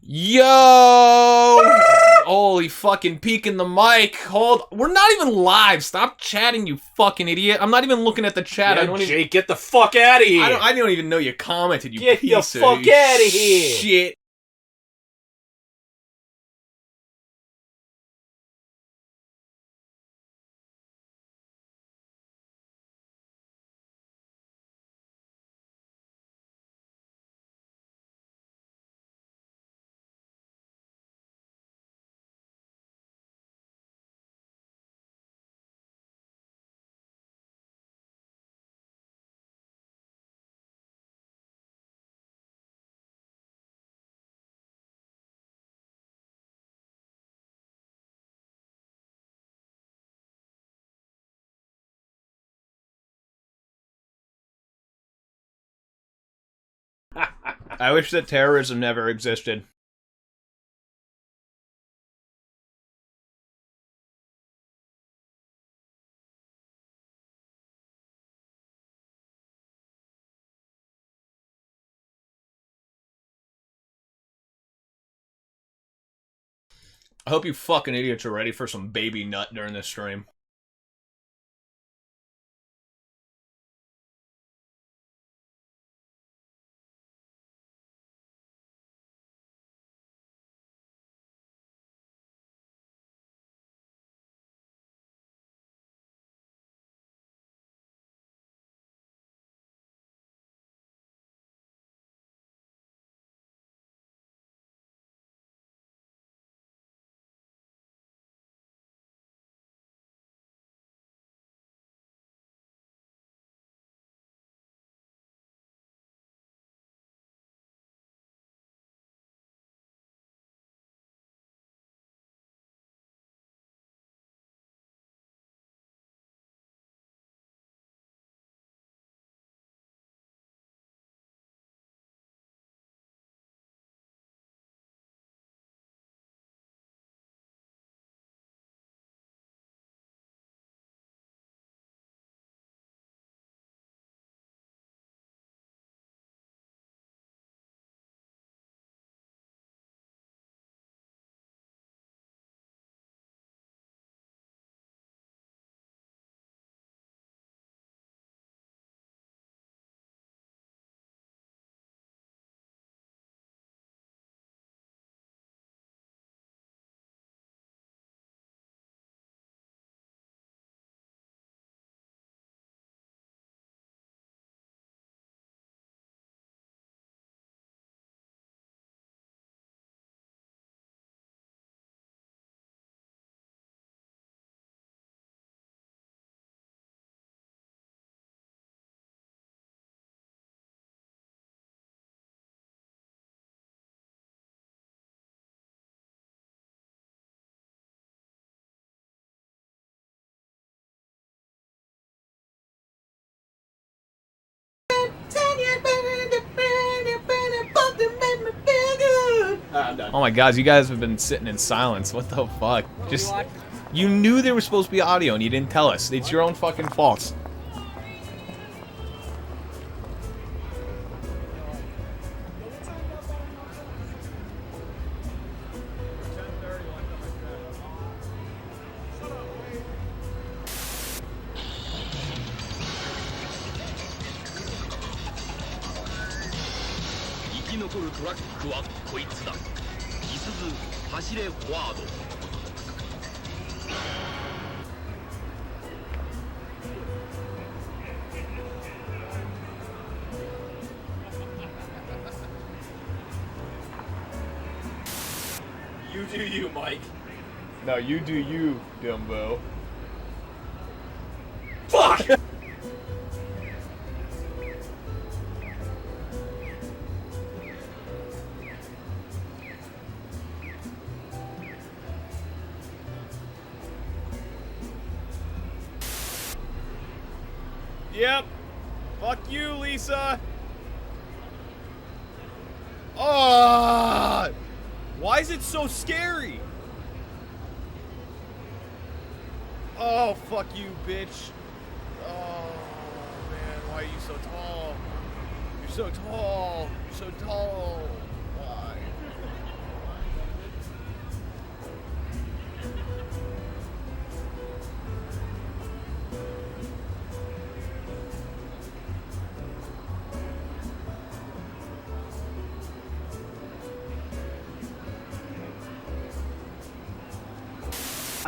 Yo! Holy fucking peek in the mic. We're not even live. Stop chatting, you fucking idiot. I'm not even looking at the chat. Yeah, Jake, get the fuck out of here. I don't even know you commented, you get piece the fuck out of here. Shit. I wish that terrorism never existed. I hope you fucking idiots are ready for some baby nut during this stream. Oh my god, you guys have been sitting in silence. What the fuck? Just, you knew there was supposed to be audio and you didn't tell us. It's your own fucking fault. You do you, Mike. No, you do you, Dumbo. Fuck! Yep. Fuck you, Lisa. Oh, why is it so scary? Oh, fuck you, bitch. Oh, man, why are you so tall? You're so tall. You're so tall. Why?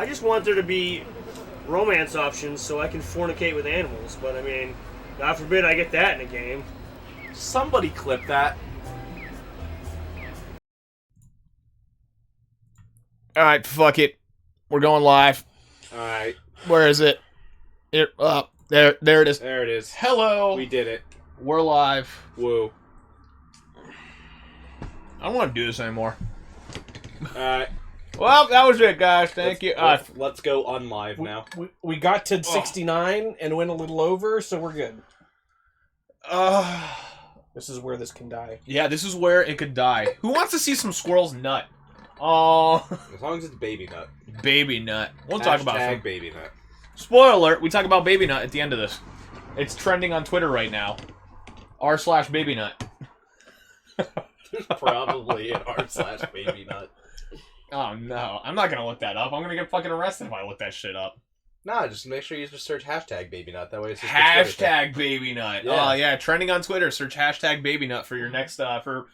I just want there to be romance options so I can fornicate with animals. But I mean, God forbid I get that in a game. Somebody clip that. All right, fuck it. We're going live. Alright. Where is it? Here, there it is. There it is. Hello. We did it. We're live. Woo. I don't want to do this anymore. Alright. Well, that was it, guys. Thank you. Let's go on live now. We got to 69 and went a little over, so we're good. This is where this can die. Yeah, this is where it could die. Who wants to see some squirrels nut? Oh, As long as it's baby nut. baby nut. We'll talk about some. baby nut. Spoiler alert, we talk about baby nut at the end of this. It's trending on Twitter right now. r/baby nut. There's probably an r/baby nut. Oh no, I'm not gonna look that up. I'm gonna get fucking arrested if I look that shit up. Nah, just make sure you just search hashtag baby nut. That way it's just Hashtag baby nut. Yeah. Oh yeah, trending on Twitter. Search hashtag baby nut for your next for.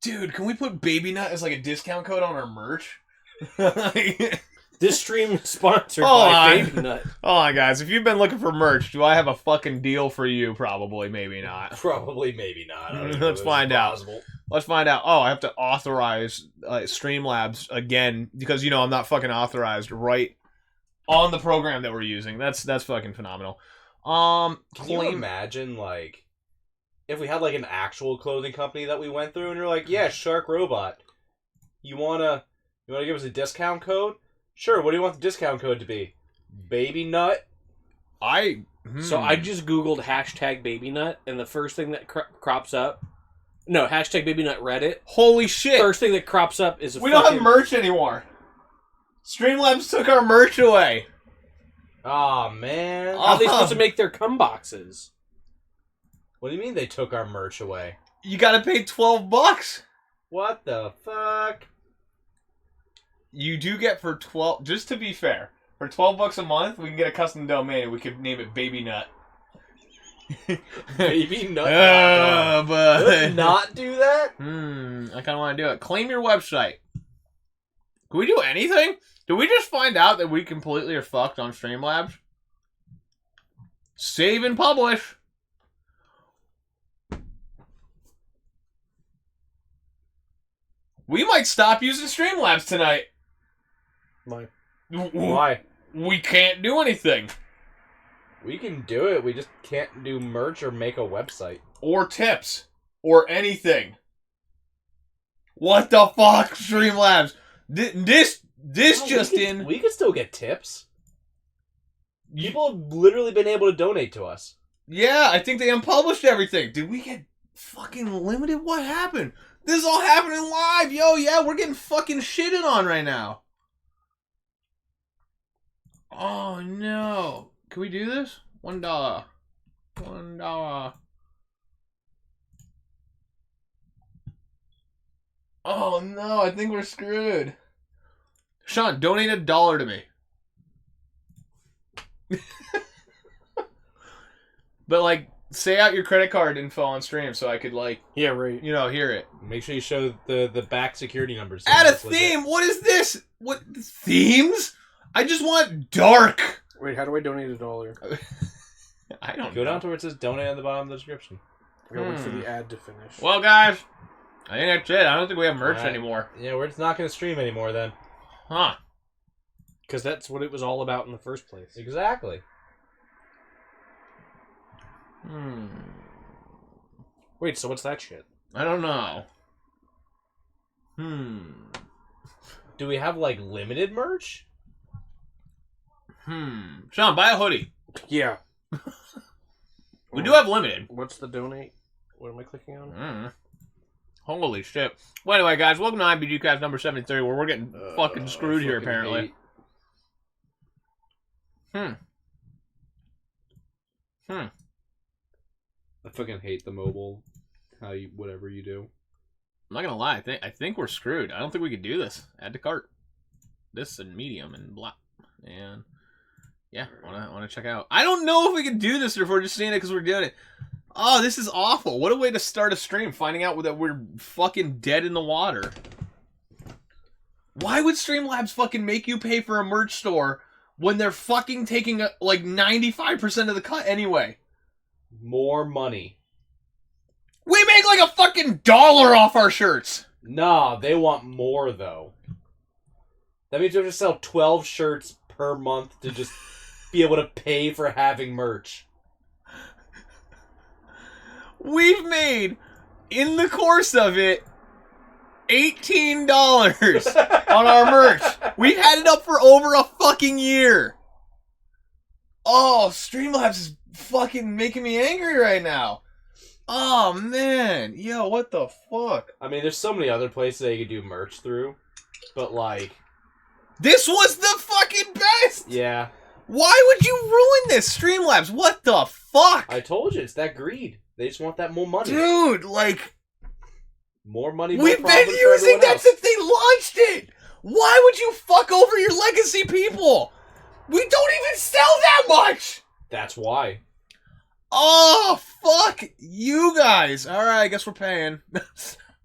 Dude, can we put baby nut as like a discount code on our merch? This stream is sponsored Hold by on. Baby Nut. Hold on, guys. If you've been looking for merch, do I have a fucking deal for you? Probably, maybe not. Probably, maybe not. I don't even know Let's if find it's out. possible. Let's find out. Oh, I have to authorize Streamlabs again because I'm not fucking authorized right on the program that we're using. That's fucking phenomenal. Can you imagine like if we had like an actual clothing company that we went through and you're like, yeah, Shark Robot, you wanna give us a discount code? Sure. What do you want the discount code to be? Baby nut. So I just Googled hashtag Baby Nut, and the first thing that crops up... No, hashtag Baby Nut Reddit. Holy shit! First thing that crops up is We don't have merch anymore. Streamlabs took our merch away. Aw, man. How are they supposed to make their cum boxes? What do you mean they took our merch away? You gotta pay $12. What the fuck? You do get for 12. Just to be fair, for $12 a month, we can get a custom domain. And we could name it Baby Nut. Baby nut. But Let's not do that. I kind of want to do it. Claim your website. Can we do anything? Did we just find out that we completely are fucked on Streamlabs? Save and publish. We might stop using Streamlabs tonight. Why? We can't do anything. We can do it. We just can't do merch or make a website. Or tips. Or anything. What the fuck, Streamlabs? This We could still get tips. People have literally been able to donate to us. Yeah, I think they unpublished everything. Did we get fucking limited? What happened? This is all happening live. Yo, yeah, we're getting fucking shitted on right now. Oh, no. Can we do this? $1. $1. Oh, no. I think we're screwed. Sean, donate $1 to me. But, like, say out your credit card info on stream so I could, like... Yeah, right. hear it. Make sure you show the back security numbers. Add a theme! What is this? What? Themes? I just want dark! Wait, how do I donate $1? I don't Go know. down to where it says donate on the bottom of the description. I gotta wait for the ad to finish. Well, guys, I think that's it. I don't think we have merch anymore. Yeah, we're just not going to stream anymore then. Huh. Because that's what it was all about in the first place. Exactly. Wait, so what's that shit? I don't know. Do we have, like, limited merch? Sean, buy a hoodie. Yeah. We do have limited. What's the donate? What am I clicking on? Holy shit. Well, anyway, guys, welcome to IMBGcast number 73, where we're getting fucking screwed here, apparently. I fucking hate the mobile. Whatever you do. I'm not gonna lie. I think we're screwed. I don't think we could do this. Add to cart. This and medium and blah. And yeah, wanna check out. I don't know if we can do this or if we're just seeing it because we're doing it. Oh, this is awful. What a way to start a stream, finding out that we're fucking dead in the water. Why would Streamlabs fucking make you pay for a merch store when they're fucking taking like 95% of the cut anyway? More money. We make like a fucking $1 off our shirts. Nah, they want more though. That means we have to sell 12 shirts per month to just be able to pay for having merch. We've made, in the course of it, $18 on our merch. We've had it up for over a fucking year. Oh, Streamlabs is fucking making me angry right now. Oh, man. Yo, what the fuck? I mean, there's so many other places that you could do merch through, but like... This was the fucking best! Yeah. Why would you ruin this, Streamlabs? What the fuck? I told you, it's that greed. They just want that more money. Dude, like... More money, more We've been using that since they launched it! Why would you fuck over your legacy people? We don't even sell that much! That's why. Oh, fuck you guys. Alright, I guess we're paying.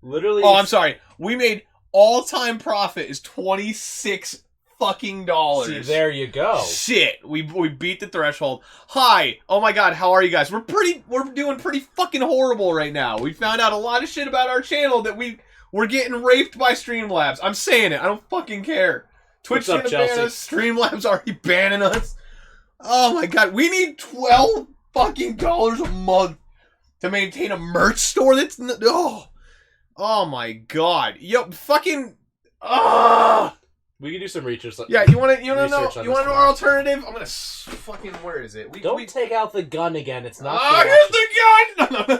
Literally. Oh, I'm sorry. We made all-time profit is $26 fucking dollars. See, there you go. Shit, we beat the threshold. Hi. Oh my god, how are you guys? We're doing pretty fucking horrible right now. We found out a lot of shit about our channel that we're getting raped by Streamlabs. I'm saying it. I don't fucking care. Twitch's gonna ban us. Streamlabs already banning us. Oh my god, we need $12 fucking a month to maintain a merch store that's oh my god. Yo, fucking we can do some research. Yeah, you want to know our alternative? I'm gonna fucking, where is it? Don't take out the gun again. It's not. Here's the gun. No.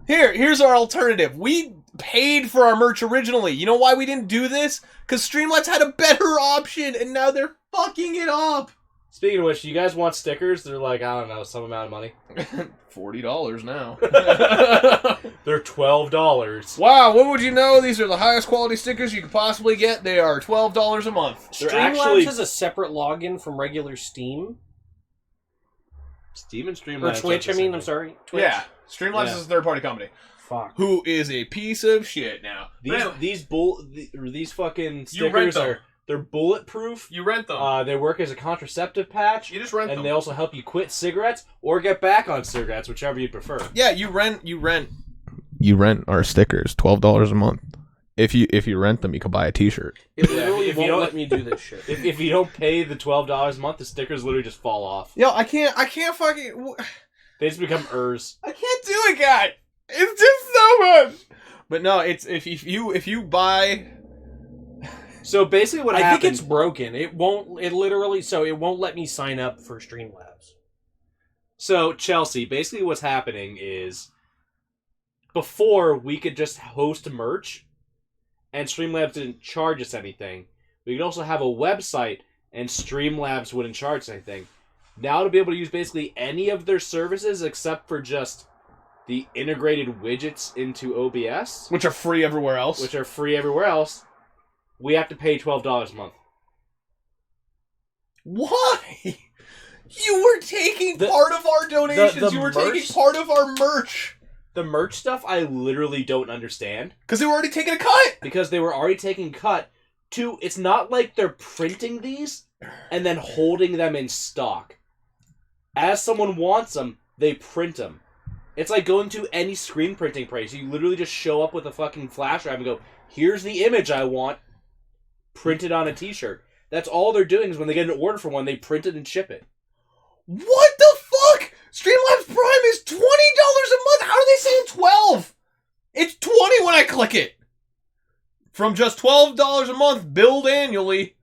Here's our alternative. We paid for our merch originally. You know why we didn't do this? Because Streamlabs had a better option, and now they're fucking it up. Speaking of which, you guys want stickers? They're like, I don't know, some amount of money. $40 now. They're $12. Wow, what would you know? These are the highest quality stickers you could possibly get. They are $12 a month. Streamlabs has a separate login from regular Steam. Steam and Streamlabs. Or Twitch, I'm sorry. Twitch. Yeah, Streamlabs is a third-party company. Fuck. Who is a piece of shit now. These fucking stickers they're bulletproof. You rent them. They work as a contraceptive patch. You just rent them. And they also help you quit cigarettes or get back on cigarettes, whichever you prefer. Yeah, you rent our stickers, $12 a month. If you rent them, you can buy a T-shirt. It literally won't let me do this shit. If you don't pay the $12 a month, the stickers literally just fall off. Yo, I can't fucking. They just become ers. I can't do it, guy. It's just so much. But no, it's if you buy. So basically, what I think it's broken. It won't let me sign up for Streamlabs. So Chelsea, basically, what's happening is before we could just host merch, and Streamlabs didn't charge us anything. We could also have a website, and Streamlabs wouldn't charge us anything. Now to be able to use basically any of their services except for just the integrated widgets into OBS, Which are free everywhere else. we have to pay $12 a month. Why? You were taking part of our donations. You were taking part of our merch. The merch stuff, I literally don't understand. Because they were already taking a cut. Because they were already taking cut. Two, it's not like they're printing these and then holding them in stock. As someone wants them, they print them. It's like going to any screen printing place. You literally just show up with a fucking flash drive and go, here's the image I want, printed on a t-shirt. That's all they're doing is when they get an order for one, they print it and ship it. What the fuck? Streamlabs Prime is $20 a month. How are they saying 12? It's 20 when I click it. From just $12 a month, billed annually.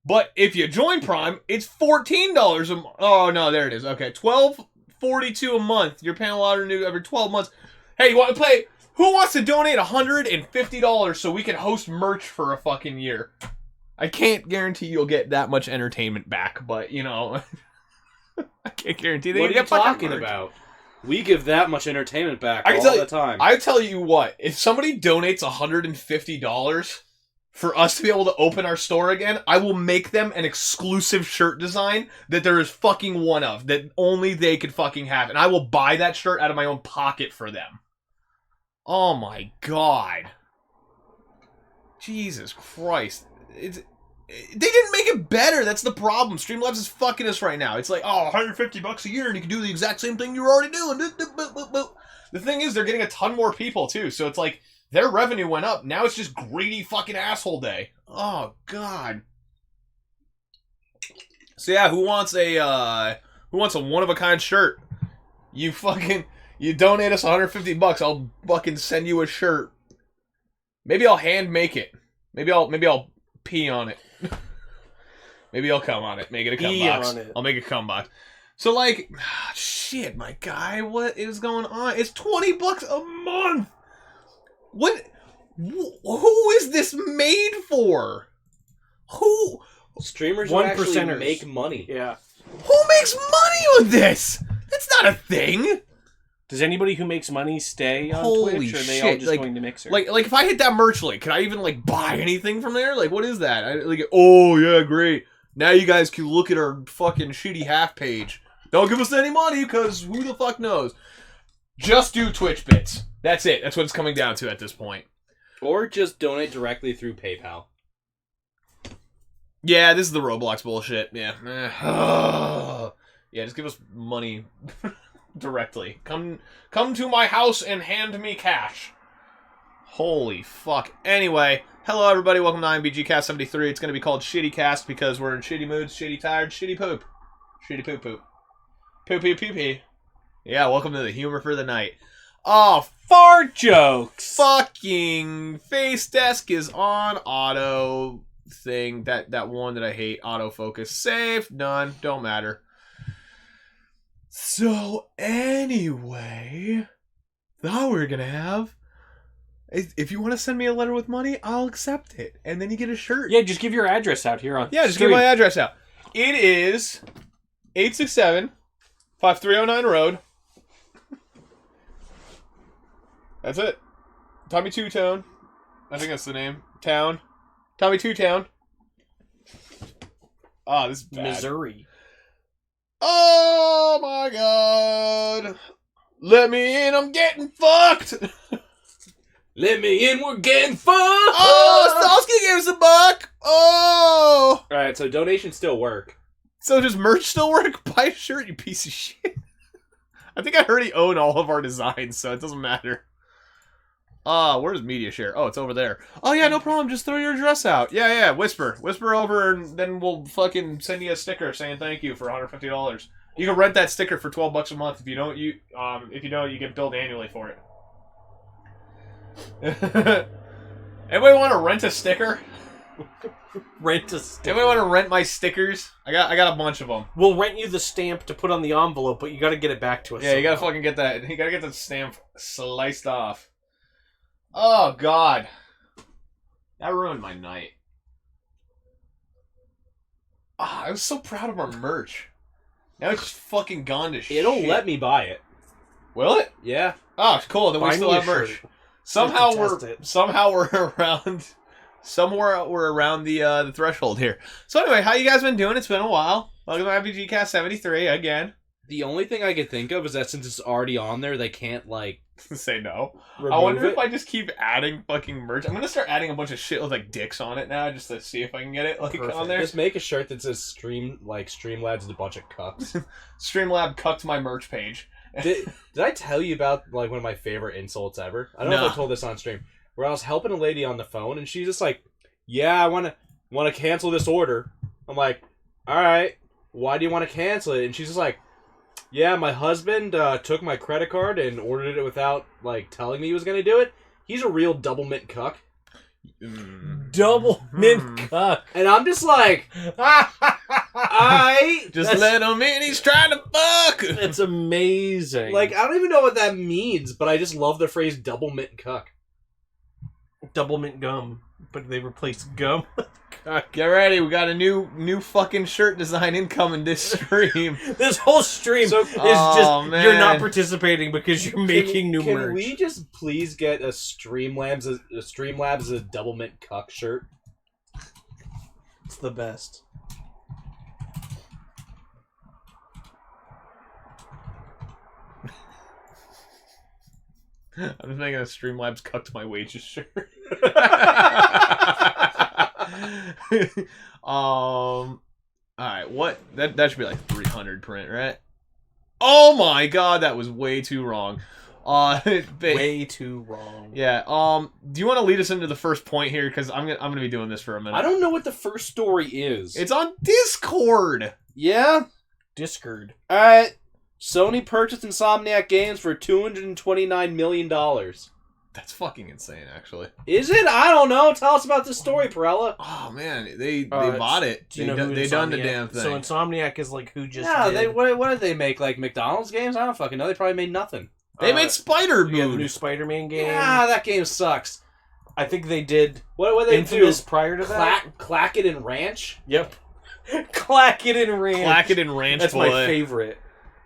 But if you join Prime, it's $14 a month. Oh no, there it is. Okay, $12.42 a month. You're paying a lot of new every 12 months. Hey, you want to play? Who wants to donate $150 so we can host merch for a fucking year? I can't guarantee you'll get that much entertainment back, but you know, I can't guarantee that. What are you talking about? We give that much entertainment back all the time. I tell you what, if somebody donates $150 for us to be able to open our store again, I will make them an exclusive shirt design that there is fucking one of, that only they could fucking have, and I will buy that shirt out of my own pocket for them. Oh my god. Jesus Christ. They didn't make it better. That's the problem. Streamlabs is fucking us right now. It's like, oh, $150 a year and you can do the exact same thing you were already doing. The thing is, they're getting a ton more people, too. So it's like, their revenue went up. Now it's just greedy fucking asshole day. Oh, God. So yeah, who wants a one-of-a-kind shirt? You donate us $150, I'll fucking send you a shirt. Maybe I'll hand make it. Maybe I'll pee on it. Maybe I'll cum on it. Make it a cum box. I'll make a cum box. So like, shit, my guy, what is going on? It's $20 a month. What? Who is this made for? Who? Streamers who actually make money. Yeah. Who makes money with this? That's not a thing. Does anybody who makes money stay on Holy Twitch, or are they shit. all just going to Mixer? Like if I hit that merch link, can I even like buy anything from there? Like, what is that? Oh yeah, great. Now you guys can look at our fucking shitty half page. Don't give us any money, because who the fuck knows? Just do Twitch bits. That's it. That's what it's coming down to at this point. Or just donate directly through PayPal. Yeah, this is the Roblox bullshit. Yeah. Yeah, just give us money directly. Come to my house and hand me cash. Holy fuck. Anyway, hello everybody. Welcome to IMBGcast 73. It's going to be called Shitty Cast because we're in shitty moods, shitty tired, shitty poop. Shitty poop poop. Poop poop poop poop. Yeah, welcome to the humor for the night. Oh, fart jokes. Fucking Face Desk is on auto thing. That one that I hate. Autofocus. Save. Done. Don't matter. So, anyway, thought we were going to have... If you want to send me a letter with money, I'll accept it. And then you get a shirt. Yeah, just give your address out here on Yeah, just give my address out. It is 867-5309 Road. That's it. Tommy Two Town. I think that's the name. Town. Tommy Two Town. Oh, this is bad. Missouri. Oh my god. Let me in, I'm getting fucked. Let me in, we're getting fucked. Oh, Sosky gave us a buck. Oh. Alright, so donations still work. So does merch still work? Buy a shirt, you piece of shit. I think I already own all of our designs, so it doesn't matter. Where's media share? Oh, it's over there. Oh yeah, no problem. Just throw your address out. Yeah. Whisper over, and then we'll fucking send you a sticker saying thank you for $150. You can rent that sticker for $12 a month. If you don't, you get billed annually for it. Anybody want to rent a sticker? Rent a sticker. Anybody want to rent my stickers? I got a bunch of them. We'll rent you the stamp to put on the envelope, but you got to get it back to us. Yeah, somehow. You gotta fucking get that. You gotta get the stamp sliced off. Oh, God. That ruined my night. I was so proud of our merch. Now it's just fucking gone to shit. It'll let me buy it. Will it? Yeah. Oh, cool. Then we still have merch. Somehow we're around the threshold here. So anyway, how you guys been doing? It's been a while. Welcome to IMBGcast 73 again. The only thing I could think of is that since it's already on there, they can't say no. I wonder if I just keep adding fucking merch. I'm gonna start adding a bunch of shit with like dicks on it now, just to see if I can get it on there. Just make a shirt that says Streamlabs is a bunch of cucks. Streamlab cucked my merch page. Did I tell you about one of my favorite insults ever? I don't know if I told this on stream. Where I was helping a lady on the phone and she's just like, "Yeah, I want to cancel this order." I'm like, "All right, why do you want to cancel it?" And she's just like, "Yeah, my husband took my credit card and ordered it without telling me he was going to do it. He's a real double mint cuck." Double mint cuck. And I'm just like, let him in, he's trying to fuck. It's amazing. I don't even know what that means, but I just love the phrase double mint cuck. Double mint gum, but they replaced gum with cuck. Get ready, we got a new fucking shirt design incoming this stream. This whole stream is just you're not participating because you're making new merch. Can we just please get a Streamlabs a double mint cuck shirt? It's the best. I'm just making a Streamlabs cucked my wages shirt. Alright, what? That should be like 300 print, right? Oh my god, that was way too wrong. Way too wrong. Yeah, do you want to lead us into the first point here? Because I'm gonna be doing this for a minute. I don't know what the first story is. It's on Discord! Yeah? Discord. Alright. Sony purchased Insomniac Games for $229 million. That's fucking insane, actually. Is it? I don't know. Tell us about this story, Perella. Oh man, they bought it. Do you know who they done the Insomniac- damn thing. So Insomniac is like who just Yeah, did... what did they make? Like McDonald's games? I don't fucking know. They probably made nothing. They made Spider Yeah, the Moon. new Spider-Man game. Yeah, that game sucks. I think they did What they Infamous do? prior to that. Clack it and Ranch? Yep. Clack it and Ranch. Clack it and Ranch That's Boy. my favorite.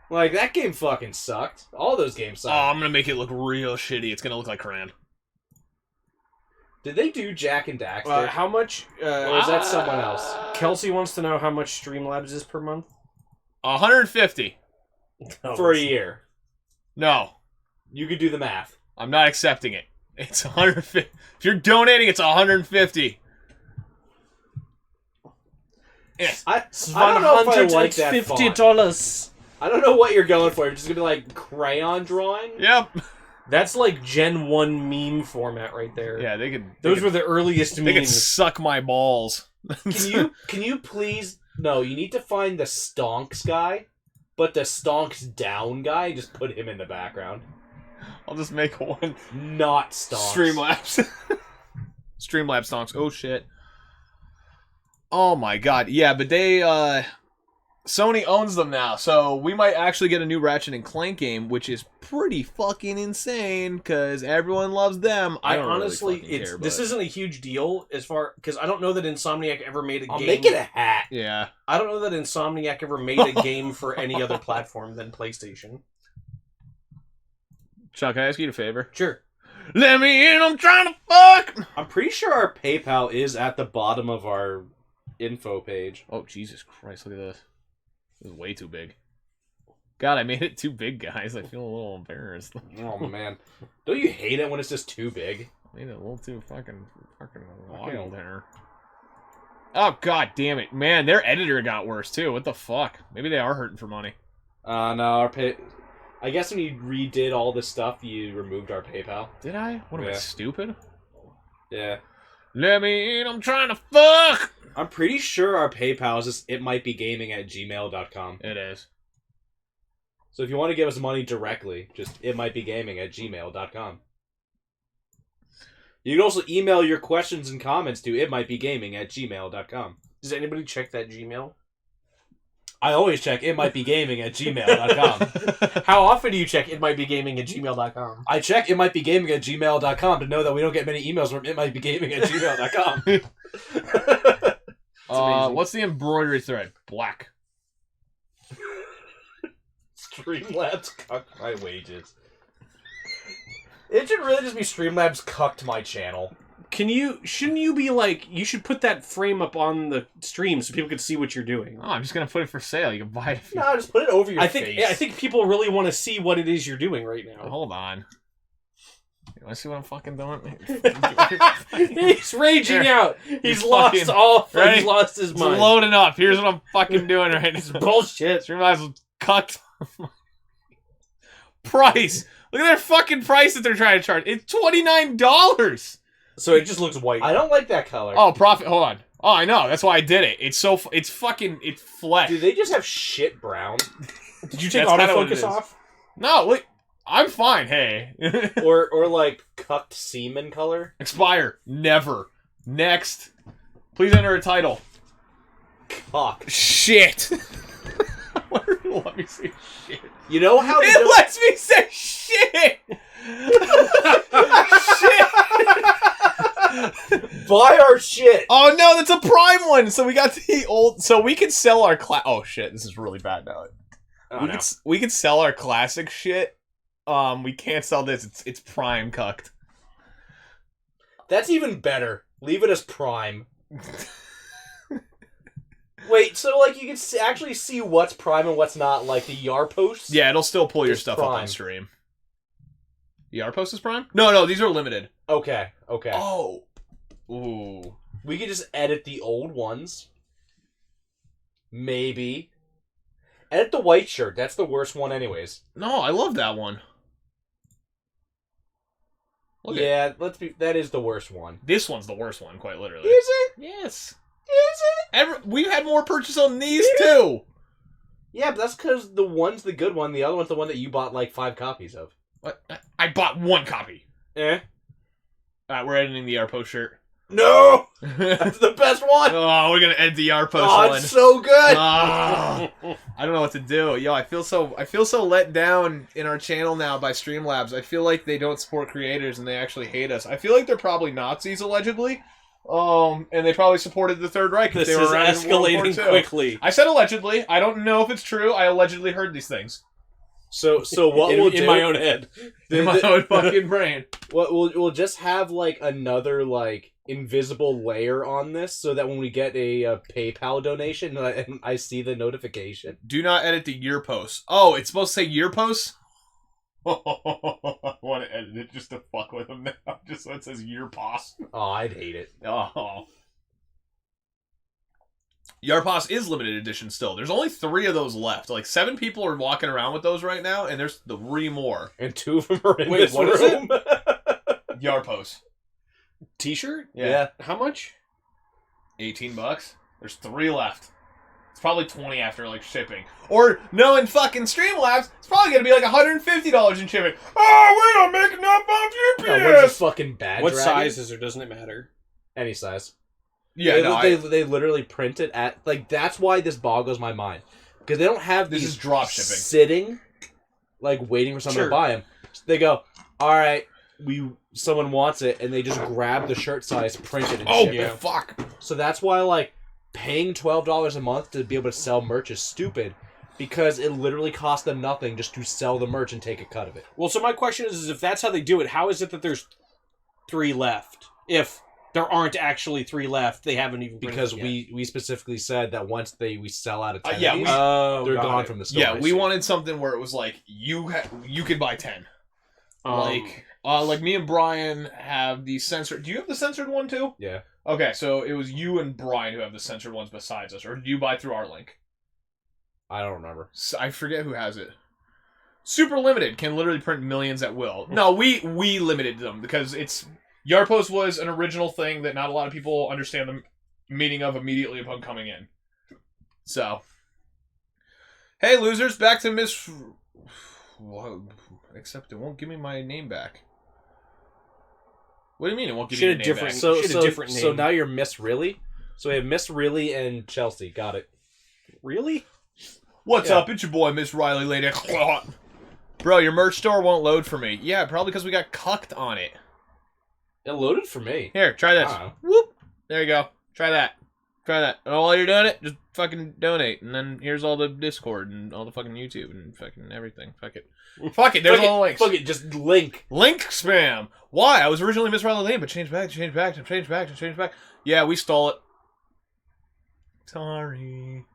Like, that game fucking sucked. All those games Oh, sucked. I'm gonna make it look real shitty. It's gonna look like Cran. Did they do Jack and Daxter? How much... or is that someone else? Kelsey wants to know how much Streamlabs is per month. 150. For a year. No, You could do the math. I'm not accepting it. It's 150. If you're donating, it's 150. Yeah. I don't know if I like that $150. I don't know what you're going for. You're just gonna be like crayon drawing? Yep. That's like Gen 1 meme format right there. Yeah, they could. Those were the earliest They could memes. suck my balls. Can you please... No, you need to find the Stonks guy, but the Stonks down guy, just put him in the background. I'll just make one. Not Stonks. Streamlabs. Streamlabs stonks. Oh shit. Oh my god. Yeah, but they Sony owns them now, so we might actually get a new Ratchet and Clank game, which is pretty fucking insane because everyone loves them. I don't honestly, really fucking care, this but- isn't a huge deal as far because I don't know that Insomniac ever made a I'll game. make it a hat. Yeah. I don't know that Insomniac ever made a game for any other platform than PlayStation. Chuck, can I ask you a favor? Sure. Let me in, I'm trying to fuck! I'm pretty sure our PayPal is at the bottom of our info page. Oh, Jesus Christ, look at this. This is way too big. God, I made it too big, guys. I feel a little embarrassed. Oh man, don't you hate it when it's just too big? Made it a little too fucking wild here. Oh, god damn it. Man, their editor got worse, too. What the fuck? Maybe they are hurting for money. No, our pay. I guess when you redid all this stuff, you removed our PayPal. Did I? What am I, Yeah. stupid? Yeah. Let me in, I'm trying to fuck! I'm pretty sure our PayPal is just itmightbegaming@gmail.com. It is. So if you want to give us money directly, just itmightbegaming@gmail.com. You can also email your questions and comments to itmightbegaming@gmail.com. Does anybody check that Gmail? I always check itmightbegaming@gmail.com. How often do you check itmightbegaming@gmail.com? I check itmightbegaming@gmail.com to know that we don't get many emails from itmightbegaming@gmail.com. amazing. What's the embroidery thread? Black. Streamlabs cucked my wages. It should really just be Streamlabs cucked my channel. Shouldn't you be like, you should put that frame up on the stream so people can see what you're doing. Oh, I'm just gonna put it for sale. You can buy it if you... No, just put it over your I face. think people really want to see what it is you're doing right now. Hold on. You wanna see what I'm fucking doing? He's raging out. He's fucking- lost all. Ready? He's lost his It's mind. loading up. Here's what I'm fucking doing right now. Bullshit. Streamlabs cucked. Price. Look at their fucking price that they're trying to charge. It's $29. So it just looks white. I don't like that color. Oh, profit. Hold on. Oh, I know. That's why I did it. It's so. It's fucking. It's flesh. Do they just have shit brown? Did you take That's kinda what it autofocus is. off? No, wait. I'm fine. Hey. or like cucked semen color? Expire. Never. Next. Please enter a title. Cock. Shit. Let me say shit. You know how they It don't- lets me say shit. Shit. Buy our shit. Oh no, that's a Prime one. So we got the old. So we could sell our Oh shit, this is really bad now. Oh, no. We could sell our classic shit. We can't sell this. It's Prime cucked. That's even better. Leave it as Prime. Wait, so like you can actually see what's Prime and what's not, like the YAR posts? Yeah, it'll still pull your It's stuff up on Prime. stream. The Yarpost is Prime? No, these are limited. Okay. Oh. Ooh. We could just edit the old ones. Maybe. Edit the white shirt. That's the worst one anyways. No, I love that one. That is the worst one. This one's the worst one, quite literally. Is it? Yes. Is it? We've had more purchase on these, too. Yeah, but that's because the one's the good one. The other one's the one that you bought like 5 copies of. What? I bought 1 copy. Eh? Alright, we're editing the Yarpost shirt. No! That's the best one! Oh, we're gonna edit the Yarpost one. one. It's so good! I don't know what to do. Yo, I feel so let down in our channel now by Streamlabs. I feel like they don't support creators and they actually hate us. I feel like they're probably Nazis, allegedly. And they probably supported the Third Reich. This they were is around in World War escalating II. quickly. I said allegedly. I don't know if it's true. I allegedly heard these things. So what we'll do... In my own head. In my own fucking brain. We'll just have, like, another, like, invisible layer on this so that when we get a PayPal donation, I see the notification. Do not edit the year posts. Oh, it's supposed to say year posts? I want to edit it just to fuck with them now. Just so it says year post. Oh, I'd hate it. Oh. Yarpost is limited edition still. There's only 3 of those left. Like 7 people are walking around with those right now, and there's 3 more. And 2 of them are in Wait, this what room. is Yarpost. T-shirt? Yeah. How much? $18. There's 3 left. It's probably 20 after like shipping. Or knowing fucking Streamlabs, it's probably gonna be like $150 in shipping. Oh, we don't make enough on No, UPS. we're just fucking bad. What dragon. size is it? Doesn't it matter? Any size. Yeah, they literally print it at like that's why this boggles my mind because they don't have this these is drop shipping sitting like waiting for someone to buy them. So they go, all right, someone wants it, and they just grab the shirt size, print it, and ship it. Fuck. So that's why like paying $12 a month to be able to sell merch is stupid because it literally costs them nothing just to sell the merch and take a cut of it. Well, so my question is if that's how they do it, how is it that there's 3 left? If there aren't actually 3 left, they haven't even because yet. we specifically said that once we sell out of 10 yeah, of these, we- they're gone from the store. Yeah, we wanted something where it was like you could buy 10. Like me and Brian have the censored. Do you have the censored one too? Yeah. Okay, so it was you and Brian who have the censored ones besides us, or do you buy through our link? I don't remember. I forget who has it. Super limited, can literally print millions at will. No, we limited them because Yarpost was an original thing that not a lot of people understand the meaning of immediately upon coming in. So, hey losers, back to Miss. Except it won't give me my name back. What do you mean it won't give you your name back? So now you're Miss Really? So we have Miss Really and Chelsea. Got it. Really? What's up? It's your boy, Miss Riley Lady. Bro, your merch store won't load for me. Yeah, probably because we got cucked on it. It loaded for me. Here, try this. Wow. Whoop. There you go. Try that. And while you're doing it, just fucking donate. And then here's all the Discord and all the fucking YouTube and fucking everything. Fuck it. Fuck it. There's all the links. Fuck it. Just link. Link spam. Why? I was originally Miss Riley Lane, but changed back. Yeah, we stole it. Sorry.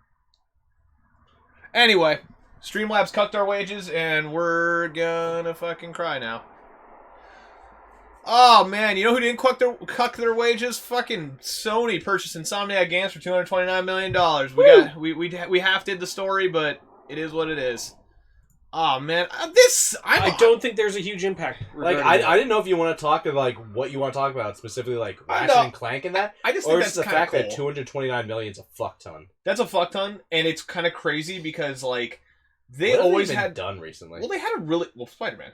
Anyway, Streamlabs cucked our wages, and we're gonna fucking cry now. Oh man, you know who didn't cuck their wages? Fucking Sony purchased Insomniac Games for $229 million. We half did the story, but it is what it is. Oh man, I don't think there's a huge impact. Like I didn't know if you want to talk like what you want to talk about specifically, like Ratchet and Clank and that. I just or think just that's the fact cool. that $229 million is a fuck ton. That's a fuck ton, and it's kind of crazy because like they what always have they had done recently. Well, they had a really Spider-Man.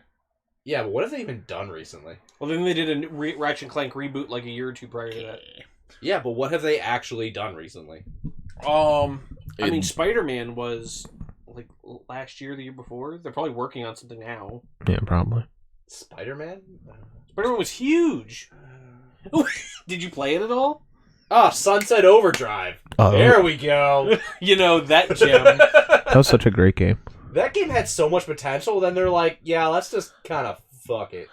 Yeah, but what have they even done recently? Well, then they did a Ratchet and Clank reboot like a year or 2 prior to that. Yeah, but what have they actually done recently? I mean, Spider-Man was like last year, the year before. They're probably working on something now. Yeah, probably. Spider-Man? Spider-Man was huge. Did you play it at all? Ah, Sunset Overdrive. There we go. You know, that gem. That was such a great game. That game had so much potential, then they're like, yeah, let's just kind of fuck it.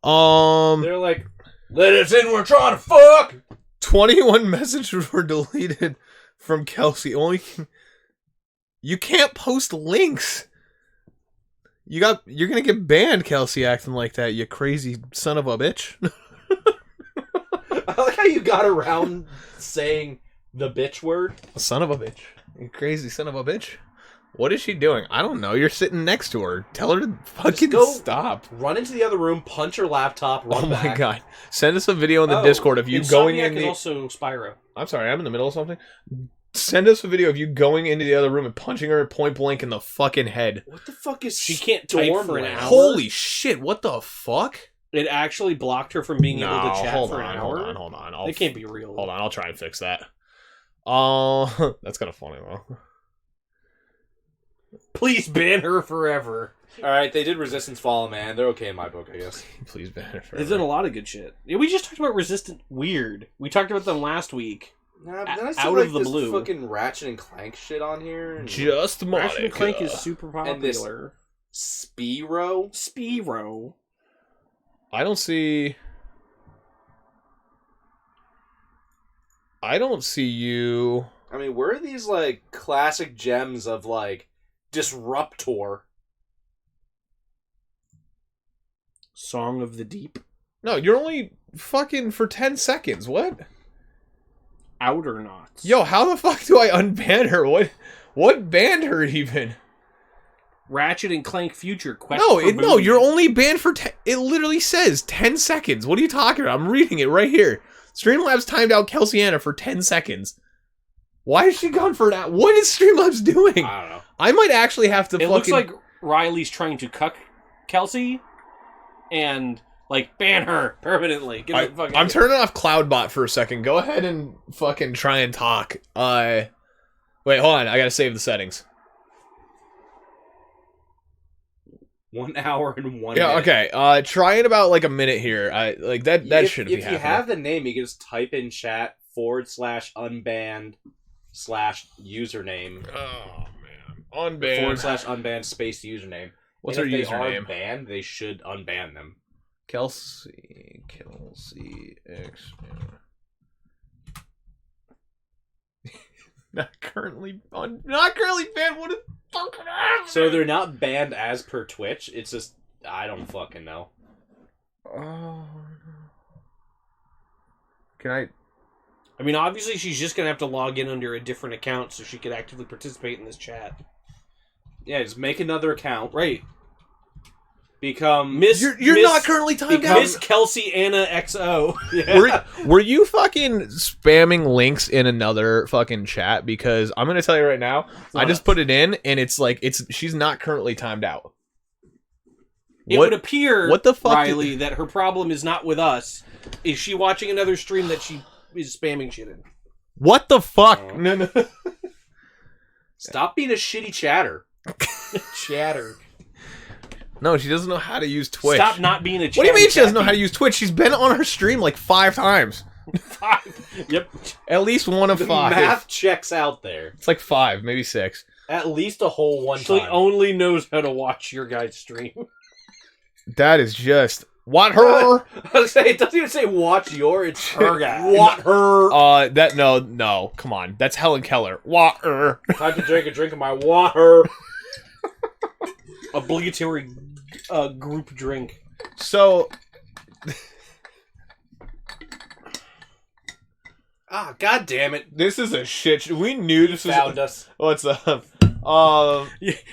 They're like, let us in, we're trying to fuck! 21 messages were deleted from Kelsey. You can't post links. You're gonna get banned, Kelsey, acting like that, you crazy son of a bitch. I like how you got around saying the bitch word. Son of a bitch. You crazy son of a bitch. What is she doing? I don't know. You're sitting next to her. Tell her to fucking stop. Run into the other room, punch her laptop, run back. Oh my god. Send us a video in the Discord of you going in is also Spyro. I'm sorry, I'm in the middle of something. Send us a video of you going into the other room and punching her point blank in the fucking head. What the fuck is she can't type for an hour? Holy shit, what the fuck? It actually blocked her from being able to chat for an hour? Hold on. It can't be real. Hold on, I'll try and fix that. That's kind of funny, though. Please ban her forever. Alright, they did Resistance Fall, man. They're okay in my book, I guess. Please ban her forever. They've done a lot of good shit. Yeah, we just talked about Resistant Weird. We talked about them last week. Nah, but then I see, out like, of the this blue. fucking Ratchet and Clank shit on here. And Just Monica. Ratchet and Clank is super popular. And this Spyro. Spyro. I don't see you. I mean, where are these, like, classic gems of, like, Disruptor? Song of the Deep. No, you're only fucking for 10 seconds. What? Outer Knots. Yo, how the fuck do I unban her? What banned her even? Ratchet and Clank Future Quest. No, you're only banned for it literally says 10 seconds. What are you talking about? I'm reading it right here. Streamlabs timed out Kelsey-Anna for 10 seconds. Why is she gone for that? What is Streamlabs doing? I don't know. I might actually have to It looks like Riley's trying to cuck Kelsey and, like, ban her permanently. I'm turning off Cloudbot for a second. Go ahead and fucking try and talk. Wait, hold on. I gotta save the settings. 1 hour and 1 Yeah, minute. okay. Try in about like a minute here. That shouldn't be happening. If you have the name, you can just type in chat /unbanned/username. Oh man, unbanned /unbanned space username. What's and her if they are username? banned, they should unban them. Kelsey X. Not currently banned. What is fucking happening? So they're not banned as per Twitch. It's just I don't fucking know. Oh. Can I? I mean, obviously, she's just gonna have to log in under a different account so she could actively participate in this chat. Yeah, just make another account. Right. Become Miss. You're not currently timed out. Miss Kelsey Anna XO. Yeah. Were you fucking spamming links in another fucking chat? Because I'm gonna tell you right now, I just put it in and it's like she's not currently timed out. It would appear, what the fuck Riley, that her problem is not with us. Is she watching another stream that she is spamming shit in? What the fuck? No. Stop being a shitty chatter. Chatter. No, she doesn't know how to use Twitch. Stop not being a chatty. What do you mean she doesn't know how to use Twitch? She's been on her stream like 5 times. 5. Yep. At least one of 5. Math checks out there. It's like 5, maybe 6. At least a whole one She time. only knows how to watch your guys' stream. That is just... What her? I was saying, it doesn't even say watch your, it's her guy. What her? No, come on. That's Helen Keller. What her? Time to drink a drink of my water. Obligatory group drink. So... God damn it. This is a shit. We knew this was... Found us. What's up?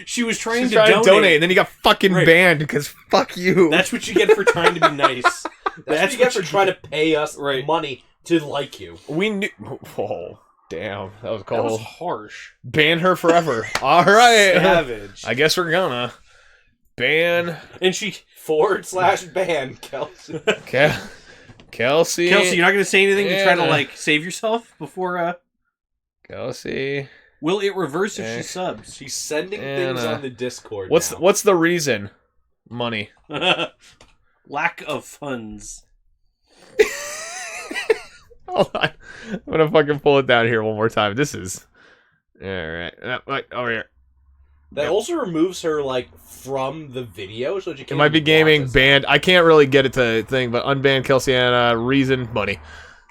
She was trying to donate, donate, and then he got fucking banned because fuck you. That's what you get for trying to be nice. That's what you get for trying to pay us money to like you. We knew... Oh, damn. That was cold. That was harsh. Ban her forever. All right. Savage. I guess we're gonna. Ban... And she... /ban Kelsey. Okay. Kelsey, you're not going to say anything to try to, like, save yourself before, Kelsey. Will it reverse if she subs? She's sending things on the Discord now. What's the reason? Money. Lack of funds. Hold on. I'm gonna fucking pull it down here one more time. This is... Alright. Over here. That also removes her, like, from the video, so she can't... It might be gaming, banned. I can't really get it to thing, but unbanned Kelsey and reason, money.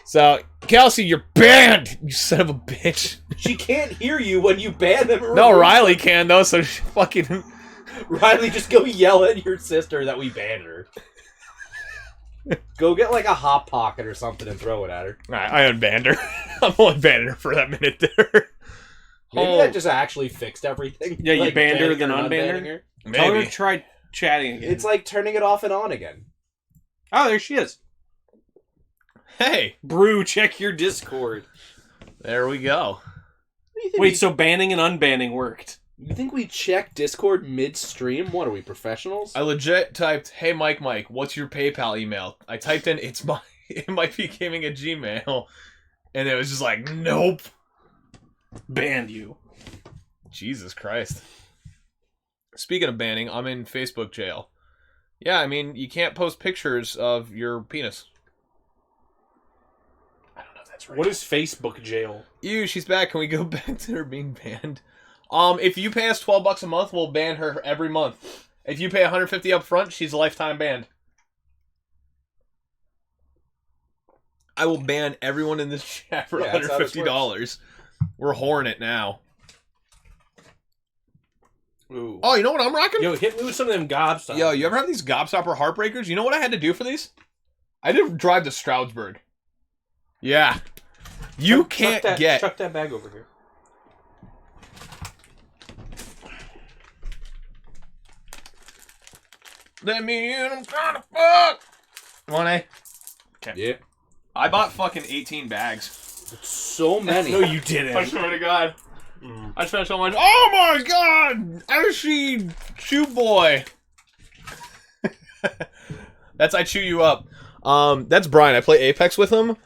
So, Kelsey, you're banned! You son of a bitch. She can't hear you when you ban them. No, Riley can, though, so she fucking... Riley, just go yell at your sister that we banned her. Go get like a Hot Pocket or something and throw it at her. I unbanned her. I'm only banning her for that minute there. Maybe that just actually fixed everything. Yeah, you like, banned her, then unbanning unbanned her? Maybe. Tell her to try chatting again. It's like turning it off and on again. Oh, there she is. Hey, Brew, check your Discord. there we go. Wait, so banning and unbanning worked? You think we check Discord midstream? What are we, professionals? I legit typed, "Hey Mike, what's your PayPal email?" I typed in, it might be gaming at Gmail, and it was just like, nope. Banned you. Jesus Christ. Speaking of banning, I'm in Facebook jail. Yeah, I mean, you can't post pictures of your penis. I don't know if that's right. What is Facebook jail? Ew, she's back. Can we go back to her being banned? If you pay us $12 a month, we'll ban her every month. If you pay $150 up front, she's a lifetime banned. I will ban everyone in this chat for $150. We're whoring it now. Ooh. Oh, you know what I'm rocking? Yo, hit me with some of them gobstoppers. Yo, you ever have these gobstopper heartbreakers? You know what I had to do for these? I did drive to Stroudsburg. Yeah. You can't get... Chuck that bag over here. Let me in, I'm trying to fuck. Want a? Okay. Yeah. I bought fucking 18 bags. It's so many. No, you didn't. I swear to God. I spent so much. Oh my God! Hershey Chew Boy. That's I Chew You Up. That's Brian. I play Apex with him.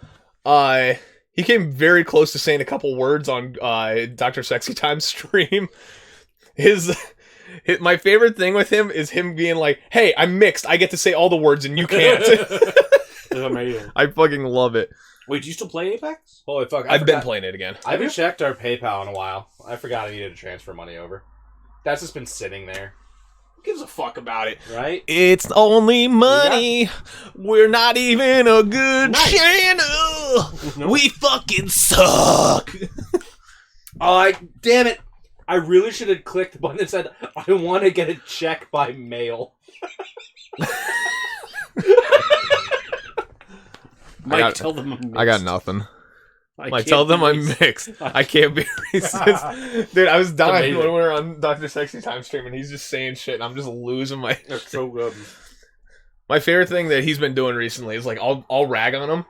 He came very close to saying a couple words on Dr. Sexy Time's stream. My favorite thing with him is him being like, "Hey, I'm mixed. I get to say all the words and you can't." It's amazing. I fucking love it. Wait, do you still play Apex? Holy fuck. I've been playing it again. I haven't checked our PayPal in a while. I forgot I needed to transfer money over. That's just been sitting there. Who gives a fuck about it? Right? It's only money. We're not even a good channel. Nope. We fucking suck. Damn it. I really should have clicked the button that said, I want to get a check by mail. Mike, tell them I'm mixed. I got nothing. I Tell them be I'm racist. mixed. I can't be racist. Dude, I was dying Amazing. when we were on Dr. Sexy Time stream and he's just saying shit and I'm just losing my... That's so good. My favorite thing that he's been doing recently is like, I'll rag on him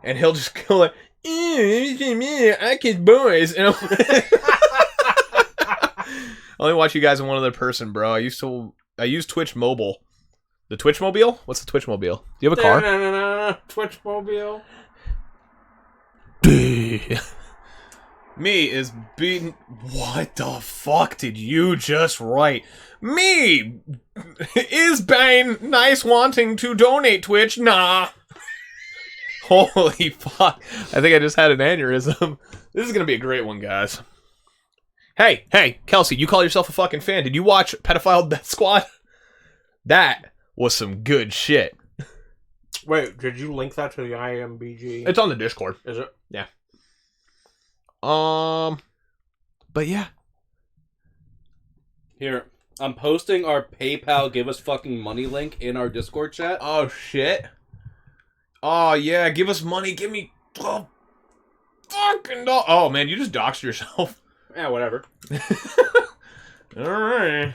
and he'll just go like, I kiss boys. And I only watch you guys in one other person, bro. I use Twitch Mobile. The Twitch Mobile? What's the Twitch Mobile? Do you have a car? Twitch Mobile. Me is beating... What the fuck did you just write? Me is Bane nice wanting to donate Twitch? Nah. Holy fuck. I think I just had an aneurysm. This is gonna be a great one, guys. Hey, Kelsey, you call yourself a fucking fan. Did you watch Pedophile Death Squad? That was some good shit. Wait, did you link that to the IMBG? It's on the Discord. Is it? Yeah. But yeah. Here, I'm posting our PayPal give us fucking money link in our Discord chat. Oh shit. Oh yeah, give us money, give me fucking Oh man, you just doxed yourself. Yeah, whatever. Alright.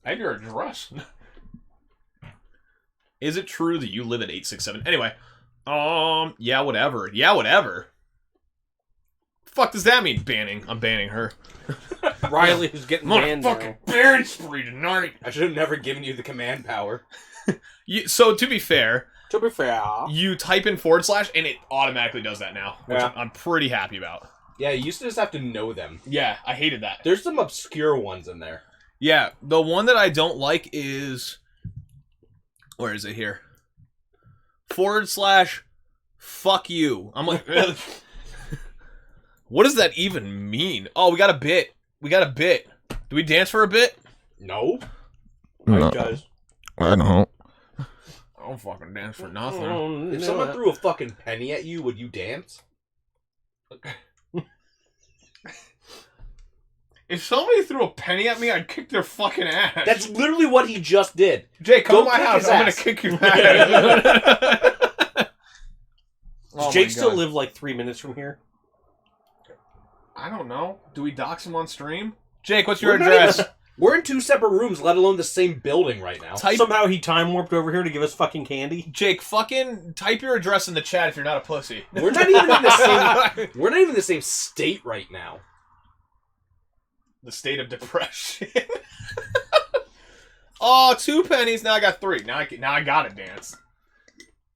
I have your address. Is it true that you live at 867? Anyway. Yeah, whatever. Yeah, whatever. Fuck does that mean, banning? I'm banning her. Riley is getting banned fucking ban spree tonight. I should have never given you the command power. So, to be fair, To be fair. you type in / and it automatically does that now, which Yeah. I'm pretty happy about. Yeah, you used to just have to know them. Yeah, I hated that. There's some obscure ones in there. Yeah, the one that I don't like is... Where is it here? / fuck you. I'm like... What does that even mean? Oh, we got a bit. Do we dance for a bit? No. No. Guys. I don't. I don't fucking dance for nothing. Oh, If someone threw a fucking penny at you, would you dance? If somebody threw a penny at me, I'd kick their fucking ass. That's literally what he just did. Jake, come Go to my kick house. his I'm gonna ass. kick your ass. Does Jake still live like 3 minutes from here? I don't know. Do we dox him on stream? Jake, what's your address? We're in 2 separate rooms, let alone the same building right now. Somehow he time warped over here to give us fucking candy. Jake, fucking type your address in the chat if you're not a pussy. We're not even in the same. We're not even in the same state right now. The state of depression. Oh, 2 pennies. Now I got 3. Now I gotta dance.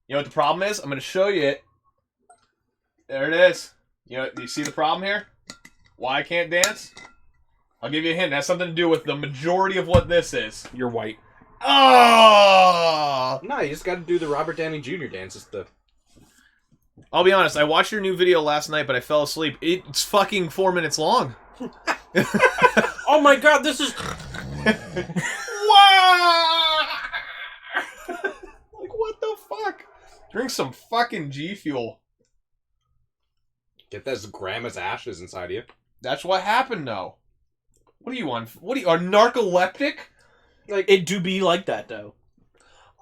You know what the problem is? I'm gonna show you it. There it is. You know, do you see the problem here? Why I can't dance? I'll give you a hint. It has something to do with the majority of what this is. You're white. Oh! No, you just got to do the Robert Downey Jr. dance. I'll be honest. I watched your new video last night, but I fell asleep. It's fucking 4 minutes long. Oh my god, this is... Wow! Like, what the fuck? Drink some fucking G Fuel. Get those grandma's ashes inside you. That's what happened, though. What are you on? What are you, a narcoleptic? Like, it do be like that, though.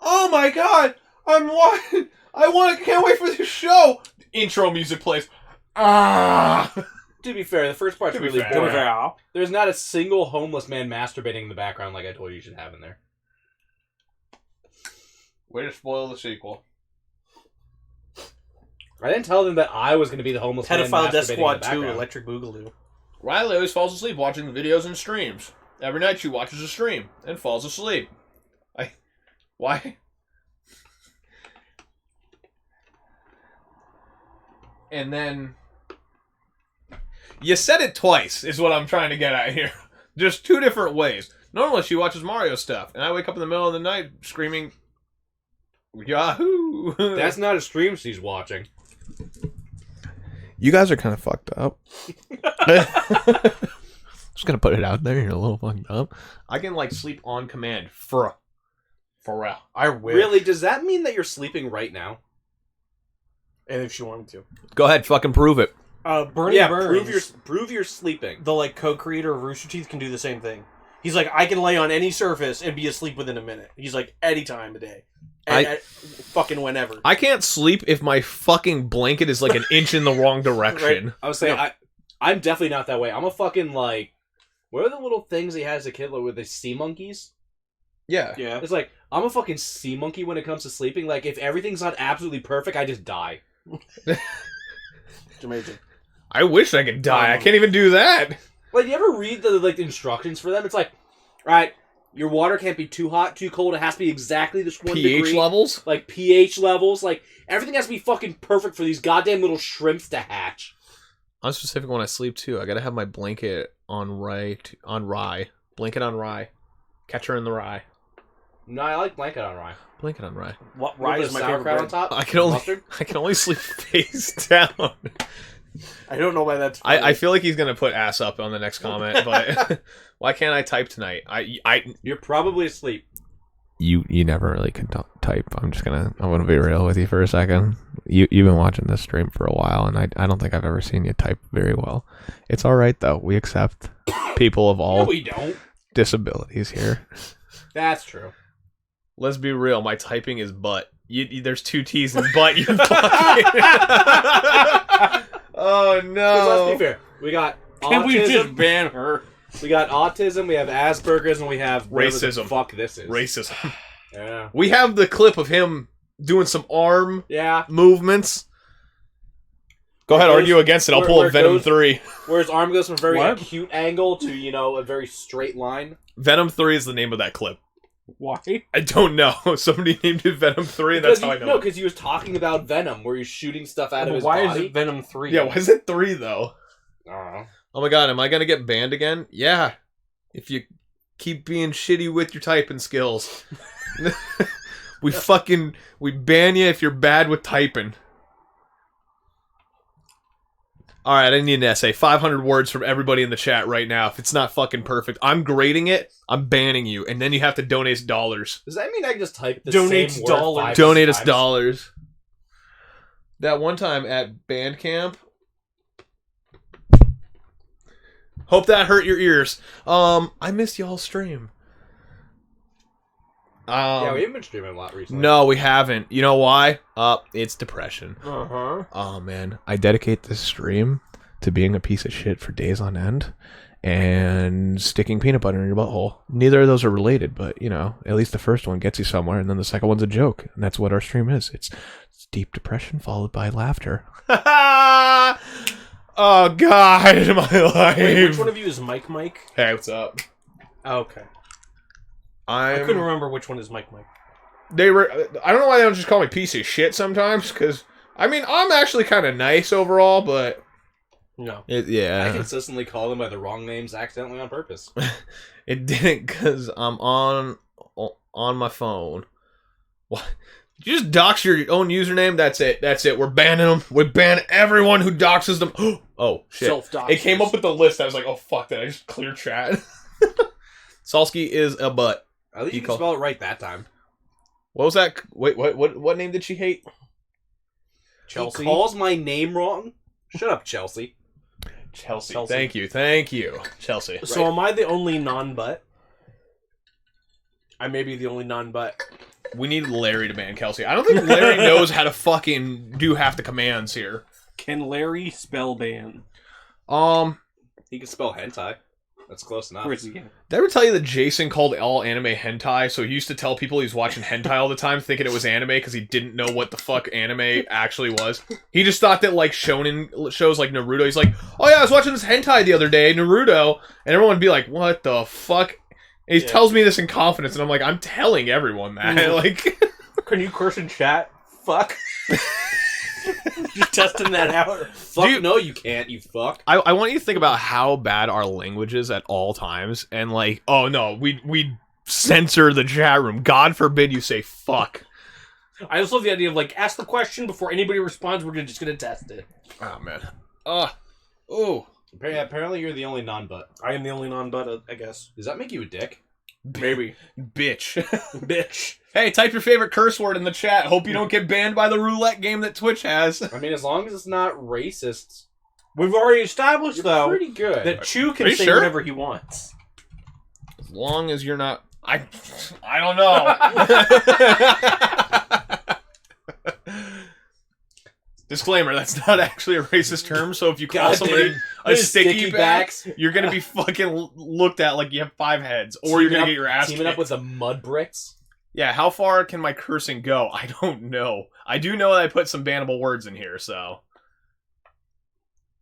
Oh my god! Can't wait for this show! Intro music plays. Ah! To be fair, the first part's really fair. boring. There's not a single homeless man masturbating in the background like I told you should have in there. Way to spoil the sequel. I didn't tell them that I was going to be the homeless man Pedophile Death masturbating Squad in the 2, background. Electric Boogaloo. Riley always falls asleep watching the videos and streams. Every night she watches a stream and falls asleep. Why? And then... You said it twice, is what I'm trying to get at here. Just 2 different ways. Normally she watches Mario stuff, and I wake up in the middle of the night screaming, Yahoo! That's not a stream she's watching. You guys are kind of fucked up. Just gonna put it out there. You're a little fucked up. I can like sleep on command for real. I wish. Really? Does that mean that you're sleeping right now? And if she wanted to. Go ahead, fucking prove it. Bernie Burns, prove you're sleeping. the like co-creator of Rooster Teeth, can do the same thing. He's like, I can lay on any surface and be asleep within a minute. He's like, any time of day. Fucking whenever. I can't sleep if my fucking blanket is like an inch in the wrong direction. Right. I was saying, I'm definitely not that way. I'm a fucking like, what are the little things he has as a kid with the sea monkeys? Yeah. Yeah. It's like, I'm a fucking sea monkey when it comes to sleeping. Like, if everything's not absolutely perfect, I just die. It's amazing. I wish I could die. I can't even do that. Like, you ever read the instructions for them? It's like, all right, your water can't be too hot, too cold. It has to be exactly this 1 degree. pH levels? Like, pH levels. Like, everything has to be fucking perfect for these goddamn little shrimps to hatch. I'm specific when I sleep, too. I gotta have my blanket on rye. Blanket on rye. Catcher in the rye. No, I like blanket on rye. Blanket on rye. What rye is my favorite sauerkraut on bread? top? I can Mustard? only sleep face down. I don't know why that's... I feel like he's gonna put ass up on the next comment, but why can't I type tonight? You're probably asleep. You never really can type. I'm gonna be real with you for a second. You've been watching this stream for a while, and I don't think I've ever seen you type very well. It's all right though. We accept people of all No, we don't. disabilities here. That's true. Let's be real. My typing is butt. There's 2 T's in butt. You fucking. Oh no! Let's be fair. We got Can autism. we just ban her? We got autism. We have Asperger's, and we have whatever the Racism. fuck this is. Racism. Yeah. We have the clip of him doing some arm Yeah. movements. Go ahead, argue against it. I'll pull a Venom 3. Where his arm goes from a very What? acute angle to, a very straight line. Venom 3 is the name of that clip. Why? I don't know. Somebody named it Venom 3, and that's how I know. No, because he was talking about Venom, where he's shooting stuff out of his Why body. is it Venom 3? Yeah, why is it 3, though? I don't know. Oh my god, am I gonna get banned again? Yeah. If you keep being shitty with your typing skills. We ban you if you're bad with typing. Alright, I need an essay. 500 words from everybody in the chat right now. If it's not fucking perfect, I'm grading it, I'm banning you, and then you have to donate dollars. Does that mean I can just type the Donate same word dollars. 5 Donate us times? dollars. That one time at Bandcamp, Hope that hurt your ears. I missed y'all's stream. Yeah, we haven't been streaming a lot recently. No, we haven't. You know why? It's depression. Uh-huh. Oh, man. I dedicate this stream to being a piece of shit for days on end and sticking peanut butter in your butthole. Neither of those are related, but, you know, at least the first one gets you somewhere, and then the second one's a joke. And that's what our stream is. It's deep depression followed by laughter. Oh, God, my life. Wait, which one of you is Mike? Hey, what's up? Oh, okay. I couldn't remember which one is Mike. They were. I don't know why they don't just call me piece of shit sometimes. Because I mean, I'm actually kind of nice overall, but no. Yeah. I consistently call them by the wrong names accidentally on purpose. It didn't because I'm on my phone. What? Did you just dox your own username? That's it. We're banning them. We ban everyone who doxes them. Oh shit! Self-doxers. It came up with the list. I was like, oh fuck! Did I just clear chat? Salsky is a butt. At least you can spell it right that time. What was that? Wait, what name did she hate? Chelsea. He calls my name wrong? Shut up, Chelsea. Chelsea. Chelsea. Thank you. Chelsea. So am I the only non-butt? I may be the only non-butt. We need Larry to ban Kelsey. I don't think Larry knows how to fucking do half the commands here. Can Larry spell ban? He can spell hentai. That's close enough. Where's he? Did I ever tell you that Jason called all anime hentai? So he used to tell people he's watching hentai all the time, thinking it was anime because he didn't know what the fuck anime actually was. He just thought that like shonen shows like Naruto. He's like, oh yeah, I was watching this hentai the other day, Naruto, and everyone would be like, what the fuck? And he tells me this in confidence, and I'm like, I'm telling everyone that. Like, can you curse in chat? Fuck. Just testing that out. Fuck no, you can't, you fuck. I want you to think about how bad our language is at all times, and like, oh no, we censor the chat room. God forbid you say fuck. I just love the idea of like, ask the question before anybody responds. We're just gonna test it. Oh man. Apparently you're the only non-butt. I am the only non-butt, I guess. Does that make you a dick? Maybe. Bitch. Bitch. Hey, type your favorite curse word in the chat. Hope you don't get banned by the roulette game that Twitch has. I mean, as long as it's not racist. We've already established, though, pretty good. that Chew can Are you say sure? whatever he wants. As long as you're not... I don't know. Disclaimer, that's not actually a racist term, so if you call somebody a sticky backs, you're gonna be fucking looked at like you have 5 heads, or you're gonna get your ass teaming kicked. up with the mud bricks. Yeah, how far can my cursing go? I don't know. I do know that I put some bannable words in here, so...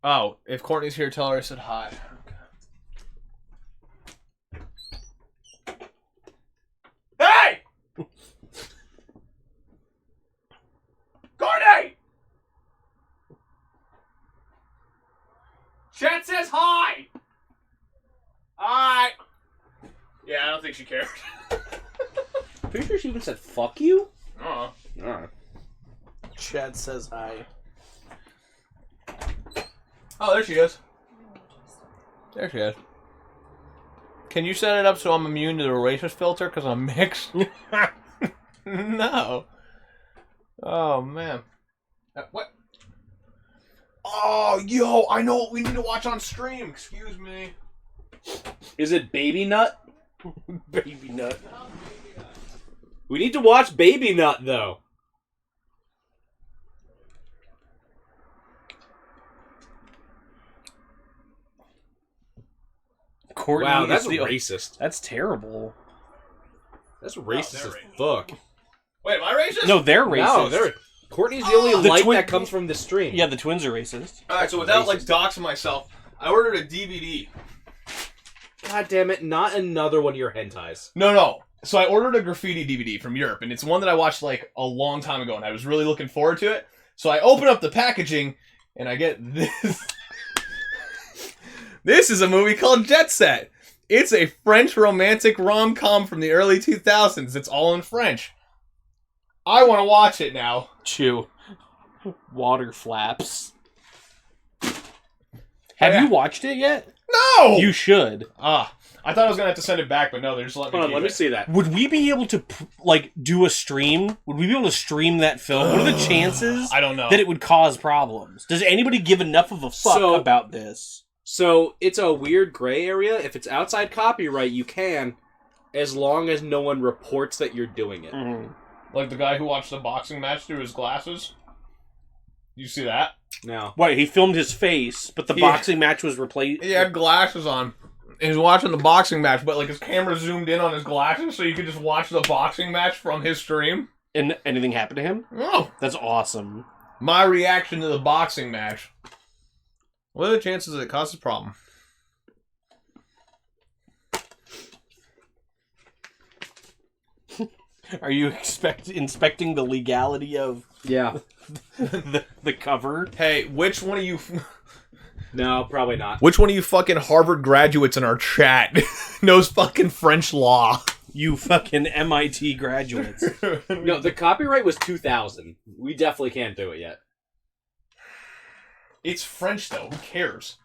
Oh, if Courtney's here, tell her I said hi. Hey! Courtney! Chat says hi! Alright. Yeah, I don't think she cared. Pretty sure she even said fuck you? Oh. Alright. Chad says hi. Oh, there she is. There she is. Can you set it up so I'm immune to the racist filter because I'm mixed? No. Oh, man. What? Oh, yo, I know what we need to watch on stream. Excuse me. Is it Baby Nut? Baby nut. We need to watch Baby Nut, though. Courtney Wow, that's is the... racist. That's terrible. That's racist as racist. fuck. Wait, am I racist? No, they're racist. No, Courtney's the only The light twin- that comes from the stream. Yeah, the twins are racist. Alright, so without, like, doxing myself, I ordered a DVD. God damn it, not another one of your hentais. No. So I ordered a graffiti DVD from Europe, and it's one that I watched, like, a long time ago, and I was really looking forward to it. So I open up the packaging, and I get this. This is a movie called Jet Set. It's a French romantic rom-com from the early 2000s. It's all in French. I want to watch it now. Chew. Water flaps. Have you watched it yet? No! You should. I thought I was going to have to send it back, but no, they're just letting me Hold on, keep let me it. see that. Would we be able to, do a stream? Would we be able to stream that film? What are the chances I don't know. that it would cause problems? Does anybody give enough of a fuck So- about this? So it's a weird gray area. If it's outside copyright, you can, as long as no one reports that you're doing it. Mm-hmm. Like the guy who watched the boxing match through his glasses. You see that? No. Wait, he filmed his face, but the boxing match was replaced. He had glasses on. He was watching the boxing match, but like his camera zoomed in on his glasses, so you could just watch the boxing match from his stream. And anything happened to him? Oh, That's awesome. my reaction to the boxing match. What are the chances that it causes a problem? Are you inspecting the legality of Yeah. the cover? Hey, which one of you... No, probably not. Which one of you fucking Harvard graduates in our chat knows fucking French law? You fucking MIT graduates. No, the copyright was 2000. We definitely can't do it yet. It's French, though. Who cares?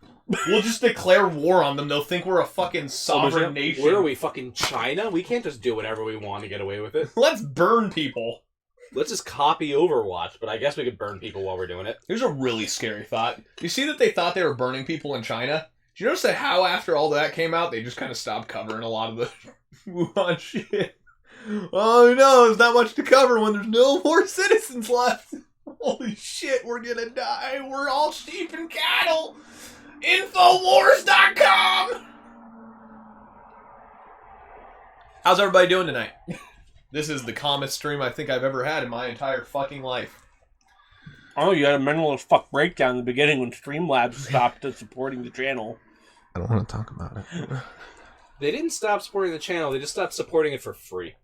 We'll just declare war on them. They'll think we're a fucking sovereign nation. Where are we, fucking China? We can't just do whatever we want to get away with it. Let's burn people. Let's just copy Overwatch, but I guess we could burn people while we're doing it. Here's a really scary thought. You see that they thought they were burning people in China? Did you notice that how after all that came out, they just kind of stopped covering a lot of the Wuhan shit? Oh no, there's not much to cover when there's no more citizens left. Holy shit, we're gonna die. We're all sheep and cattle. Infowars.com. How's everybody doing tonight? This is the calmest stream I think I've ever had in my entire fucking life. Oh, you had a mental as fuck breakdown in the beginning when Streamlabs stopped supporting the channel. I don't want to talk about it. They didn't stop supporting the channel, they just stopped supporting it for free.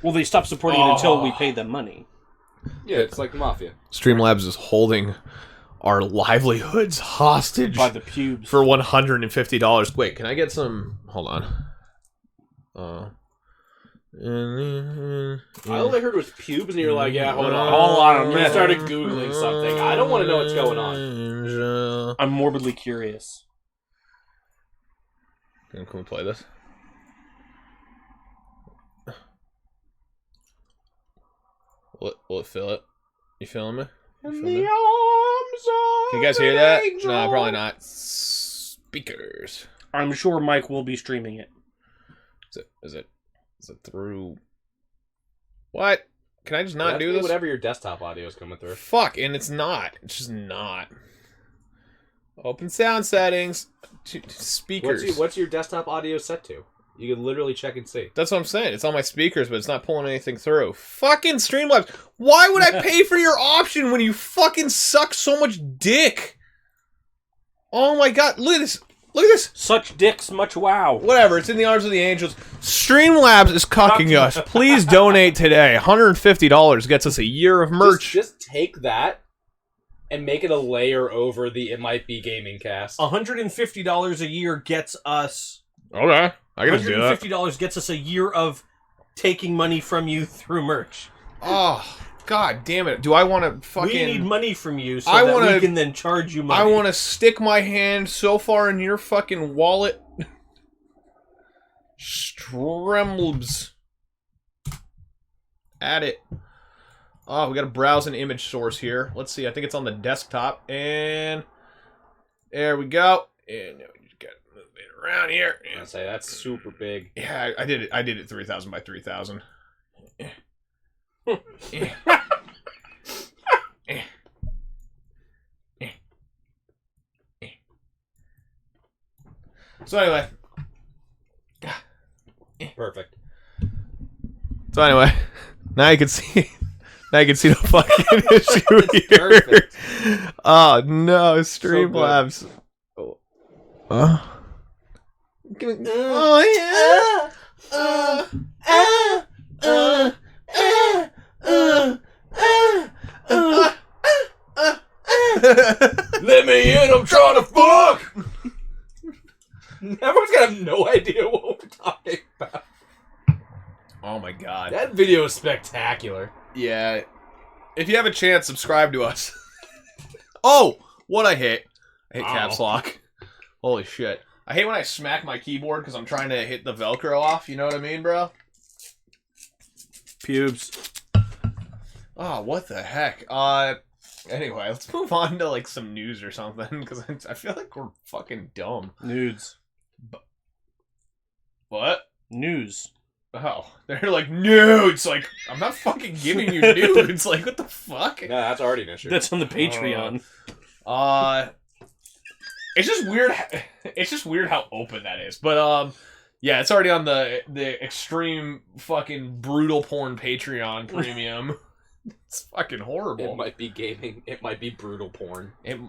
Well, they stopped supporting it until we paid them money. Yeah, it's like Mafia. Streamlabs is holding our livelihoods hostage By the pubes. for $150. Wait, can I get some... Hold on. All I heard was pubes, and you're like, yeah, hold on. Hold on a And minute. I started Googling something. I don't want to know what's going on. I'm morbidly curious. Can we play this? Will it fill it? You feeling me? In the arms of Can you guys hear that? No, probably not. Speakers. I'm sure Mike will be streaming it. Is it through? What? Can I just not do this? Whatever your desktop audio is coming through. Fuck, and it's not. It's just not. Open sound settings. Speakers. What's your desktop audio set to? You can literally check and see. That's what I'm saying. It's on my speakers, but it's not pulling anything through. Fucking Streamlabs. Why would I pay for your option when you fucking suck so much dick? Oh my god. Look at this. Look at this. Such dicks, much wow. Whatever. It's in the arms of the angels. Streamlabs is cucking us. Please donate today. $150 gets us a year of merch. Just take that and make it a layer over the It Might Be Gaming cast. $150 a year gets us... Okay. I gotta do that. $150 gets us a year of taking money from you through merch. Oh, god damn it. Do I want to fucking... We need money from you so that we can then charge you money. I want to stick my hand so far in your fucking wallet. Stremlbs. Add it. Oh, we got to browse an image source here. Let's see. I think it's on the desktop. And there we go. And now we just got to move it around here. I'd say that's super big. Yeah, I did it. I did it 3,000 by 3,000. So anyway. Perfect. So anyway, now you can see. Now you can see the fucking issue here. Perfect. Oh no, Streamlabs. Oh yeah. Let me in, I'm trying to fuck! Everyone's gonna have no idea what we're talking about. Oh my god. That video is spectacular. Yeah. If you have a chance, subscribe to us. Oh, what I hit. I hit caps lock. Holy shit. I hate when I smack my keyboard because I'm trying to hit the Velcro off. You know what I mean, bro? Pubes. Oh, what the heck? Anyway, let's move on to like some news or something because I feel like we're fucking dumb. Nudes. What? News. Oh, they're like nudes. Like I'm not fucking giving you nudes. Like what the fuck? No, that's already an issue. That's on the Patreon. It's just weird. It's just weird how open that is. But yeah, it's already on the extreme fucking brutal porn Patreon premium. It's fucking horrible. It might be gaming. It might be brutal porn. It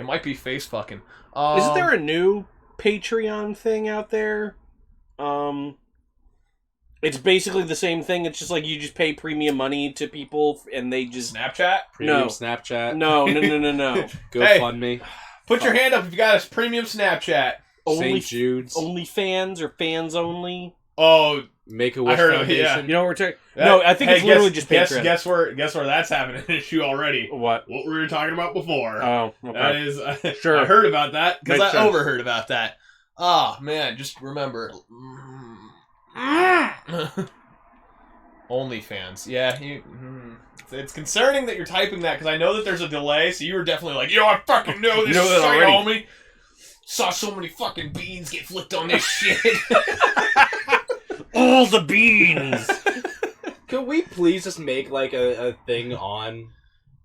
might be face fucking. Isn't there a new Patreon thing out there? It's basically the same thing. It's just like you just pay premium money to people, and they just Snapchat? Premium Snapchat. No. GoFundMe. Put your hand up if you got a premium Snapchat. St. Jude's. OnlyFans or fans only. Oh, Make-A-Wish I heard of it, Foundation. yeah. You know what we're talking? No, I think it's literally just Patreon. Guess where that's having an issue already. What we were talking about before. Oh, okay. That is, Sure. I heard about that because I Makes sense. overheard about that. Oh man, just remember. OnlyFans. Yeah, it's concerning that you're typing that because I know that there's a delay. So you were definitely like, yo, I fucking know this that site, already. homie. Saw so many fucking beans get flicked on this shit. All the beans. Could we please just make like a thing on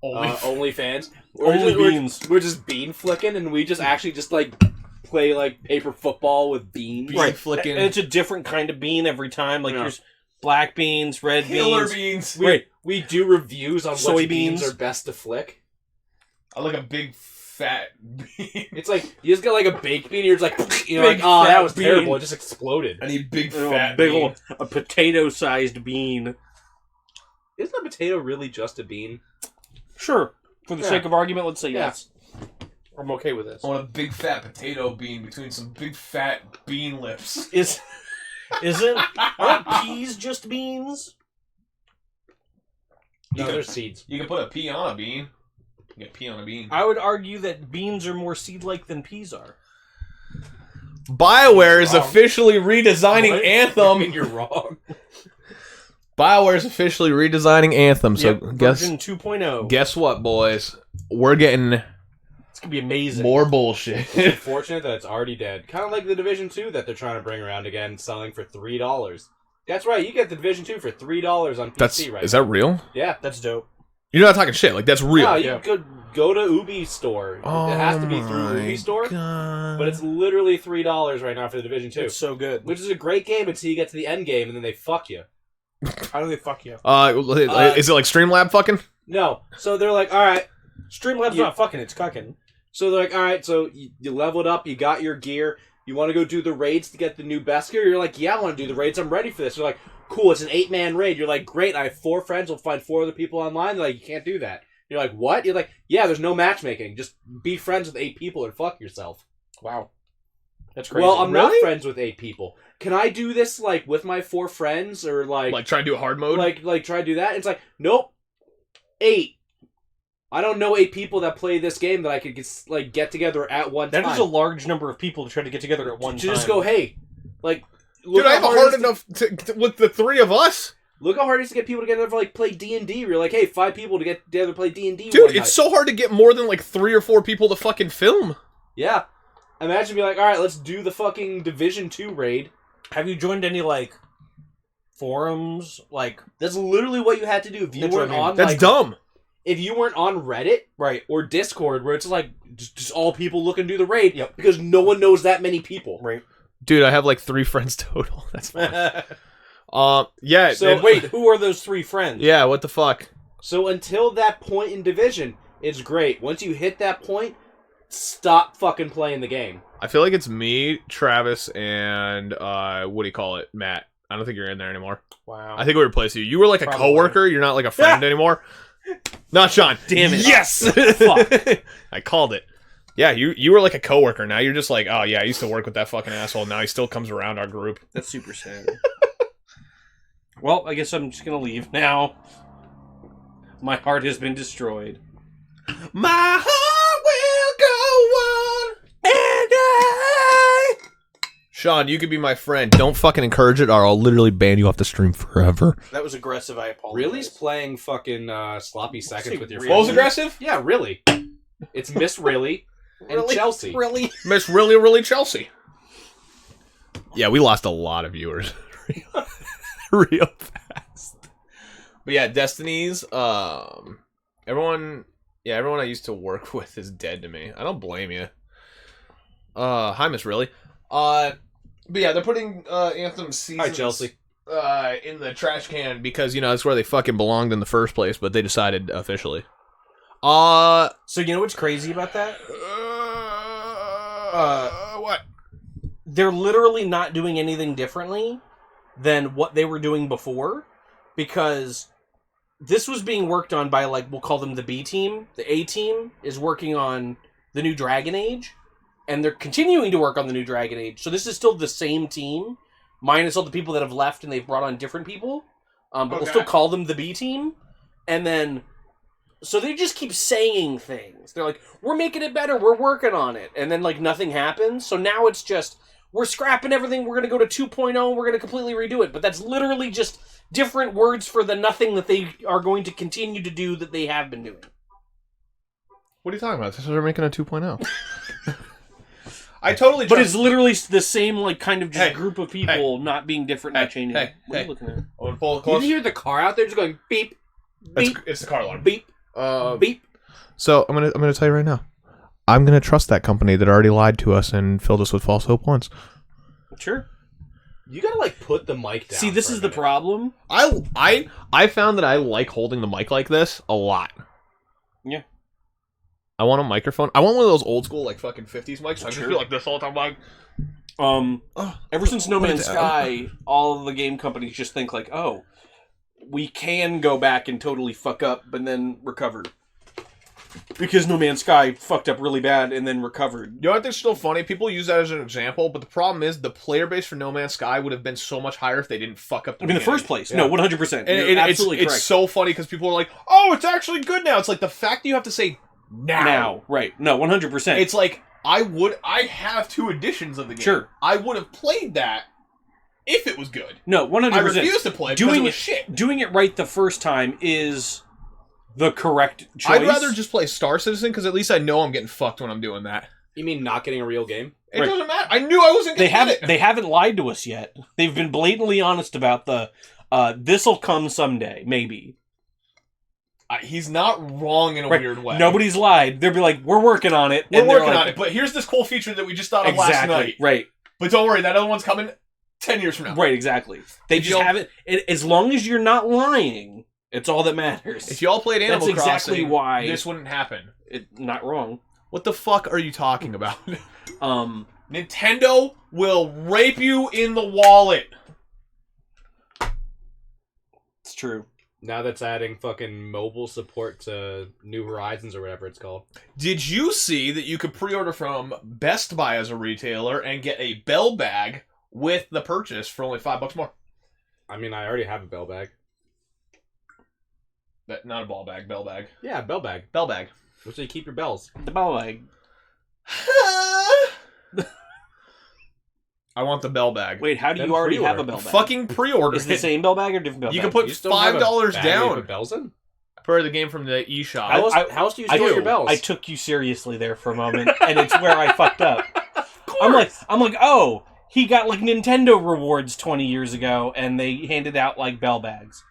OnlyFans? Only beans. We're just bean flicking, and we just actually just like play like paper football with beans. Right, flicking. And it's a different kind of bean every time. Like there's black beans, red Killer beans. beans. We do reviews on Soybeans. which beans are best to flick. I like a big fat bean. It's like you just got like a baked bean, and you're just like, you're Big like, oh, that fat was bean. terrible. It just exploded. I need big Oh, fat big bean. old a potato-sized bean. Isn't a potato really just a bean? Sure. For the sake of argument, let's say Yeah. yes. I'm okay with this. I want a big fat potato bean between some big fat bean lips. Aren't peas just beans? No, there's seeds. You can put a pea on a bean. You get pea on a bean. I would argue that beans are more seed-like than peas are. BioWare is Wrong. officially redesigning What? Anthem. You're wrong. BioWare is officially redesigning Anthem. So Yep, guess version 2.0. guess what, boys? We're getting It's gonna be amazing. more bullshit. It's unfortunate that it's already dead. Kind of like the Division 2 that they're trying to bring around again, selling for $3. That's right, you get the Division 2 for $3 on PC right Is now. that real? Yeah. That's dope. You're not talking shit. Like that's real. No, you Yeah. could go to Ubi store. Oh it has to be through my Ubi store, God. but it's literally $3 right now for the Division 2. It's so good. Which is a great game until you get to the end game and then they fuck you. How do they fuck you? Is it like Streamlab fucking? No. So they're like, alright. Streamlab's You- not fucking, it's cucking. So they're like, alright, so you leveled up, you got your gear, you want to go do the raids to get the new best gear? You're like, yeah, I want to do the raids, I'm ready for this. You're like, cool, it's an 8-man raid. You're like, great, I have 4 friends, we'll find 4 other people online. They're like, you can't do that. You're like, what? You're like, yeah, there's no matchmaking. Just be friends with 8 people and fuck yourself. Wow. That's crazy. Well, I'm not Really? friends with 8 people. Can I do this, like, with my 4 friends? Or, Like try to do a hard mode? like try to do that? It's like, nope. 8. I don't know 8 people that play this game that I could get together at one time. That is a large number of people to try to get together at one to time. just go, hey, like, look Dude, I how have a hard hard it is enough with the 3 of us. Look how hard it is to get people together for like play D&D. You're like, hey, 5 people to get together to play D&D. Dude, it's so hard to get more than like 3 or 4 people to fucking film. Yeah. Imagine being like, all right, let's do the fucking Division 2 raid. Have you joined any, like, forums? Like, That's literally what you had to do if you That's what weren't I mean. on. That's like, dumb. If you weren't on Reddit right. or Discord, where it's like just all people looking to do the raid, Yep. because no one knows that many people. Right. Dude, I have like 3 friends total. That's fine. Yeah. So- Wait, who are those 3 friends? Yeah, what the fuck? So until that point in Division, it's great. Once you hit that point, stop fucking playing the game. I feel like it's me, Travis, and what do you call it? Matt. I don't think you're in there anymore. Wow. I think we replaced you. You were like a Probably. coworker. You're not like a friend anymore. Not Sean. Damn it. Yes. Fuck. I called it. Yeah, you were like a coworker. Now you're just like, oh yeah, I used to work with that fucking asshole. Now he still comes around our group. That's super sad. Well, I guess I'm just gonna leave now. My heart has been destroyed. My heart will go on, and I Sean, you could be my friend. Don't fucking encourage it or I'll literally ban you off the stream forever. That was aggressive. I apologize. Really's playing fucking sloppy seconds with your Really? What was family. aggressive? Yeah, really. It's Miss Really and Chelsea. Really? Miss really Chelsea. Yeah, we lost a lot of viewers real fast. But yeah, Destiny's everyone I used to work with is dead to me. I don't blame you. Hi Miss Really. But yeah, they're putting Anthem seasons Hi, Chelsea. In the trash can because that's where they fucking belonged in the first place, but they decided officially. So you know what's crazy about that? What? They're literally not doing anything differently than what they were doing before, because this was being worked on by, like, we'll call them the B team. The A team is working on the new Dragon Age, and they're continuing to work on the new Dragon Age. So this is still the same team, minus all the people that have left, and they've brought on different people. But we'll still call them the B team. And then, so they just keep saying things. They're like, we're making it better, we're working on it. And then, like, nothing happens. So now it's just, we're scrapping everything, we're going to go to 2.0, and we're going to completely redo it. But that's literally just different words for the nothing that they are going to continue to do that they have been doing. What are you talking about? They're making a 2.0. I totally But it's literally the same, like, kind of just Hey, group of people not being different, not changing. What are you looking at? I want to pull it You close. hear the car out there just going beep, beep, It's the car alarm. beep, beep. So I'm gonna tell you right now. I'm gonna trust that company that already lied to us and filled us with false hope once. Sure. You gotta, like, put the mic down. See, this for a is the minute. problem. I found that I like holding the mic like this a lot. Yeah. I want a microphone. I want one of those old school, like, fucking 50s mics. I just Sure. feel like this all the time. Like, Ever since No What Man's is that? Sky, all of the game companies just think like, oh, we can go back and totally fuck up, but then recover. Because No Man's Sky fucked up really bad and then recovered. you know what I think's still funny? People use that as an example, but the problem is the player base for No Man's Sky would have been so much higher if they didn't fuck up. I mean, in the first place, no, 100%. And You're absolutely it's correct. so funny because people are like, "Oh, it's actually good now." It's like the fact that you have to say Now, right? No, 100%. It's like I have 2 editions of the game. Sure. I would have played that if it was good. no, 100%. I refuse to play it because it was shit. Doing it right the first time is the correct choice. I'd rather just play Star Citizen because at least I know I'm getting fucked when I'm doing that. You mean not getting a real game? It Right. doesn't matter. I knew I wasn't going to get it. They haven't lied to us yet. They've been blatantly honest about the this'll come someday, maybe. He's not wrong in a Right. weird way. Nobody's lied. They'll be like, we're working on it. We're and they're working like, on it, but here's this cool feature that we just thought of last Exactly. night. Right. But don't worry, that other one's coming 10 years from now. Right, exactly. They If just you'll- haven't. As long as you're not lying, it's all that matters. If y'all played Animal That's exactly Crossing, why- this wouldn't happen. Not wrong. What the fuck are you talking about? Um, Nintendo will rape you in the wallet. it's true. Now that's adding fucking mobile support to New Horizons or whatever it's called. Did you see that you could pre-order from Best Buy as a retailer and get a bell bag with the purchase for only $5 more? I mean, I already have a bell bag. Not a ball bag, bell bag. Yeah, bell bag. Bell bag. Which you keep your bells. The bell bag. I want the bell bag. Wait, how do Then you already pre-order. have a bell bag? Fucking pre-order. Is it the same bell bag or different bell You bag? can put You still have a $5 bag you down. put bells in? Per the game from the eShop. How else do you store your bells? I took you seriously there for a moment, and it's where I fucked up. I'm like, oh, he got like Nintendo rewards 20 years ago, and they handed out like bell bags.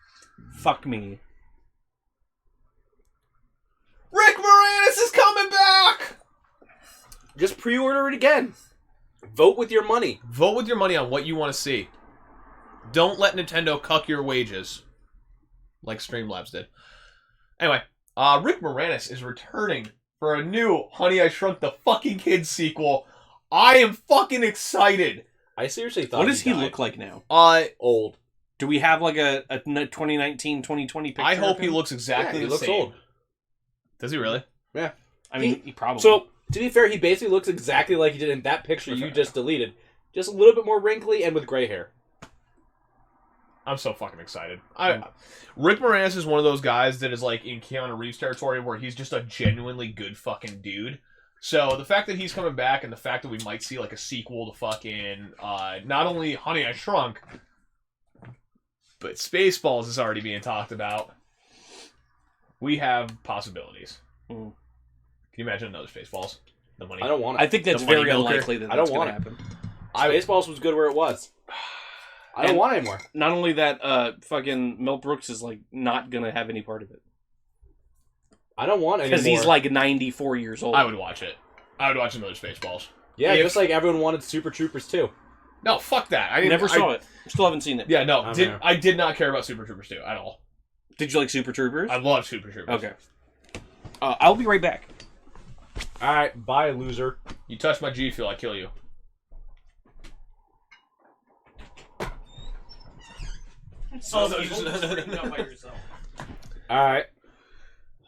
Fuck me. Rick Moranis is coming back! Just pre-order it again. Vote with your money. Vote with your money on what you want to see. Don't let Nintendo cuck your wages. Like Streamlabs did. Anyway, Rick Moranis is returning for a new Honey, I Shrunk the Fucking Kids sequel. I am fucking excited. I seriously thought What does he died. look like now? Old. Do we have like a 2019, 2020 picture? I hope of he him? looks exactly Yeah, he the looks same. old. Does he really? Yeah. I mean, he probably. So, to be fair, he basically looks exactly like he did in that picture you just deleted. Just a little bit more wrinkly and with gray hair. I'm so fucking excited. Rick Moranis is one of those guys that is like in Keanu Reeves territory where he's just a genuinely good fucking dude. So the fact that he's coming back and the fact that we might see like a sequel to fucking not only Honey I Shrunk, but Spaceballs is already being talked about. We have possibilities. Can you imagine another Spaceballs? The money. I don't want it. I think that's very unlikely that that's going to happen. Spaceballs was good where it was. I don't want it anymore. Not only that, fucking Mel Brooks is like not going to have any part of it. I don't want it anymore. Because he's like 94 years old. I would watch it. I would watch another Spaceballs. Yeah, just like everyone wanted Super Troopers too. No, fuck that. I never saw it. Still haven't seen it. Yeah, no. I did not care about Super Troopers 2 at all. Did you like Super Troopers? I love Super Troopers. Okay. I'll be right back. Alright, bye, loser. You touch my G Fuel, I kill you. Alright.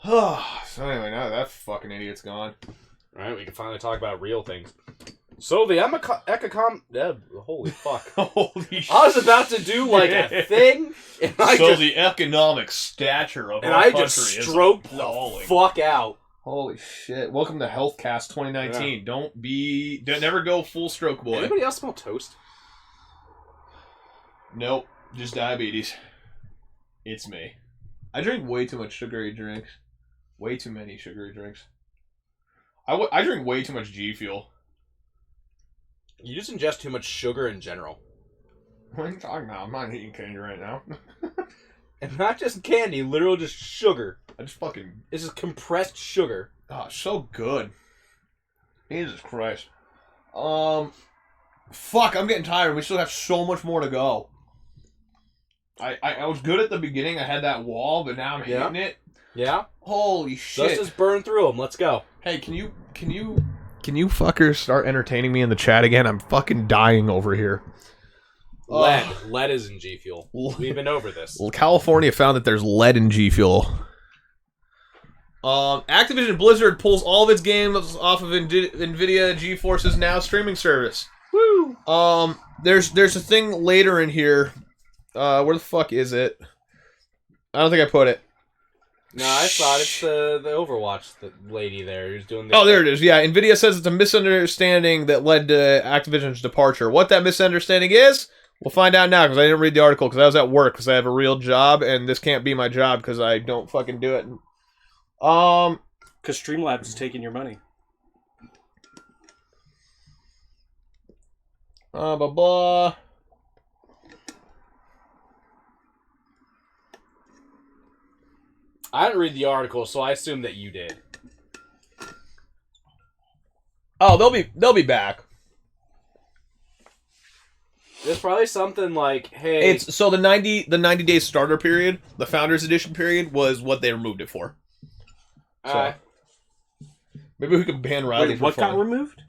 So anyway, now that fucking idiot's gone. Alright, we can finally talk about real things. So the holy fuck. Holy shit. I was about to do like a thing, and the economic stature of our country just stroked the fuck out. Holy shit. Welcome to Healthcast 2019. Yeah. Don't never go full stroke, boy. Anybody else smell toast? Nope. Just diabetes. It's me. I drink way too much sugary drinks. Way too many sugary drinks. I drink way too much G Fuel. You just ingest too much sugar in general. What are you talking about? I'm not eating candy right now. And not just candy, literal just sugar. It's just compressed sugar. Oh, so good. Jesus Christ. Fuck, I'm getting tired. We still have so much more to go. I was good at the beginning. I had that wall, but now I'm hitting it. Yeah? Holy shit. Let's just burn through them. Let's go. Hey, can you fuckers start entertaining me in the chat again? I'm fucking dying over here. Lead is in G Fuel. We've been over this. Well, California found that there's lead in G Fuel. Activision Blizzard pulls all of its games off of NVIDIA GeForce's Now streaming service. Woo! There's a thing later in here. Where the fuck is it? I don't think I put it. No, I thought it's the Overwatch lady there who's doing the... Oh, there it is. Yeah, NVIDIA says it's a misunderstanding that led to Activision's departure. What that misunderstanding is, we'll find out now, because I didn't read the article, because I was at work, because I have a real job, and this can't be my job, because I don't fucking do it. Because Streamlabs is taking your money. Blah, blah. I didn't read the article, so I assume that you did. Oh, they'll be back. There's probably something like, hey... It's so the 90 day starter period, the Founders Edition period, was what they removed it for. So, maybe we could ban Riley for what fun. got removed?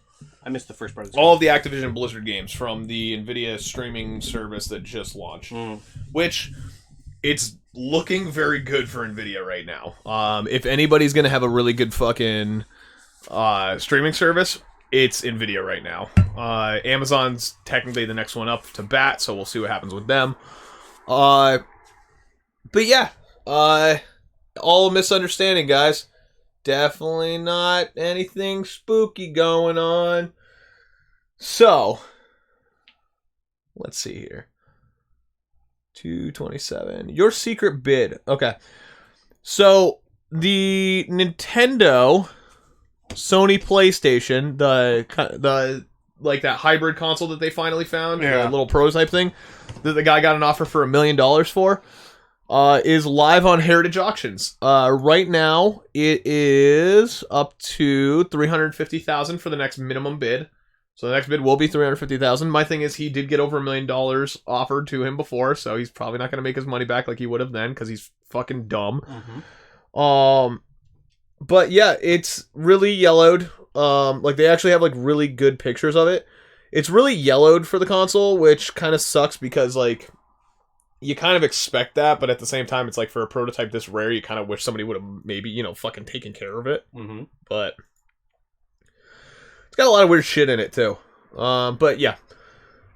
I missed the first part of this. All of the Activision Blizzard games from the NVIDIA streaming service that just launched. Which, it's looking very good for NVIDIA right now. If anybody's going to have a really good fucking streaming service, it's NVIDIA right now. Amazon's technically the next one up to bat, so we'll see what happens with them. But yeah, all a misunderstanding, guys. Definitely not anything spooky going on. So, let's see here. 227. Your secret bid. Okay. So, the Nintendo, Sony PlayStation, the like that hybrid console that they finally found, the little prototype thing, that the guy got an offer for $1 million for, is live on Heritage Auctions. Right now, it is up to $350,000 for the next minimum bid. So the next bid will be $350,000. My thing is, he did get over $1 million offered to him before, so he's probably not going to make his money back like he would have then, because he's fucking dumb. But yeah, it's really yellowed. Like they actually have like really good pictures of it. It's really yellowed for the console, which kind of sucks because like you kind of expect that, but at the same time, it's like for a prototype this rare, you kind of wish somebody would have maybe, fucking taken care of it. But it's got a lot of weird shit in it too. But yeah,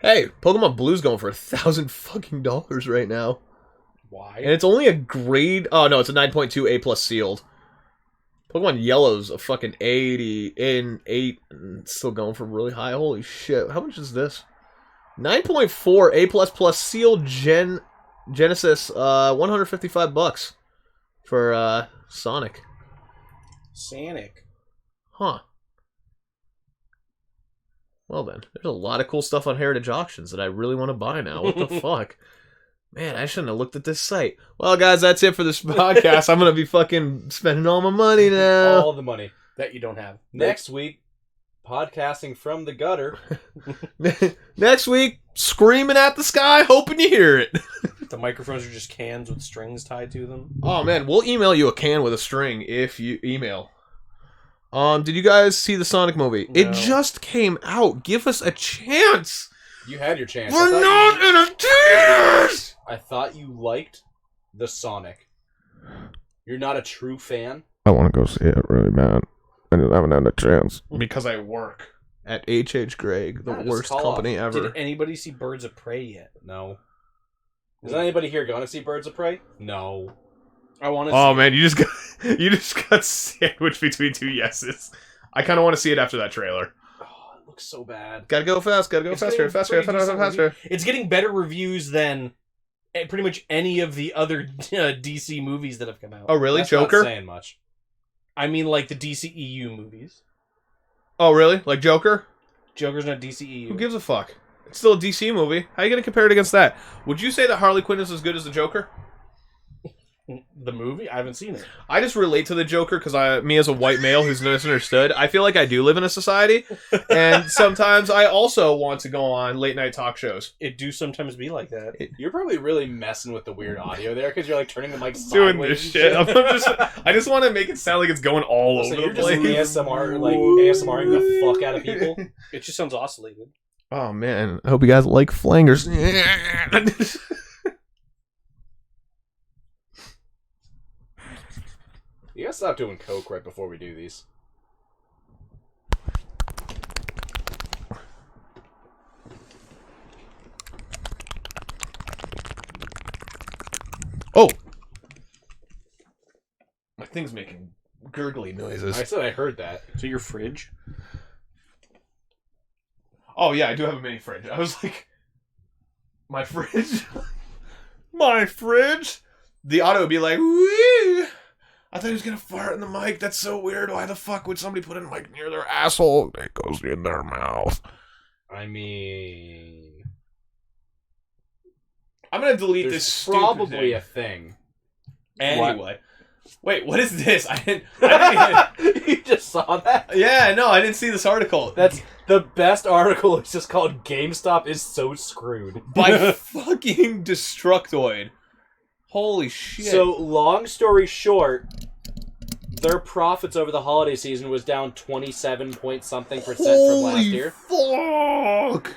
hey, Pokemon Blue's going for $1,000 fucking dollars right now. Why? And it's only a grade. Oh no, it's a 9.2 A+ sealed. Pokemon Yellow's a fucking 80 in 8 and still going for really high. Holy shit. How much is this? 9.4 A++ sealed Genesis, $155 for Sonic. Huh. Well then, there's a lot of cool stuff on Heritage Auctions that I really want to buy now. What the fuck? Man, I shouldn't have looked at this site. Well, guys, that's it for this podcast. I'm going to be fucking spending all my money now. All the money. That you don't have. Next week, podcasting from the gutter. Next week, screaming at the sky, hoping you hear it. The microphones are just cans with strings tied to them. Oh, man, we'll email you a can with a string if you email. Did you guys see the Sonic movie? No. It just came out. Give us a chance. You had your chance. We're not in a theaters! I thought you liked the Sonic. You're not a true fan? I want to go see it really bad. I just haven't had a chance. Because I work at H.H. Gregg, the Yeah, just worst call company off. ever. Did anybody see Birds of Prey yet? No. Is anybody here going to see Birds of Prey? No. I want to Oh see man, you just got sandwiched between two yeses. I kind of want to see it after that trailer. Oh, it looks so bad. Gotta go fast. Gotta go It's faster. getting Faster. pretty decent Faster. It's getting better reviews than pretty much any of the other DC movies that have come out. Oh really? That's not Joker? saying much. I mean, like the DCEU movies. Oh really? Like Joker? Joker's not DCEU. Who gives a fuck? It's still a DC movie. How are you gonna compare it against that? Would you say that Harley Quinn is as good as the Joker? The movie? I haven't seen it. I just relate to the Joker because me as a white male who's misunderstood, I feel like I do live in a society, and sometimes I also want to go on late night talk shows. It do sometimes be like that. You're probably really messing with the weird audio there because you're like turning the mic sideways. Doing this and shit. I just want to make it sound like it's going all So over you're the just place. ASMRing the fuck out of people. It just sounds oscillated. Oh man, I hope you guys like flangers. You gotta stop doing coke right before we do these. Oh! My thing's making gurgly noises. I said I heard that. So your fridge? Oh yeah, I do have a mini fridge. I was like, my fridge? My fridge? The auto would be like, woo! I thought he was gonna fart in the mic. That's so weird. Why the fuck would somebody put a mic near their asshole? It goes in their mouth. I mean, I'm gonna delete there's this stupid probably thing. a thing. Anyway. Wait, what is this? I didn't You just saw that? yeah, no, I didn't see this article. That's the best article. It's just called GameStop is so screwed. by fucking Destructoid. Holy shit. So, long story short, their profits over the holiday season was down 27 point something percent from last year. Fuck!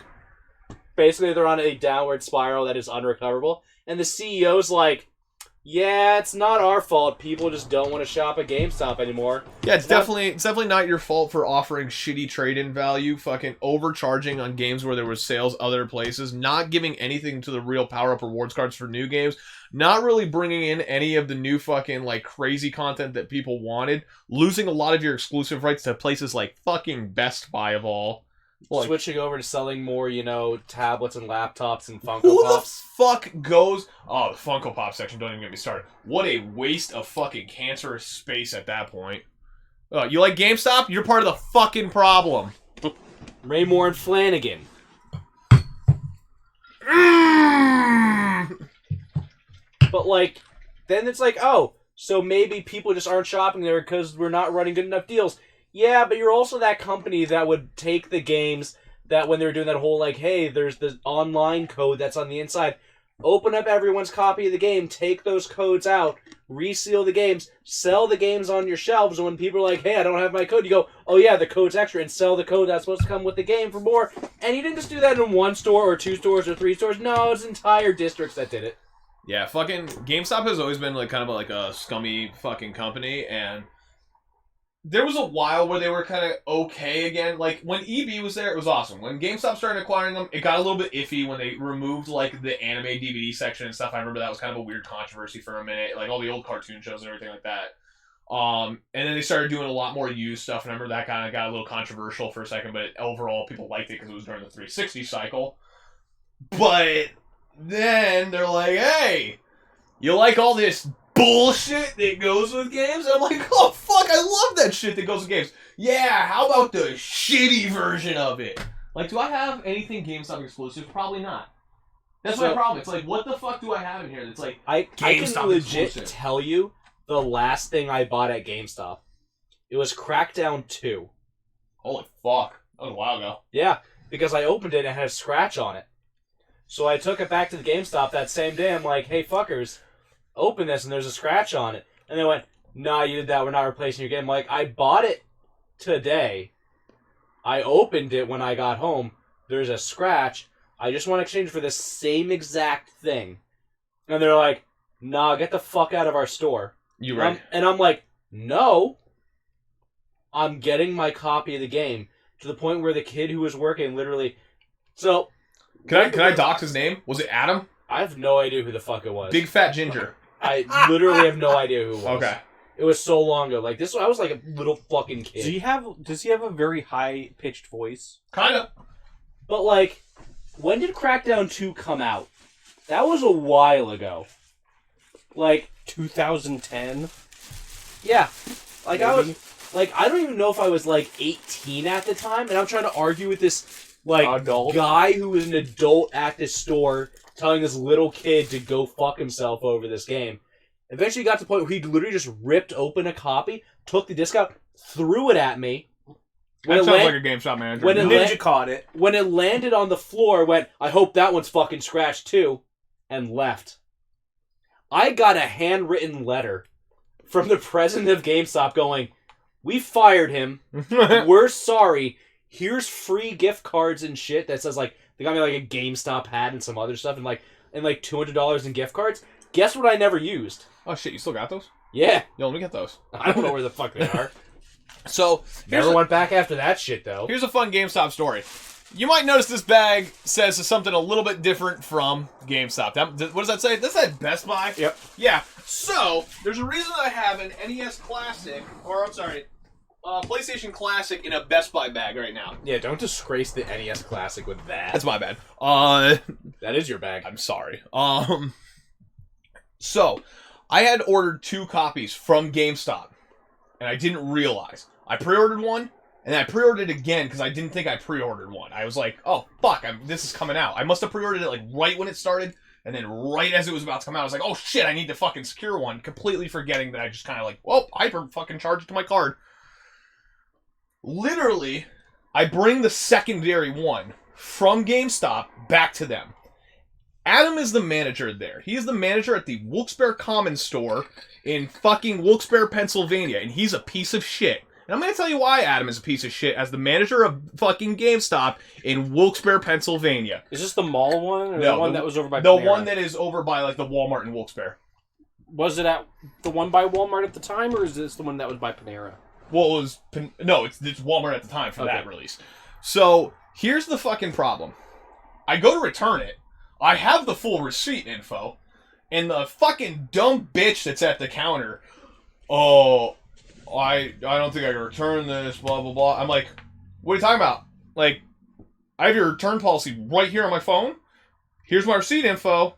Basically, they're on a downward spiral that is unrecoverable. And the CEO's like, yeah, it's not our fault. People just don't want to shop at GameStop anymore. Yeah, it's definitely not your fault for offering shitty trade-in value, fucking overcharging on games where there was sales other places, not giving anything to the real power-up rewards cards for new games, not really bringing in any of the new fucking, like, crazy content that people wanted, losing a lot of your exclusive rights to places like fucking Best Buy of all. Like, Switching over to selling more, tablets and laptops and Funko who Pops. the fuck goes... Oh, the Funko Pop section, don't even get me started. What a waste of fucking cancerous space at that point. You like GameStop? You're part of the fucking problem. Raymore and Flanagan. But, then it's like, oh, so maybe people just aren't shopping there because we're not running good enough deals. Yeah, but you're also that company that would take the games that when they were doing that whole, hey, there's the online code that's on the inside. Open up everyone's copy of the game, take those codes out, reseal the games, sell the games on your shelves, and when people are like, hey, I don't have my code, you go, oh yeah, the code's extra, and sell the code that's supposed to come with the game for more. And you didn't just do that in one store or two stores or three stores. No, it's entire districts that did it. Yeah, fucking GameStop has always been kind of a scummy fucking company, and there was a while where they were kind of okay again. Like, when EB was there, it was awesome. When GameStop started acquiring them, it got a little bit iffy when they removed, the anime DVD section and stuff. I remember that was kind of a weird controversy for a minute. All the old cartoon shows and everything like that. And then they started doing a lot more used stuff. And I remember that kind of got a little controversial for a second, but overall people liked it because it was during the 360 cycle. But then they're like, hey, you like all this bullshit that goes with games? And I'm like, oh, fuck, I love that shit that goes with games. Yeah, how about the shitty version of it? Like, do I have anything GameStop exclusive? Probably not. That's my problem. It's like, what the fuck do I have in here that's like I can legit exclusive? tell you the last thing I bought at GameStop. It was Crackdown 2. Holy fuck. That was a while ago. Yeah, because I opened it and it had a scratch on it. So I took it back to the GameStop that same day. I'm like, hey, fuckers, open this and there's a scratch on it. And they went, nah, you did that. We're not replacing your game. I'm like, I bought it today. I opened it when I got home. There's a scratch. I just want to exchange for the same exact thing. And they're like, nah, get the fuck out of our store. You right. And I'm like, no. I'm getting my copy of the game. To the point where the kid who was working literally... So... Can I dox his name? Was it Adam? I have no idea who the fuck it was. Big Fat Ginger. I literally have no idea who it was. Okay. It was so long ago. Like, I was like a little fucking kid. Does he have a very high-pitched voice? Kinda. But, like... When did Crackdown 2 come out? That was a while ago. Like 2010. Yeah. Like Maybe. I was like I don't even know if I was like 18 at the time, and I'm trying to argue with this like Adult. guy who was an adult at this store telling this little kid to go fuck himself over this game. Eventually got to the point where he literally just ripped open a copy, took the disc out, threw it at me. That sounds like a GameStop manager. When Ninja caught it. When it landed on the floor, went, I hope that one's fucking scratched too, and left. I got a handwritten letter from the president of GameStop going, we fired him. We're sorry. Here's free gift cards and shit that says like, they got me like a GameStop hat and some other stuff and like $200 in gift cards. Guess what I never used? Oh shit, you still got those? Yeah. Yo, let me get those. I don't know where the fuck they are. So, Never went back after that shit, though. Here's a fun GameStop story. You might notice this bag says something a little bit different from GameStop. What does that say? Does that Best Buy? Yep. Yeah. So, there's a reason I have an NES Classic, or I'm sorry, PlayStation Classic in a Best Buy bag right now. Yeah, don't disgrace the NES Classic with that. That's my bad. That is your bag. I'm sorry. So, I had ordered 2 copies from GameStop, and I didn't realize. I pre-ordered one, and then I pre-ordered it again because I didn't think I pre-ordered one. I was like, oh, fuck, this is coming out. I must have pre-ordered it like right when it started, and then right as it was about to come out, I was like, oh shit, I need to fucking secure one, completely forgetting that I just kind of like, well, hyper fucking charge it to my card. Literally, I bring the secondary one from GameStop back to them. Adam is the manager there. He is the manager at the Wilkes-Barre Commons store in fucking Wilkes-Barre, Pennsylvania, and he's a piece of shit. And I'm going to tell you why Adam is a piece of shit as the manager of fucking GameStop in Wilkes-Barre, Pennsylvania. Is this the mall one or No, the one that was over by The Panera? one that is over by like the Walmart in Wilkes-Barre. Was it at the one by Walmart at the time, or is this the one that was by Panera? Well, it was... No, it's Walmart at the time for that release. So, here's the fucking problem. I go to return it. I have the full receipt info. And the fucking dumb bitch that's at the counter... Oh... I don't think I can return this, blah, blah, blah. I'm like, what are you talking about? Like, I have your return policy right here on my phone. Here's my receipt info.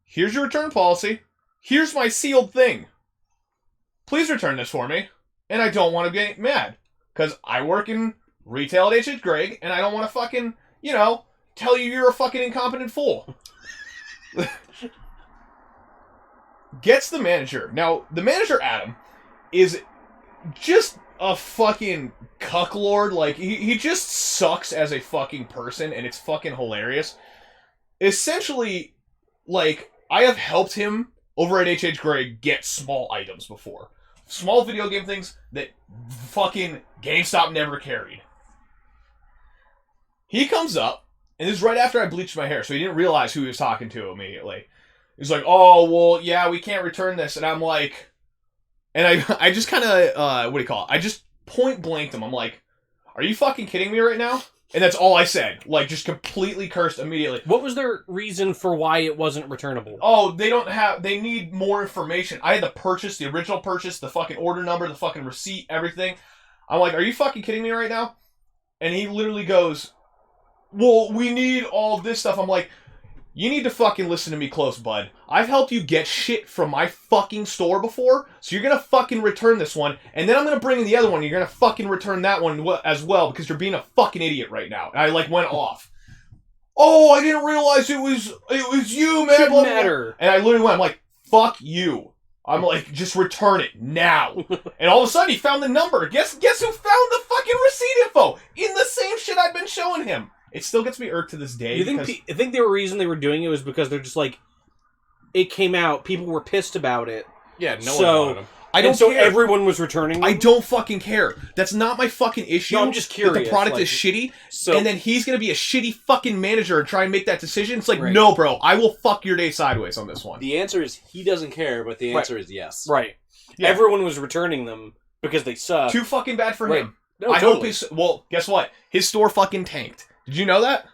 Here's your return policy. Here's my sealed thing. Please return this for me. And I don't want to get mad. Because I work in retail at H.H. Gregg, and I don't want to fucking, tell you you're a fucking incompetent fool. Gets the manager. Now, the manager, Adam, is... just a fucking cucklord. Like, he just sucks as a fucking person, and it's fucking hilarious. Essentially, like, I have helped him over at H.H. Gregg get small items before. Small video game things that fucking GameStop never carried. He comes up, and this is right after I bleached my hair, so he didn't realize who he was talking to immediately. He's like, oh, well, yeah, we can't return this. And I'm like... And I just kind of, what do you call it? I just point blanked him. I'm like, are you fucking kidding me right now? And that's all I said. Like, just completely cursed immediately. What was their reason for why it wasn't returnable? Oh, they need more information. I had the original purchase, the fucking order number, the fucking receipt, everything. I'm like, are you fucking kidding me right now? And he literally goes, well, we need all this stuff. I'm like, you need to fucking listen to me close, bud. I've helped you get shit from my fucking store before, so you're gonna fucking return this one, and then I'm gonna bring in the other one, and you're gonna fucking return that one as well, because you're being a fucking idiot right now. And I, like, went off. Oh, I didn't realize it was you, man. Shouldn't matter. And I literally went, I'm like, fuck you. I'm like, just return it now. And all of a sudden, he found the number. Guess who found the fucking receipt info? In the same shit I've been showing him. It still gets me irked to this day. You think I think the reason they were doing it was because they're just like, it came out, people were pissed about it. Yeah, no one wanted them. I don't so care. everyone was returning them? I don't fucking care. That's not my fucking issue. No, I'm just curious. That the product like, is shitty, so, and then he's gonna be a shitty fucking manager and try and make that decision. It's like, right. no, bro, I will fuck your day sideways on this one. The answer is he doesn't care, but the answer is yes. Right. Yeah. Everyone was returning them because they suck. Too fucking bad for Right. him. No, I totally. hope well, guess what? His store fucking tanked. Did you know that?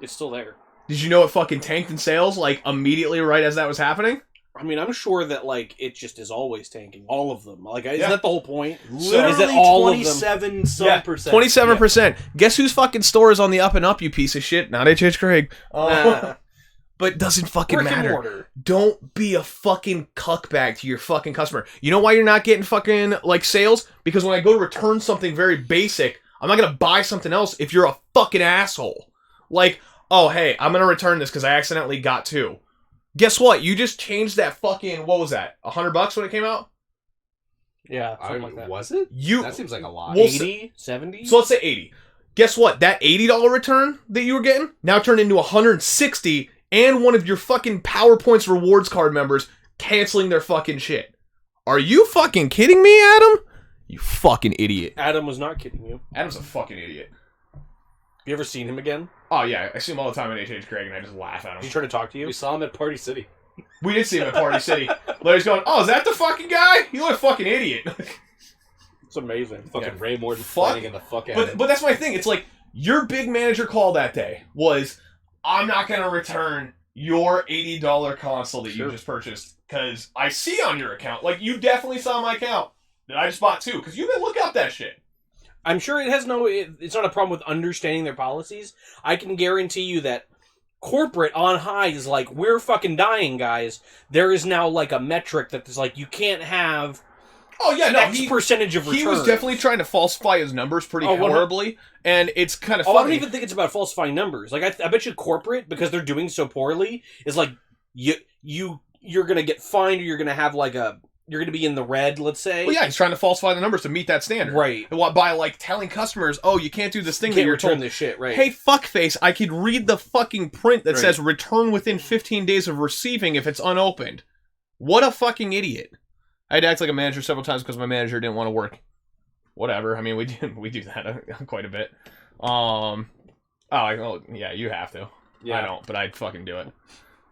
It's still there. Did you know it fucking tanked in sales, like, immediately right as that was happening? I mean, I'm sure that, like, it just is always tanking. All of them. Like, isn't Yeah. that the whole point? Literally is that all of them? 27 some percent. 27%. Guess whose fucking store is on the up and up, you piece of shit? Not H.H. Craig. But doesn't fucking Brick and matter. mortar. Don't be a fucking cuckbag to your fucking customer. You know why you're not getting fucking, like, sales? Because when I go to return something very basic, I'm not gonna buy something else if you're a fucking asshole. Like, oh, hey, I'm gonna return this because I accidentally got two. Guess what? You just changed that fucking, what was that? $100 when it came out? Yeah, something like that. Was it? You That seems like a lot. Well, 80? 70? So let's say 80. Guess what? That $80 return that you were getting now turned into 160, and one of your fucking PowerPoints rewards card members canceling their fucking shit. Are you fucking kidding me, Adam? You fucking idiot. Adam was not kidding you. Adam's a fucking idiot. You ever seen him again? Oh yeah, I see him all the time at H.H. Craig, and I just laugh at Did he him. try to talk to you? We saw him at Party City. We did see him at Party City. Larry's going, oh, is that the fucking guy? You look a fucking idiot. It's amazing. Fucking Ray Morton Fuck. flying in the fuck out of him. But that's my thing. It's like, your big manager call that day was, I'm not going to return your $80 console that you just purchased, because I see on your account, like, you definitely saw my account that I just bought two, because you can look up that shit. I'm sure it's not a problem with understanding their policies. I can guarantee you that corporate on high is like, we're fucking dying, guys. There is now like a metric that is like, you can't have Oh yeah, no, X percentage of return. he was definitely trying to falsify his numbers pretty horribly, and it's kind of I funny. don't even think it's about falsifying numbers. Like, I bet you corporate, because they're doing so poorly, is like, you're gonna get fined, or you're gonna have like you're gonna be in the red, let's say. Well, yeah, he's trying to falsify the numbers to meet that standard. Right. By, like, telling customers, oh, you can't do this thing You that can't you're return told. this shit, right? Hey, fuckface, I could read the fucking print that Right. says return within 15 days of receiving if it's unopened. What a fucking idiot. I had to act like a manager several times because my manager didn't want to work. Whatever. I mean, we do that quite a bit. Yeah, you have to. Yeah. I don't, but I'd fucking do it.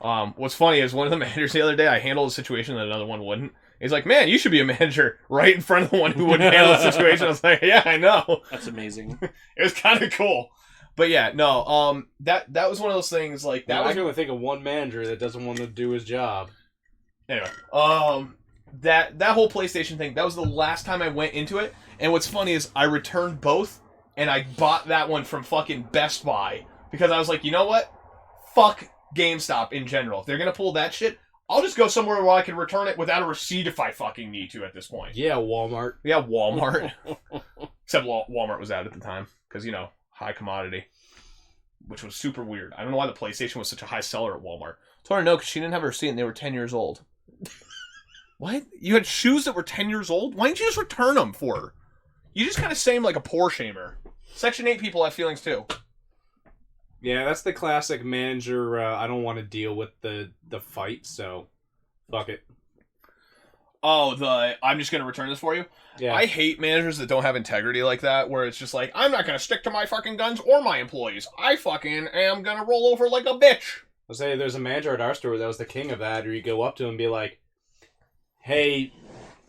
What's funny is one of the managers the other day, I handled a situation that another one wouldn't. He's like, man, you should be a manager right in front of the one who wouldn't handle the situation. I was like, yeah, I know. That's amazing. It was kind of cool. But yeah, no, that was one of those things, like, that I was... can only think of one manager that doesn't want to do his job. Anyway, that whole PlayStation thing, that was the last time I went into it, and what's funny is I returned both, and I bought that one from fucking Best Buy, because I was like, you know what? Fuck GameStop in general. If they're gonna pull that shit, I'll just go somewhere where I can return it without a receipt if I fucking need to at this point. Yeah, Walmart. Yeah, Walmart. Except Walmart was out at the time, because, you know, high commodity. Which was super weird. I don't know why the PlayStation was such a high seller at Walmart. I told her no, because she didn't have a receipt and they were 10 years old. What? You had shoes that were 10 years old? Why didn't you just return them for her? You just kind of say them like a poor shamer. Section 8 people have feelings too. Yeah, that's the classic manager, I don't want to deal with the fight, so fuck it. Oh, I'm just going to return this for you? Yeah. I hate managers that don't have integrity like that, where it's just like, I'm not going to stick to my fucking guns or my employees. I fucking am going to roll over like a bitch. I'll say there's a manager at our store that was the king of that, or you go up to him and be like, hey,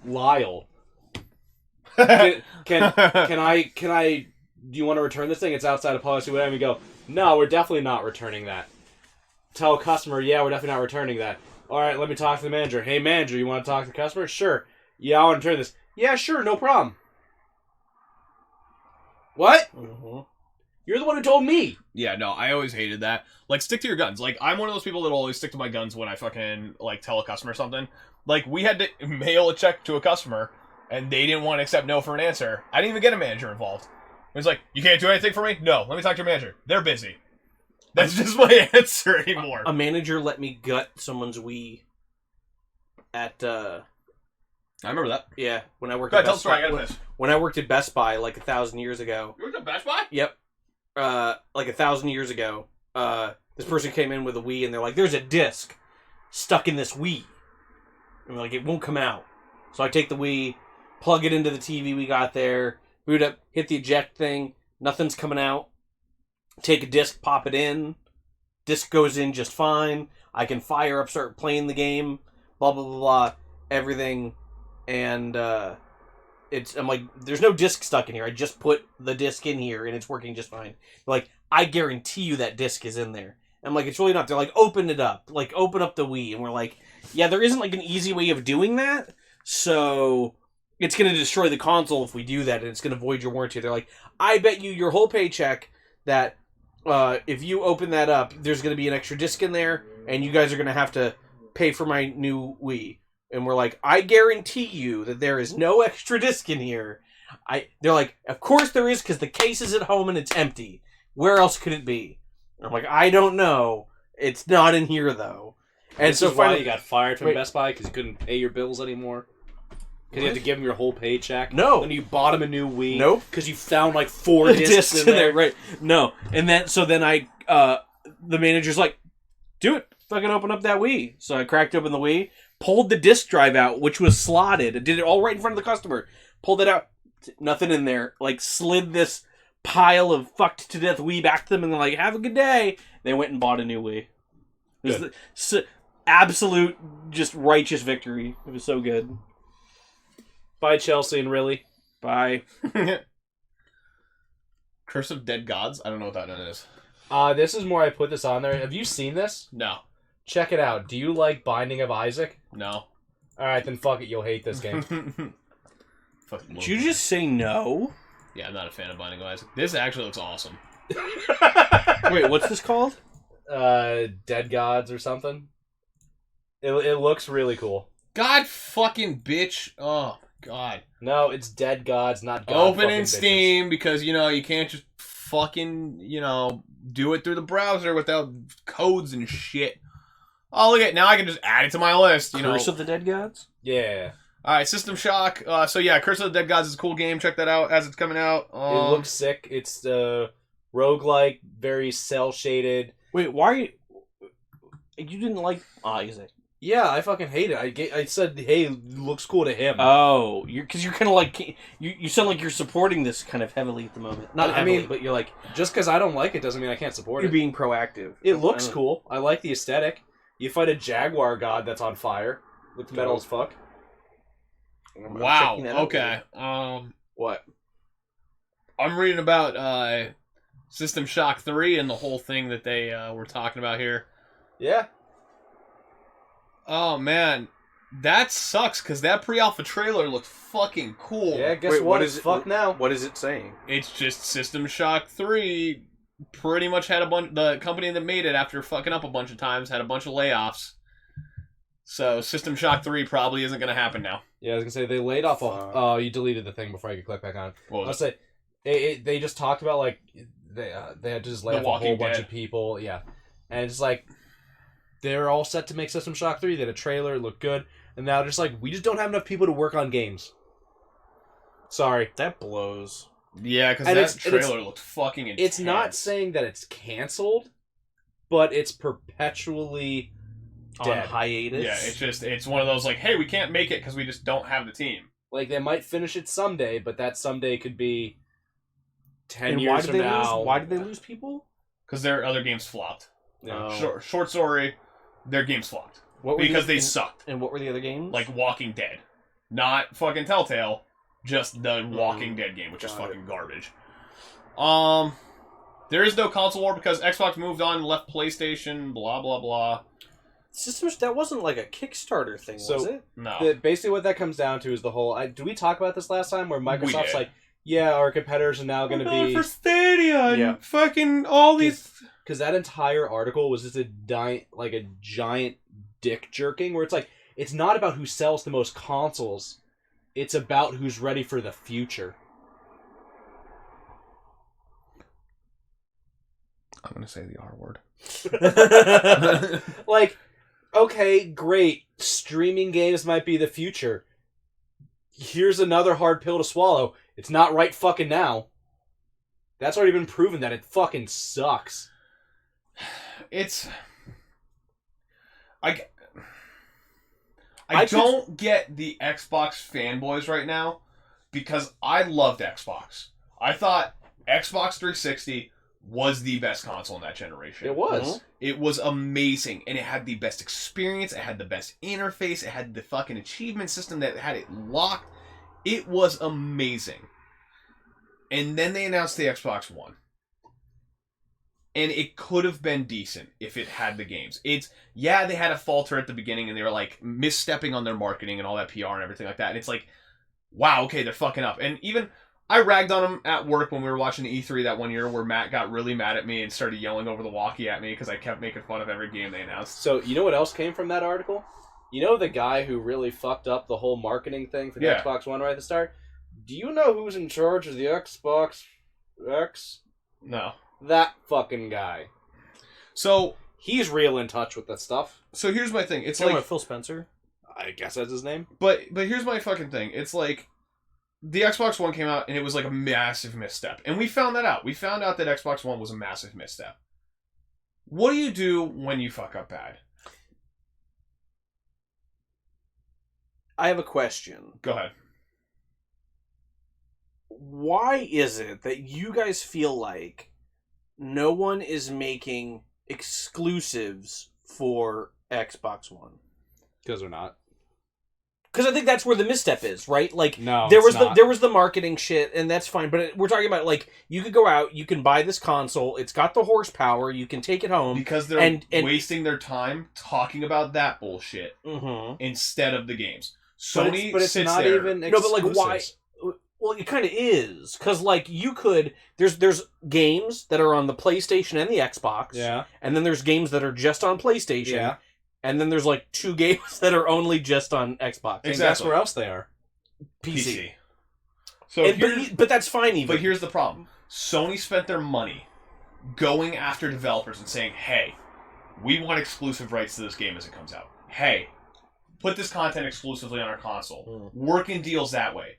Lyle, can I do you want to return this thing? It's outside of policy, whatever. We go, no, we're definitely not returning that. Tell a customer, yeah, we're definitely not returning that. All right, let me talk to the manager. Hey, manager, you want to talk to the customer? Sure. Yeah, I want to return this. Yeah, sure, no problem. What? Mm-hmm. You're the one who told me. Yeah, no, I always hated that. Like, stick to your guns. Like, I'm one of those people that'll always stick to my guns when I fucking, like, tell a customer something. Like, we had to mail a check to a customer, and they didn't want to accept no for an answer. I didn't even get a manager involved. It was like, you can't do anything for me? No, let me talk to your manager. They're busy. That's just my answer anymore. A manager let me gut someone's Wii at, I remember that. yeah, when I worked Go at ahead, tell the Best story. I Buy. got this. When I worked at Best Buy like 1,000 years ago. You worked at Best Buy? Yep. Like 1,000 years ago, this person came in with a Wii and they're like, there's a disc stuck in this Wii. And like, it won't come out. So I take the Wii, plug it into the TV we got there, boot up, hit the eject thing, nothing's coming out. Take a disc, pop it in, disc goes in just fine. I can fire up, start playing the game, blah, blah, blah, blah, everything. And, I'm like, there's no disc stuck in here. I just put the disc in here and it's working just fine. They're like, I guarantee you that disc is in there. I'm like, it's really not. They're like, open it up. Like, open up the Wii. And we're like, yeah, there isn't like an easy way of doing that. So it's going to destroy the console if we do that and it's going to void your warranty. They're like, I bet you your whole paycheck that if you open that up, there's going to be an extra disc in there and you guys are going to have to pay for my new Wii. And we're like, I guarantee you that there is no extra disc in here. They're like, of course there is, because the case is at home and it's empty. Where else could it be? And I'm like, I don't know. It's not in here though. And And so so why finally, you got fired from Wait. Best Buy because you couldn't pay your bills anymore. Because you had to give them your whole paycheck. No. Then you bought them a new Wii. Nope. Because you found like 4 discs in there. right? No. And then the manager's like, do it. Fucking open up that Wii. So I cracked open the Wii, pulled the disc drive out, which was slotted. I did it all right in front of the customer. Pulled it out. Nothing in there. Like, slid this pile of fucked to death Wii back to them, and they're like, have a good day. They went and bought a new Wii. It was absolute, just righteous victory. It was so good. Bye, Chelsea and really. Bye. Curse of Dead Gods? I don't know what that is. This is more I put this on there. Have you seen this? No. Check it out. Do you like Binding of Isaac? No. Alright, then fuck it. You'll hate this game. Fucking Did you just say no? Yeah, I'm not a fan of Binding of Isaac. This actually looks awesome. Wait, what's this called? Dead Gods or something. It looks really cool. God fucking bitch. Oh, God. No, it's Dead Gods, not God Open fucking in bitches. Steam because, you can't just fucking, do it through the browser without codes and shit. Oh, look at now I can just add it to my list, Curse of the Dead Gods? Yeah. Alright, System Shock. So yeah, Curse of the Dead Gods is a cool game. Check that out as it's coming out. It looks sick. It's roguelike, very cell-shaded. Wait, why you didn't like Isaac? Yeah, I fucking hate it. I said, hey, it looks cool to him. Oh, you're kind of like you sound like you're supporting this kind of heavily at the moment. Not I heavily, mean, but you're like Just because I don't like it doesn't mean I can't support you're it. being proactive. It looks I don't- cool. I like the aesthetic. You fight a jaguar god that's on fire. Looks metal as fuck. I'm wow. checking that out Okay. What? I'm reading about System Shock 3 and the whole thing that they were talking about here. Yeah. Oh man, that sucks because that pre-alpha trailer looked fucking cool. Yeah, guess Wait, what? is It's it? fuck now. What is it saying? It's just System Shock 3 pretty much had the company that made it after fucking up a bunch of times had a bunch of layoffs. So System Shock 3 probably isn't going to happen now. Yeah, I was gonna say they laid off a. Fuck. Oh, you deleted the thing before I could click back on. What I was was say, they just talked about like they had to just lay The off a whole Walking bunch Dead. of people. Yeah, and it's like they're all set to make System Shock 3. They had a trailer, it looked good, and now just like we just don't have enough people to work on games. Sorry, That blows. Yeah, because And that it's- and it's- trailer looked fucking intense. it's not saying that it's canceled, but it's perpetually On dead. hiatus. Yeah, it's one of those like, hey, we can't make it because we just don't have the team. Like they might finish it someday, but that someday could be 10 And years why did from they now. lose? Why did they lose people? Because their other games flopped. No. Short story, their games flopped. What were Because the, they and, sucked. And what were the other games? Like Walking Dead. Not fucking Telltale, just the Walking Dead game, which is got it. fucking garbage. There is no console war because Xbox moved on and left PlayStation, blah, blah, blah. Systems, that wasn't like a Kickstarter thing, was it? No. Basically, what that comes down to is the whole. Did we talk about this last time? Where Microsoft's did. like, yeah, our competitors are now going to be for Stadia and Yeah. fucking all these. because that entire article was just a giant dick jerking where it's like it's not about who sells the most consoles, it's about who's ready for the future. I'm gonna say the R word. Like, okay, great, streaming games might be the future. Here's another hard pill to swallow. It's not right fucking now. That's already been proven that it fucking sucks. It's... I don't get the Xbox fanboys right now because I loved Xbox. I thought Xbox 360 was the best console in that generation. It was. It was amazing, and it had the best experience, it had the best interface, it had the fucking achievement system that had it locked. It was amazing. And then they announced the Xbox One. And it could have been decent if it had the games. They had a falter at the beginning, and they were like misstepping on their marketing and all that PR and everything like that. And it's like, wow, okay, they're fucking up. And even I ragged on them at work when we were watching the E3 that one year where Matt got really mad at me and started yelling over the walkie at me because I kept making fun of every game they announced. So, you know what else came from that article? You know the guy who really fucked up the whole marketing thing for the Xbox One right at the start? Do you know who's in charge of the Xbox X? No. That fucking guy. So he's real in touch with that stuff. So here's my thing. It's Talking like about Phil Spencer. I guess that's his name. But here's my fucking thing. It's like the Xbox One came out and it was like a massive misstep. And we found that out. We found out that Xbox One was a massive misstep. What do you do when you fuck up bad? I have a question. Go ahead. Why is it that you guys feel like no one is making exclusives for Xbox One? Because they're not. Because I think that's where the misstep is, right? Like, No, there it's was not. there was the marketing shit, and that's fine. But we're talking about like you could go out, you can buy this console, it's got the horsepower, you can take it home Because they're and wasting their time talking about that bullshit Mhm. instead of the games. But Sony it's sits not there. even No, but like why? exclusives. Well, it kind of is because like you could there's games that are on the PlayStation and the Xbox, Yeah. and then there's games that are just on PlayStation, Yeah. and then there's like 2 games that are only just on Xbox. And guess Exactly. where else they are? PC. So And- here's, but that's fine even. but here's the problem. Sony spent their money going after developers and saying, hey, we want exclusive rights to this game as it comes out. Hey, put this content exclusively on our console. Working deals that way.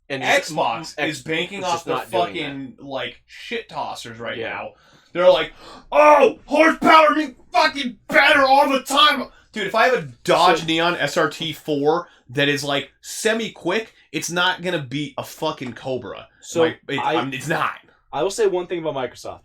and Xbox is banking is off just the not doing fucking, like, shit tossers right Yeah. now. They're like, oh, horsepower means fucking better all the time. Dude, if I have a Dodge Neon SRT4 that is, like, semi-quick, it's not going to beat a fucking Cobra. So it's not. I will say one thing about Microsoft.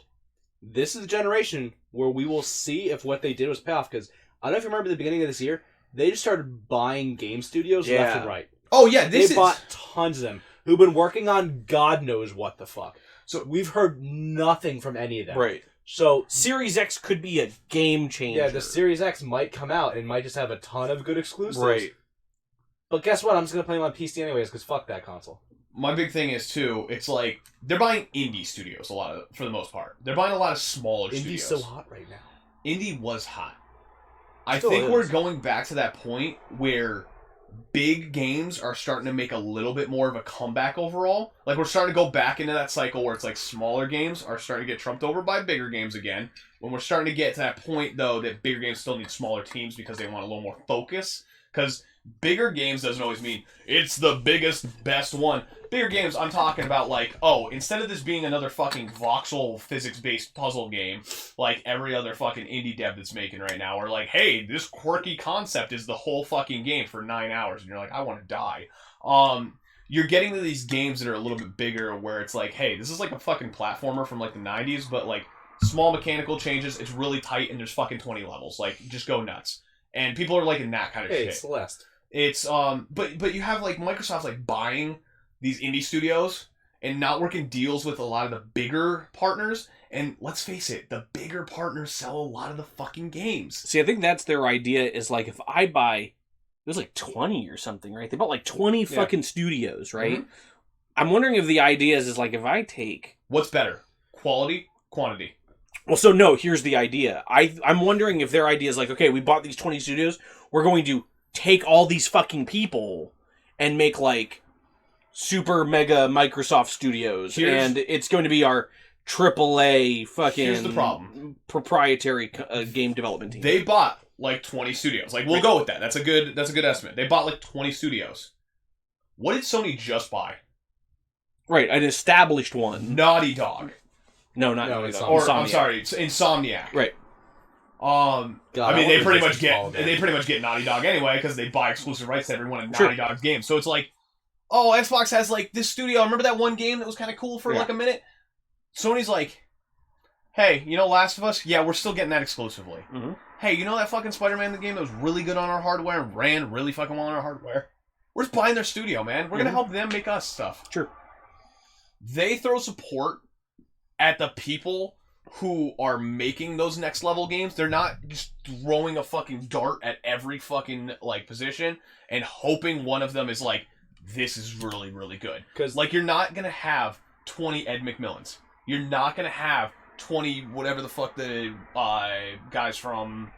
This is a generation where we will see if what they did was pay off. Because I don't know if you remember the beginning of this year, they just started buying game studios left Yeah. and right. Oh, yeah, They bought tons of them who've been working on God knows what the fuck. So we've heard nothing from any of them. right. So Series X could be a game changer. yeah, the Series X might come out and might just have a ton of good exclusives. Right. But guess what? I'm just gonna play them on PC anyways because fuck that console. my big thing is, too, it's like, they're buying indie studios for the most part. They're buying a lot of smaller Indie's studios. so hot right now. Indie was hot. I Still think is. we're going back to that point where big games are starting to make a little bit more of a comeback overall. Like, we're starting to go back into that cycle where it's like smaller games are starting to get trumped over by bigger games again. When we're starting to get to that point, though, that bigger games still need smaller teams because they want a little more focus. Because bigger games doesn't always mean it's the biggest, best one. Bigger games, I'm talking about like, oh, instead of this being another fucking voxel physics-based puzzle game, like every other fucking indie dev that's making right now, or like, hey, this quirky concept is the whole fucking game for 9 hours, and you're like, I want to die. You're getting to these games that are a little bit bigger, where it's like, hey, this is like a fucking platformer from like the 90s, but like small mechanical changes, it's really tight, and there's fucking 20 levels. Like, just go nuts. And people are liking that kind of Hey, shit. Celeste. It's but you have like Microsoft like buying these indie studios and not working deals with a lot of the bigger partners. And let's face it, the bigger partners sell a lot of the fucking games. See, I think that's their idea is like if I buy, it was like 20 or something, right? They bought like 20 fucking studios, right? Mm-hmm. I'm wondering if the idea is like if I take... What's better? Quality, quantity? Well, so no, here's the idea. I'm wondering if their idea is like, okay, we bought these 20 studios, we're going to take all these fucking people and make like super mega Microsoft studios, and it's going to be our AAA fucking Here's the problem. Proprietary game development team. They bought like 20 studios. Like, we'll go with that. That's a good estimate. They bought like 20 studios. What did Sony just buy? Right, an established one. Naughty Dog. No, not No, Naughty it's Dog. Or Insomniac. I'm sorry, it's Insomniac. Right. God, I mean, they pretty much called, get Naughty Dog anyway because they buy exclusive rights to every one of Sure. Naughty Dog's games. So it's like, oh, Xbox has like this studio. Remember that one game that was kind of cool for like a minute? Sony's like, hey, you know Last of Us? Yeah, we're still getting that exclusively. Mm-hmm. Hey, you know that fucking Spider-Man game that was really good on our hardware and ran really fucking well on our hardware? We're just buying their studio, man. We're gonna help them make us stuff. Sure. They throw support at the people who are making those next level games. They're not just throwing a fucking dart at every fucking like position and hoping one of them is like, this is really, really good. Because like you're not gonna have 20 Ed McMillans. You're not gonna have 20 whatever the fuck the guys from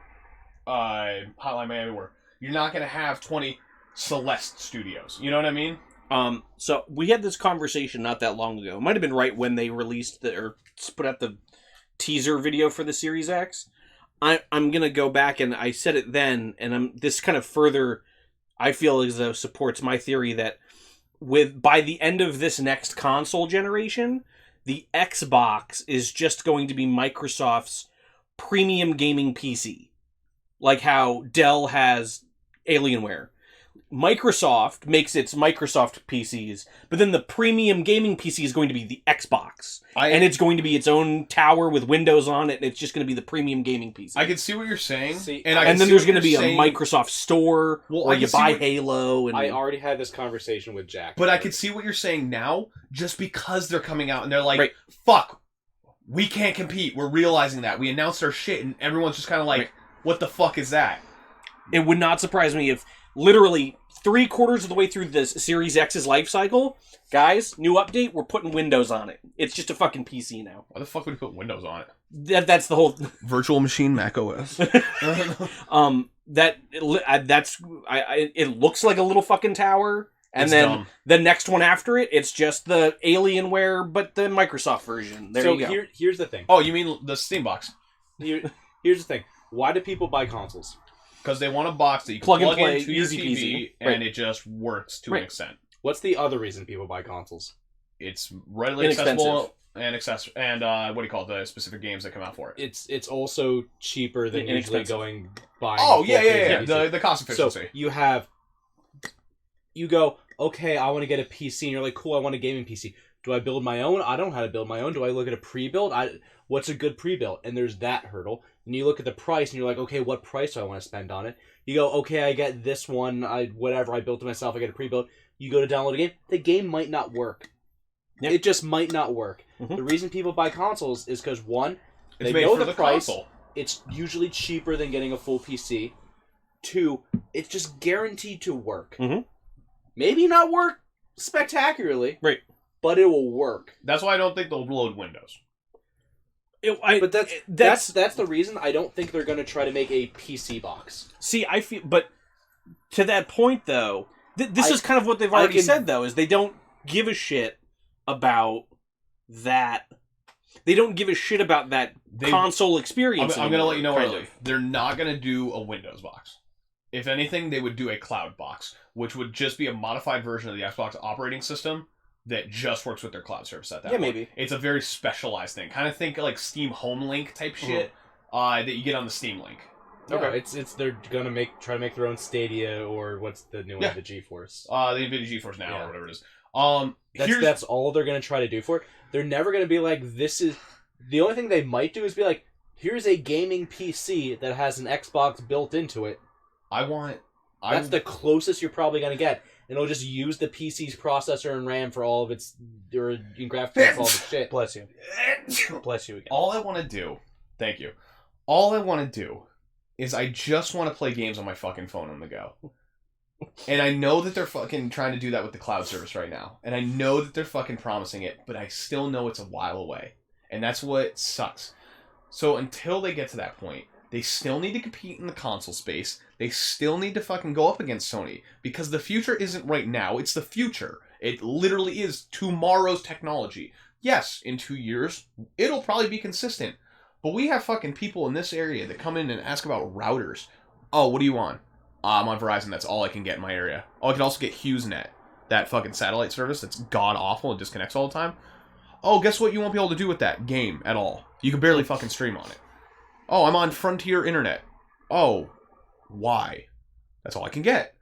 Hotline Miami were. You're not gonna have 20 Celeste studios. You know what I mean? So we had this conversation not that long ago. It might have been right when they released or put out the teaser video for the Series X. I'm gonna go back and I said it then, and this kind of further, I feel as though supports my theory that by the end of this next console generation, the Xbox is just going to be Microsoft's premium gaming PC, like how Dell has Alienware. Microsoft makes its Microsoft PCs, but then the premium gaming PC is going to be the Xbox. And it's going to be its own tower with Windows on it, and it's just going to be the premium gaming PC. I can see what you're saying. And then there's going to be a Microsoft store where you buy Halo. And I already had this conversation with Jack. But I can see what you're saying now, just because they're coming out and they're like, fuck, we can't compete. We're realizing that. We announced our shit, and everyone's just kind of like, what the fuck is that? It would not surprise me if literally 3/4 of the way through the Series X's life cycle, guys, new update, we're putting Windows on it. It's just a fucking PC now. Why the fuck would you put Windows on it? That's the whole virtual machine Mac OS. It looks like a little fucking tower, and It's then dumb. the next one after it's just the Alienware, but the Microsoft version. There you go. Here's the thing. Oh, you mean the Steam box? Here's the thing. Why do people buy consoles? Because they want a box that you can Plug and plug play, into your easy TV, peasy. and Right. it just works to an extent. What's the other reason people buy consoles? It's readily accessible and what do you call it? The specific games that come out for it. It's also cheaper than usually Inexpensive. buying. Oh a yeah. full-page The cost efficiency. So you go, okay, I want to get a PC, and you're like, cool, I want a gaming PC. Do I build my own? I don't know how to build my own. Do I look at a pre-build? What's a good pre-build? And there's that hurdle. And you look at the price, and you're like, okay, what price do I want to spend on it? You go, okay, I get this one. I built it myself. I get a pre-build. You go to download a game. The game might not work. Yep. It just might not work. Mhm. The reason people buy consoles is because, one, It's they made know for the price. console. It's usually cheaper than getting a full PC. Two, it's just guaranteed to work. Mhm. Maybe not work spectacularly, Right. but it will work. That's why I don't think they'll load Windows. But that's the reason I don't think they're going to try to make a PC box. See, I feel, but to that point though, this is kind of what they've already said though, is they don't give a shit about that. They don't give a shit about that console experience. I'm going to let you know kind early. of. They're not going to do a Windows box. If anything, they would do a cloud box, which would just be a modified version of the Xbox operating system that just works with their cloud service at that point. Maybe. It's a very specialized thing. Kind of think like Steam Home Link type shit that you get on the Steam Link. Okay, it's they're gonna try to make their own Stadia, or what's the new one, the GeForce. The NVIDIA GeForce Now or whatever it is. That's all they're gonna try to do for it. They're never gonna be like, this is the only thing they might do is be like, here's a gaming PC that has an Xbox built into it. I want That's the closest you're probably going to get. And it'll just use the PC's processor and RAM for all of its... or in graphics cards for all of its shit. Bless you. Bless you again. All I want to do... Thank you. All I want to do is I just want to play games on my fucking phone on the go. And I know that they're fucking trying to do that with the cloud service right now. And I know that they're fucking promising it, but I still know it's a while away. And that's what sucks. So until they get to that point, they still need to compete in the console space. They still need to fucking go up against Sony. Because the future isn't right now, it's the future. It literally is tomorrow's technology. Yes, in 2 years, it'll probably be consistent. But we have fucking people in this area that come in and ask about routers. Oh, what do you want? I'm on Verizon, that's all I can get in my area. Oh, I can also get HughesNet, that fucking satellite service that's god-awful and disconnects all the time. Oh, guess what you won't be able to do with that game at all? You can barely fucking stream on it. Oh, I'm on Frontier Internet. Oh, why? That's all I can get.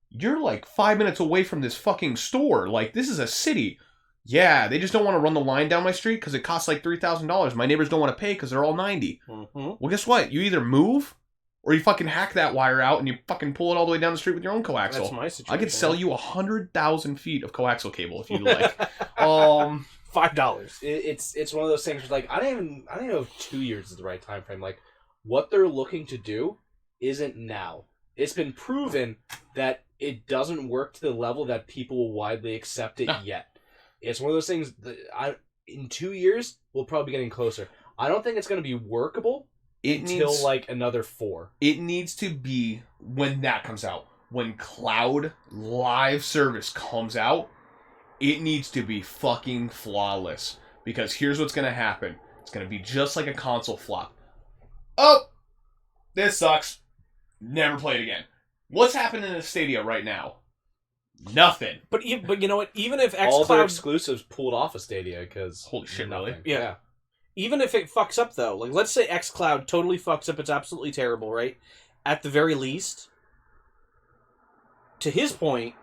You're like 5 minutes away from this fucking store. Like, this is a city. Yeah, they just don't want to run the line down my street because it costs like $3,000. My neighbors don't want to pay because they're all 90. Well, guess what? You either move, or you fucking hack that wire out and you fucking pull it all the way down the street with your own coaxial. That's my situation. I could sell you 100,000 feet of coaxial cable if you like. $5. It's one of those things where, like, I don't even know if 2 years is the right time frame. Like, what they're looking to do isn't now. It's been proven that it doesn't work to the level that people will widely accept it yet. It's one of those things that in 2 years, we'll probably be getting closer. I don't think it's going to be workable until like another 4. It needs to be when that comes out. When cloud live service comes out, it needs to be fucking flawless. Because here's what's going to happen. It's going to be just like a console flop. Oh, this sucks. Never play it again. What's happening in the Stadia right now? Nothing. But you know what? Even if all their xCloud... exclusives pulled off of Stadia because... Holy shit, nothing. really? Yeah. Even if it fucks up, though, like, let's say xCloud totally fucks up, it's absolutely terrible, right? At the very least, to his point,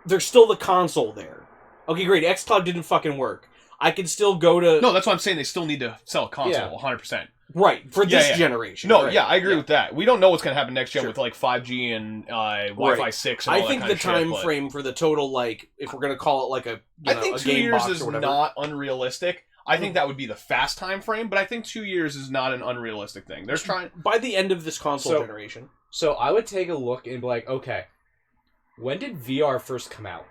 there's still the console there. Okay, great, xCloud didn't fucking work. I can still go to... No, that's what I'm saying. They still need to sell a console, 100%. Right, for this generation. No, right. yeah, I agree with that. We don't know what's going to happen next gen with, like, 5G and Wi-Fi 6 and all I that think kind the of time shit, frame for the total, like, if we're going to call it, like, a I think a 2 game years box is or whatever. not unrealistic. I think that would be the fast time frame, but I think 2 years is not an unrealistic thing. They're trying... By the end of this console generation. So I would take a look and be like, okay, when did VR first come out?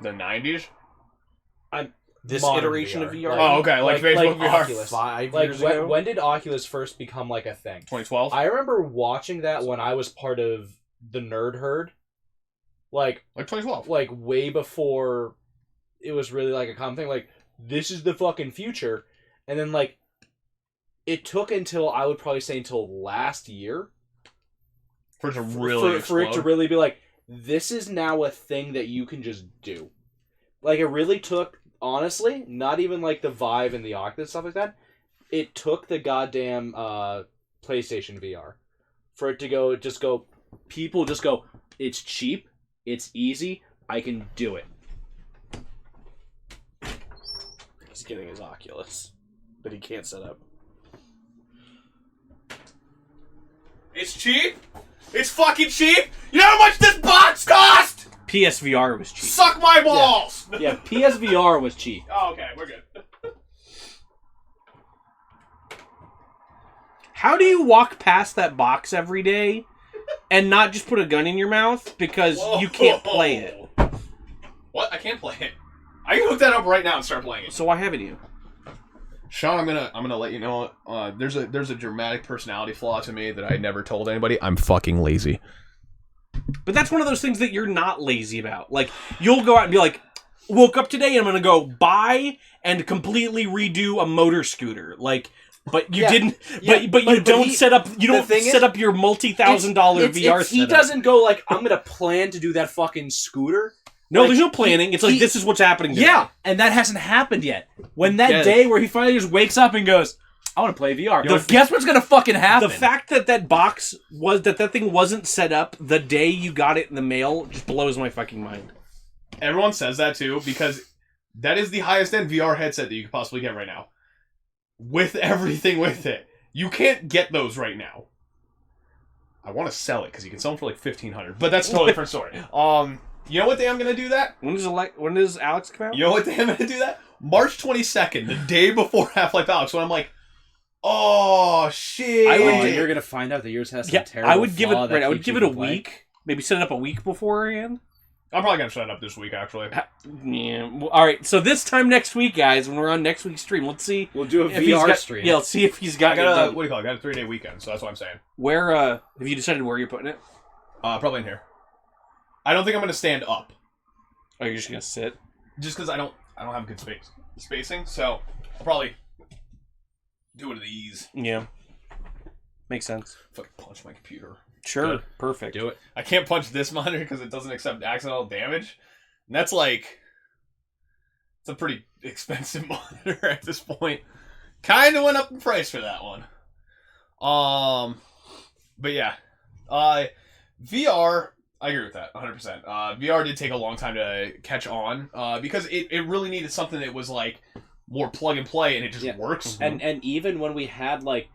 The 90s? This Modern iteration of VR? Oh, okay, like Facebook VR. Oculus. 5 Like, years ago? when did Oculus first become, like, a thing? 2012? I remember watching that when I was part of the Nerd Herd. Like 2012. Like, way before it was really, like, a common thing. Like, this is the fucking future. And then, like, it took until, I would probably say, until last year. For it to really for it to really be like, this is now a thing that you can just do. Like, it really took, honestly, not even, like, the Vive and the Oculus, stuff like that. It took the goddamn PlayStation VR. For it to go, people just go, it's cheap, it's easy, I can do it. He's getting his Oculus, but he can't set up. It's cheap? It's fucking cheap? You know how much this box cost? PSVR was cheap. Suck my balls! Yeah, PSVR was cheap. Oh, okay, we're good. How do you walk past that box every day and not just put a gun in your mouth because you can't play it? What? I can't play it. I can hook that up right now and start playing it. So why haven't you? Sean, I'm gonna let you know. There's a dramatic personality flaw to me that I never told anybody. I'm fucking lazy. But that's one of those things that you're not lazy about. Like, you'll go out and be like, woke up today and I'm gonna go buy and completely redo a motor scooter. Like, but you didn't. Yeah, but you don't set up. You don't set up your multi-$1,000 VR setup. He doesn't go like, I'm gonna plan to do that fucking scooter. No, there's no planning. It's like, this is what's happening today. Yeah, and that hasn't happened yet. When that day where he finally just wakes up and goes, I want to play VR. Guess what's going to fucking happen? The fact that box was, that thing wasn't set up the day you got it in the mail just blows my fucking mind. Everyone says that too, because that is the highest end VR headset that you could possibly get right now. With everything with it. You can't get those right now. I want to sell it because you can sell them for like $1,500, but that's a totally different story. You know what day I'm gonna do that? When does Alex come out? You know what day I'm gonna do that? March 22nd, the day before Half-Life Alex, when I'm like, oh shit! You're gonna find out that yours has some terrible. I would give it flaw that I would keeps give you it a from playing. week. Maybe set it up a week beforehand. I'm probably gonna set it up this week, actually. Yeah. Well, all right. So this time next week, guys, when we're on next week's stream, let's see. We'll do a if he's VR got- stream. Yeah, let's see if he's got. I got it a, what do you call it? I got a 3-day weekend, so that's what I'm saying. Where have you decided where you're putting it? Probably in here. I don't think I'm gonna stand up, Oh, you're just gonna sit. just because I don't have good spacing. So I'll probably do it of these. Yeah. Makes sense. Fucking punch my computer. Sure. Good. Perfect. Do it. I can't punch this monitor because it doesn't accept accidental damage. And that's like... It's a pretty expensive monitor at this point. Kind of went up in price for that one. But yeah. VR... I agree with that, 100%. VR did take a long time to catch on, because it really needed something that was, like, more plug-and-play, and it just works. And even when we had, like,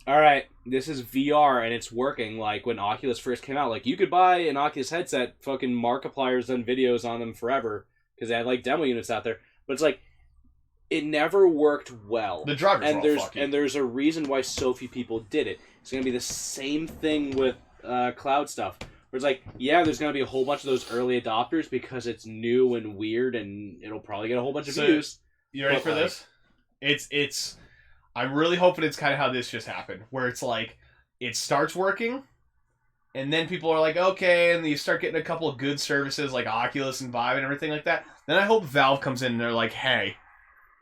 all right, this is VR and it's working, like, when Oculus first came out, like, you could buy an Oculus headset, fucking Markiplier's done videos on them forever, because they had, like, demo units out there, but it's like, it never worked well. The drivers were all fucky. And there's a reason why so few people did it. It's going to be the same thing with cloud stuff. Where it's like, yeah, there's going to be a whole bunch of those early adopters because it's new and weird and it'll probably get a whole bunch of views. You ready But, for like, this? It's I'm really hoping it's kind of how this just happened, where it's like, it starts working, and then people are like, okay, and you start getting a couple of good services like Oculus and Vive and everything like that. Then I hope Valve comes in and they're like, hey,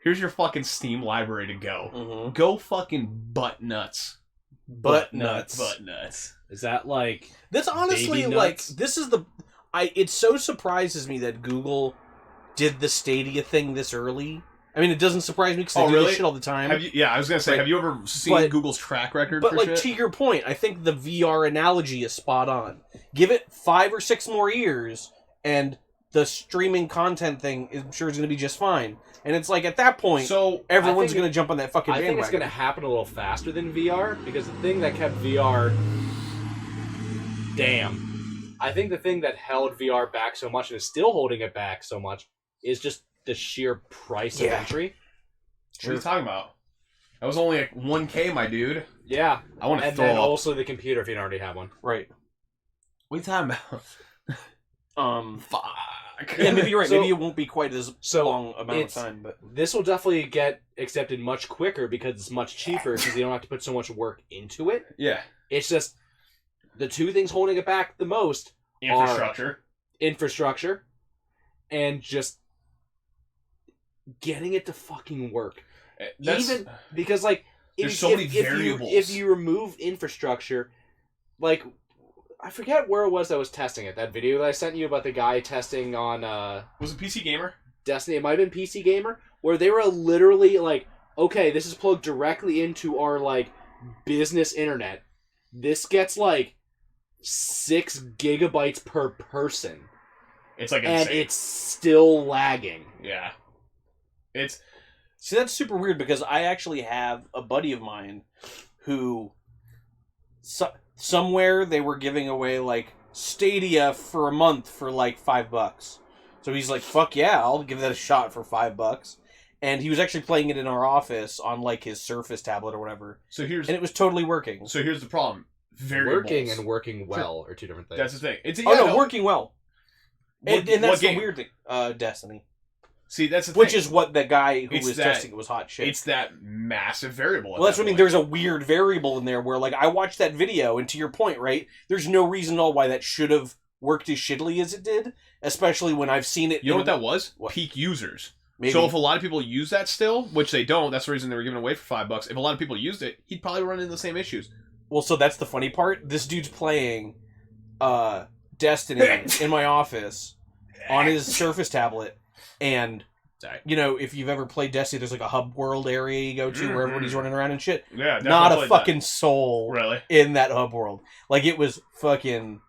here's your fucking Steam library to go. Mm-hmm. Go fucking butt nuts. Butt nuts. Butt nuts. Is that, like... That's honestly baby like nuts? this is the. It so surprises me that Google did the Stadia thing this early. I mean, it doesn't surprise me because they do really? this shit all the time. I was gonna say, Right. have you ever seen But- Google's track record But for like shit? to your point, I think the VR analogy is spot on. Give it 5 or 6 more years, and the streaming content thing, I'm sure, is going to be just fine. And it's like at that point, So everyone's think going to jump on that fucking I bandwagon. think it's going to happen a little faster than VR, because the thing that kept VR... Damn. I think the thing that held VR back so much, and is still holding it back so much, is just the sheer price of Yeah. entry. what are you talking about? That was only like $1K, my dude. Yeah. I want to And throw then up. also the computer if you don't already have one. Right. What are you talking about? Fuck. Yeah, maybe you're right. So- maybe it won't be quite as so long amount of it's- time, but This will definitely get accepted much quicker because it's much cheaper because you don't have to put so much work into it. Yeah. It's just the two things holding it back the most: Infrastructure. infrastructure and just getting it to fucking work. That's, Even because, like, There's so many if variables. if you remove infrastructure, like, I forget where it was that was testing it. That video that I sent you about the guy testing on was it PC Gamer? Destiny. It might have been PC Gamer, where they were literally like, okay, this is plugged directly into our, like, business internet. This gets, like, 6 gigabytes per person. It's like And insane. it's still lagging. Yeah. It's see, that's super weird because I actually have a buddy of mine who somewhere they were giving away like Stadia for a month for like $5. So he's like, "Fuck yeah, I'll give that a shot for $5." And he was actually playing it in our office on like his Surface tablet or whatever, so here's and it was totally working. so here's the problem. Variables. Working and working well are two different things. That's the thing. It's Oh no, working well. What- And that's what the game? weird thing. Destiny, See, that's the which thing. is what the guy who It's was that- testing it was hot shit. It's that massive variable. Well, that's what I mean. There's a weird variable in there where, like, I watched that video, and to your point, right? There's no reason at all why that should have worked as shittily as it did, especially when I've seen it. You know what that was? What? Peak users. Maybe. So if a lot of people use that still, which they don't, that's the reason they were giving it away for $5. If a lot of people used it, he'd probably run into the same issues. Well, so that's the funny part. This dude's playing Destiny in my office on his Surface tablet, and Sorry. you know, if you've ever played Destiny, there's like a hub world area you go to where everybody's running around and shit. Yeah, Not a definitely fucking soul Really? in that hub world. Like, it was fucking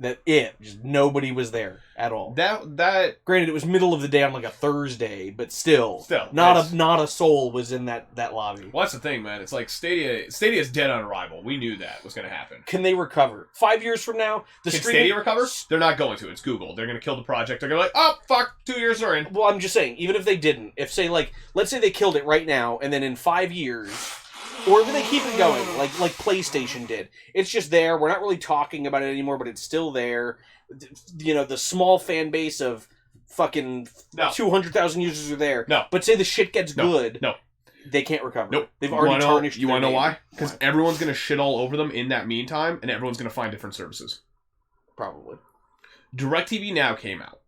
Just nobody was there at all. That Granted, it was middle of the day on like a Thursday, but still, that's- not a soul was in that lobby. well, that's the thing, man. It's like Stadia's dead on arrival. We knew that was going to happen. Can they recover 5 years from now? Can Stadia recover? They're not going to. It's Google. They're going to kill the project. They're going to be like, oh fuck, 2 years are in. Well, I'm just saying, even if they didn't, if say like, let's say they killed it right now, and then in 5 years, or if they keep it going, like PlayStation did, it's just there. We're not really talking about it anymore, but it's still there. You know, the small fan base of fucking 200,000 users are there. No. But say the shit gets good. No. They can't recover. Nope. They've already tarnished. You want to know why? Because Why? everyone's going to shit all over them in that meantime, and everyone's going to find different services. Probably. DirecTV Now came out.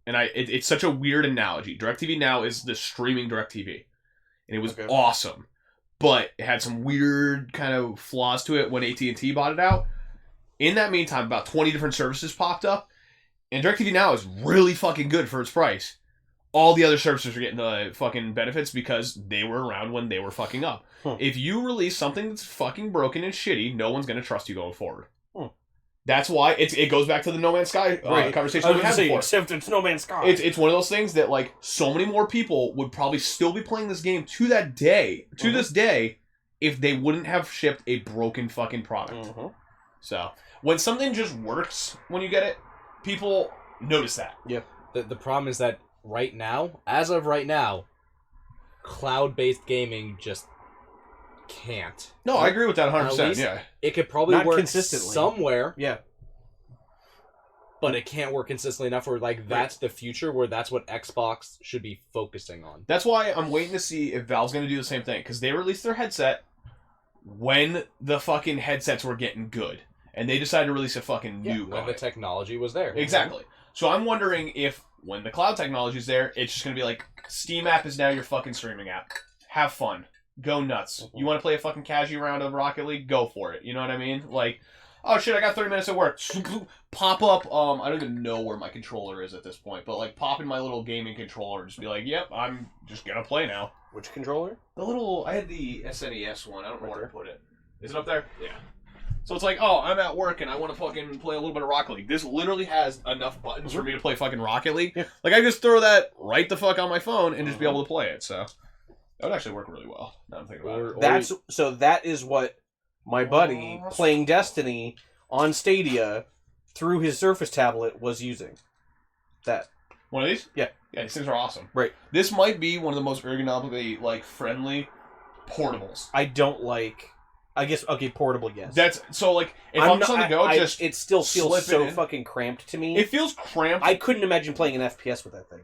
And it's such a weird analogy. DirecTV Now is the streaming DirecTV. And it was awesome. But it had some weird kind of flaws to it when AT&T bought it out. In that meantime, about 20 different services popped up. And DirecTV Now is really fucking good for its price. All the other services are getting the fucking benefits because they were around when they were fucking up. If you release something that's fucking broken and shitty, no one's going to trust you going forward. That's why it goes back to the No Man's Sky conversation we had before. Except it's No Man's Sky. It's one of those things that like so many more people would probably still be playing this game to this day, if they wouldn't have shipped a broken fucking product. So when something just works when you get it, people notice that. Yeah. The problem is that right now, as of right now, cloud-based gaming just can't. No, I agree with that 100%. Yeah. It could probably Not work consistently. somewhere. Yeah. But it can't work consistently enough where like that's the future where that's what Xbox should be focusing on. That's why I'm waiting to see if Valve's going to do the same thing. Because they released their headset when the fucking headsets were getting good. And they decided to release a fucking nuke when on the it. technology was there. Exactly. So I'm wondering if when the cloud technology is there, it's just going to be like, Steam app is now your fucking streaming app. Have fun. Go nuts. You want to play a fucking casual round of Rocket League? Go for it. You know what I mean? Like, oh shit, I got 30 minutes at work. Pop up, I don't even know where my controller is at this point, but like pop in my little gaming controller and just be like, yep, I'm just going to play now. Which controller? The little, I had the SNES one. I don't know where to put it. Is it up there? Yeah. So it's like, oh, I'm at work and I want to fucking play a little bit of Rocket League. This literally has enough buttons for me to play fucking Rocket League. Yeah. Like, I just throw that right the fuck on my phone and just be able to play it. So that would actually work really well. Now I'm thinking about it. That is what my buddy playing Destiny on Stadia through his Surface tablet was using. That. One of these? Yeah. Yeah, these things are awesome. Right. This might be one of the most ergonomically, like, friendly portables. I don't like... I guess, okay, portable, yes. That's, so, like, if I'm just on the go, just it still feels so it fucking cramped to me. It feels cramped. I couldn't imagine playing an FPS with that thing.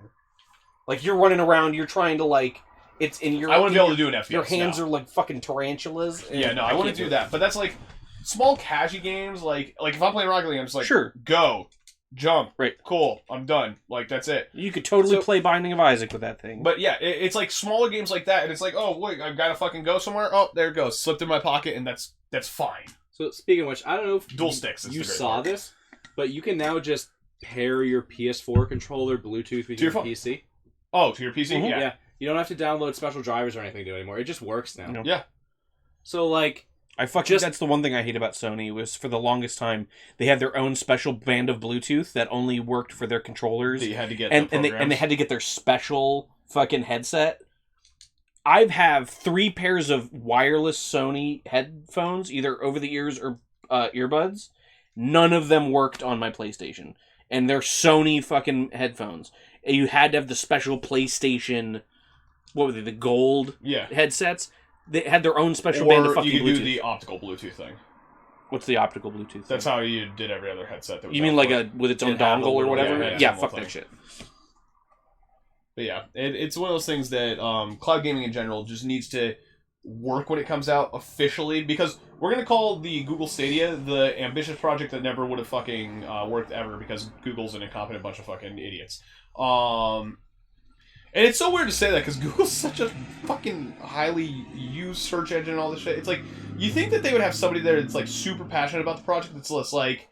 Like, you're running around, you're trying to, like, it's in your... I wouldn't be able to do an FPS. Your hands are like fucking tarantulas. Yeah, no, I wouldn't do that. But that's, like, small casual games, like if I'm playing Rocket League, I'm just like, sure, go, jump, right, cool, I'm done. Like, that's it. You could totally play Binding of Isaac with that thing. But yeah, it's like smaller games like that, and it's like, oh, wait, I've got to fucking go somewhere. Oh, there it goes. Slipped in my pocket, and that's fine. So speaking of which, I don't know if dual sticks. You saw this, but you can now just pair your PS4 controller Bluetooth with your PC. Oh, to your PC? Mm-hmm. Yeah. You don't have to download special drivers or anything to do it anymore. It just works now. No. Yeah. So like, that's the one thing I hate about Sony was for the longest time they had their own special band of Bluetooth that only worked for their controllers. That you had to get and they had to get their special fucking headset. I have 3 pairs of wireless Sony headphones, either over the ears or earbuds. None of them worked on my PlayStation, and they're Sony fucking headphones. And you had to have the special PlayStation. What were they? The gold headsets. They had their own special band of fucking Bluetooth. You could do the optical Bluetooth thing. What's the optical Bluetooth thing? That's how you did every other headset. That was you mean like with its own dongle or whatever? Yeah, fuck that shit. But yeah, it's one of those things that cloud gaming in general just needs to work when it comes out officially, because we're going to call the Google Stadia the ambitious project that never would have fucking worked ever, because Google's an incompetent bunch of fucking idiots. And it's so weird to say that, because Google's such a fucking highly used search engine and all this shit. It's like, you think that they would have somebody there that's like super passionate about the project that's less like,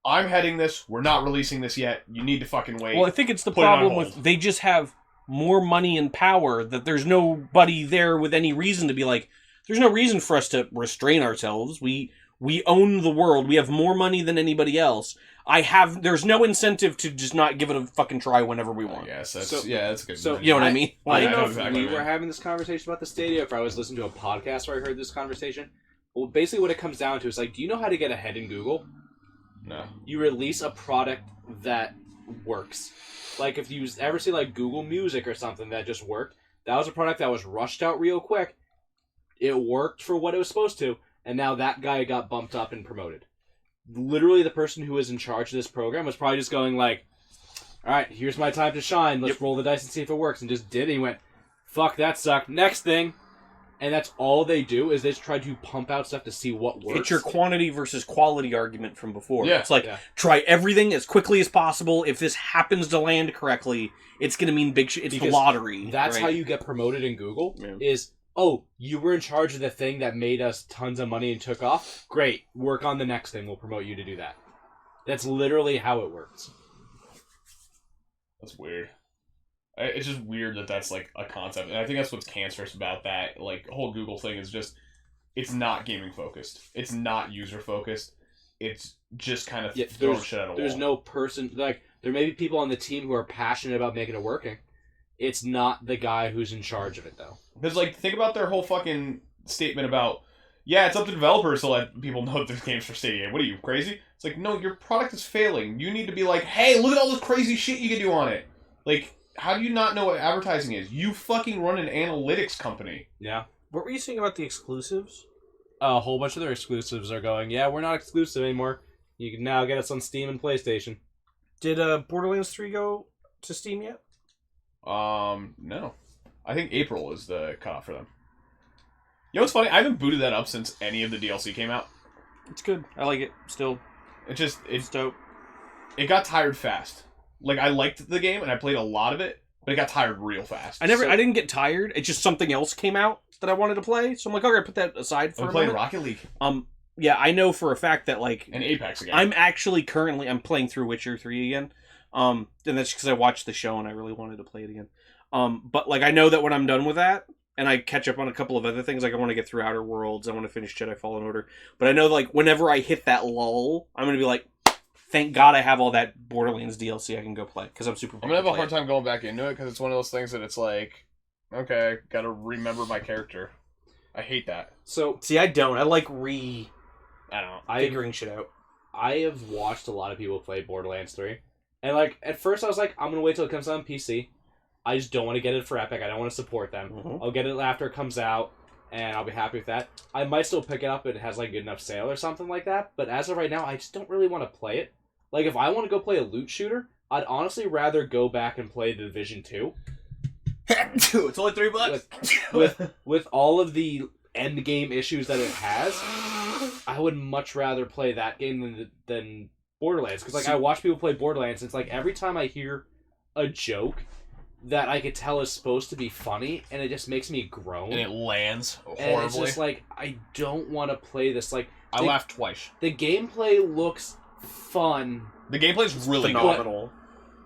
I'm heading this, we're not releasing this yet, you need to fucking wait. Well, I think it's the problem with, they just have more money and power, that there's nobody there with any reason to be like, there's no reason for us to restrain ourselves. We We own the world. We have more money than anybody else. There's no incentive to just not give it a fucking try whenever we want. Yes, that's So- that's good. so- You know what I mean? I Yeah, don't I know know if exactly we what you were mean. having this conversation about the Stadia, if I was listening to a podcast where I heard this conversation. Well, basically what it comes down to is like, do you know how to get ahead in Google? No. You release a product that works. Like if you ever see like Google Music or something that just worked, that was a product that was rushed out real quick. It worked for what it was supposed to, and now that guy got bumped up and promoted. Literally the person who was in charge of this program was probably just going like, alright, here's my time to shine, let's roll the dice and see if it works, and just did it. He went, fuck, that sucked, next thing. And that's all they do, is they just try to pump out stuff to see what works. It's your quantity versus quality argument from before. Yeah. It's like, Yeah. try everything as quickly as possible. If this happens to land correctly, it's going to mean big shit. It's Because the lottery. That's right? how you get promoted in Google, Yeah. is, oh, you were in charge of the thing that made us tons of money and took off? Great, work on the next thing, we'll promote you to do that. That's literally how it works. That's weird. It's just weird that that's like a concept, and I think that's what's cancerous about that. Like whole Google thing is just, it's not gaming focused. It's not user focused. It's just kind of Yeah, throwing shit at a wall. There's no person, like, there may be people on the team who are passionate about making it working. It's not the guy who's in charge of it, though. Because like think about their whole fucking statement about, yeah, it's up to developers to let people know this game's for Stadia. What are you, crazy? It's like, no, your product is failing. You need to be like, hey, look at all this crazy shit you can do on it. Like, how do you not know what advertising is? You fucking run an analytics company. Yeah. What were you saying about the exclusives? A whole bunch of their exclusives are going, yeah, we're not exclusive anymore. You can now get us on Steam and PlayStation. Did Borderlands 3 go to Steam yet? No. I think April is the cutoff for them. You know what's funny? I haven't booted that up since any of the DLC came out. It's good. I like it. Still, It's dope. it got tired fast. Like, I liked the game and I played a lot of it, but it got tired real fast. I didn't get tired. It's just something else came out that I wanted to play, so I'm like, okay, put that aside for I'm a playing moment. Rocket League Yeah, I know for a fact that like and Apex again. I'm actually currently playing through Witcher 3 again. And that's because I watched the show and I really wanted to play it again. But like I know that when I'm done with that and I catch up on a couple of other things, like I want to get through Outer Worlds, I want to finish Jedi Fallen Order. But I know like whenever I hit that lull, I'm gonna be like, thank God I have all that Borderlands DLC I can go play because I'm super. I'm gonna have a hard time going back into it because it's one of those things that it's like, okay, gotta remember my character. I hate that. So, See, I don't. I like I don't know. figuring shit out. I have watched a lot of people play Borderlands 3. And, like, at first I was like, I'm going to wait till it comes out on PC. I just don't want to get it for Epic. I don't want to support them. Mhm. I'll get it after it comes out, and I'll be happy with that. I might still pick it up if it has, like, good enough sale or something like that. But as of right now, I just don't really want to play it. Like, if I want to go play a loot shooter, I'd honestly rather go back and play The Division 2. It's only $3. With all of the end game issues that it has, I would much rather play that game than Borderlands. Because like I watch people play Borderlands, it's like every time I hear a joke that I could tell is supposed to be funny, and it just makes me groan. And it lands horribly. And it's just like, I don't want to play this. Like I laughed twice. the gameplay looks fun. The gameplay's really good. Phenomenal.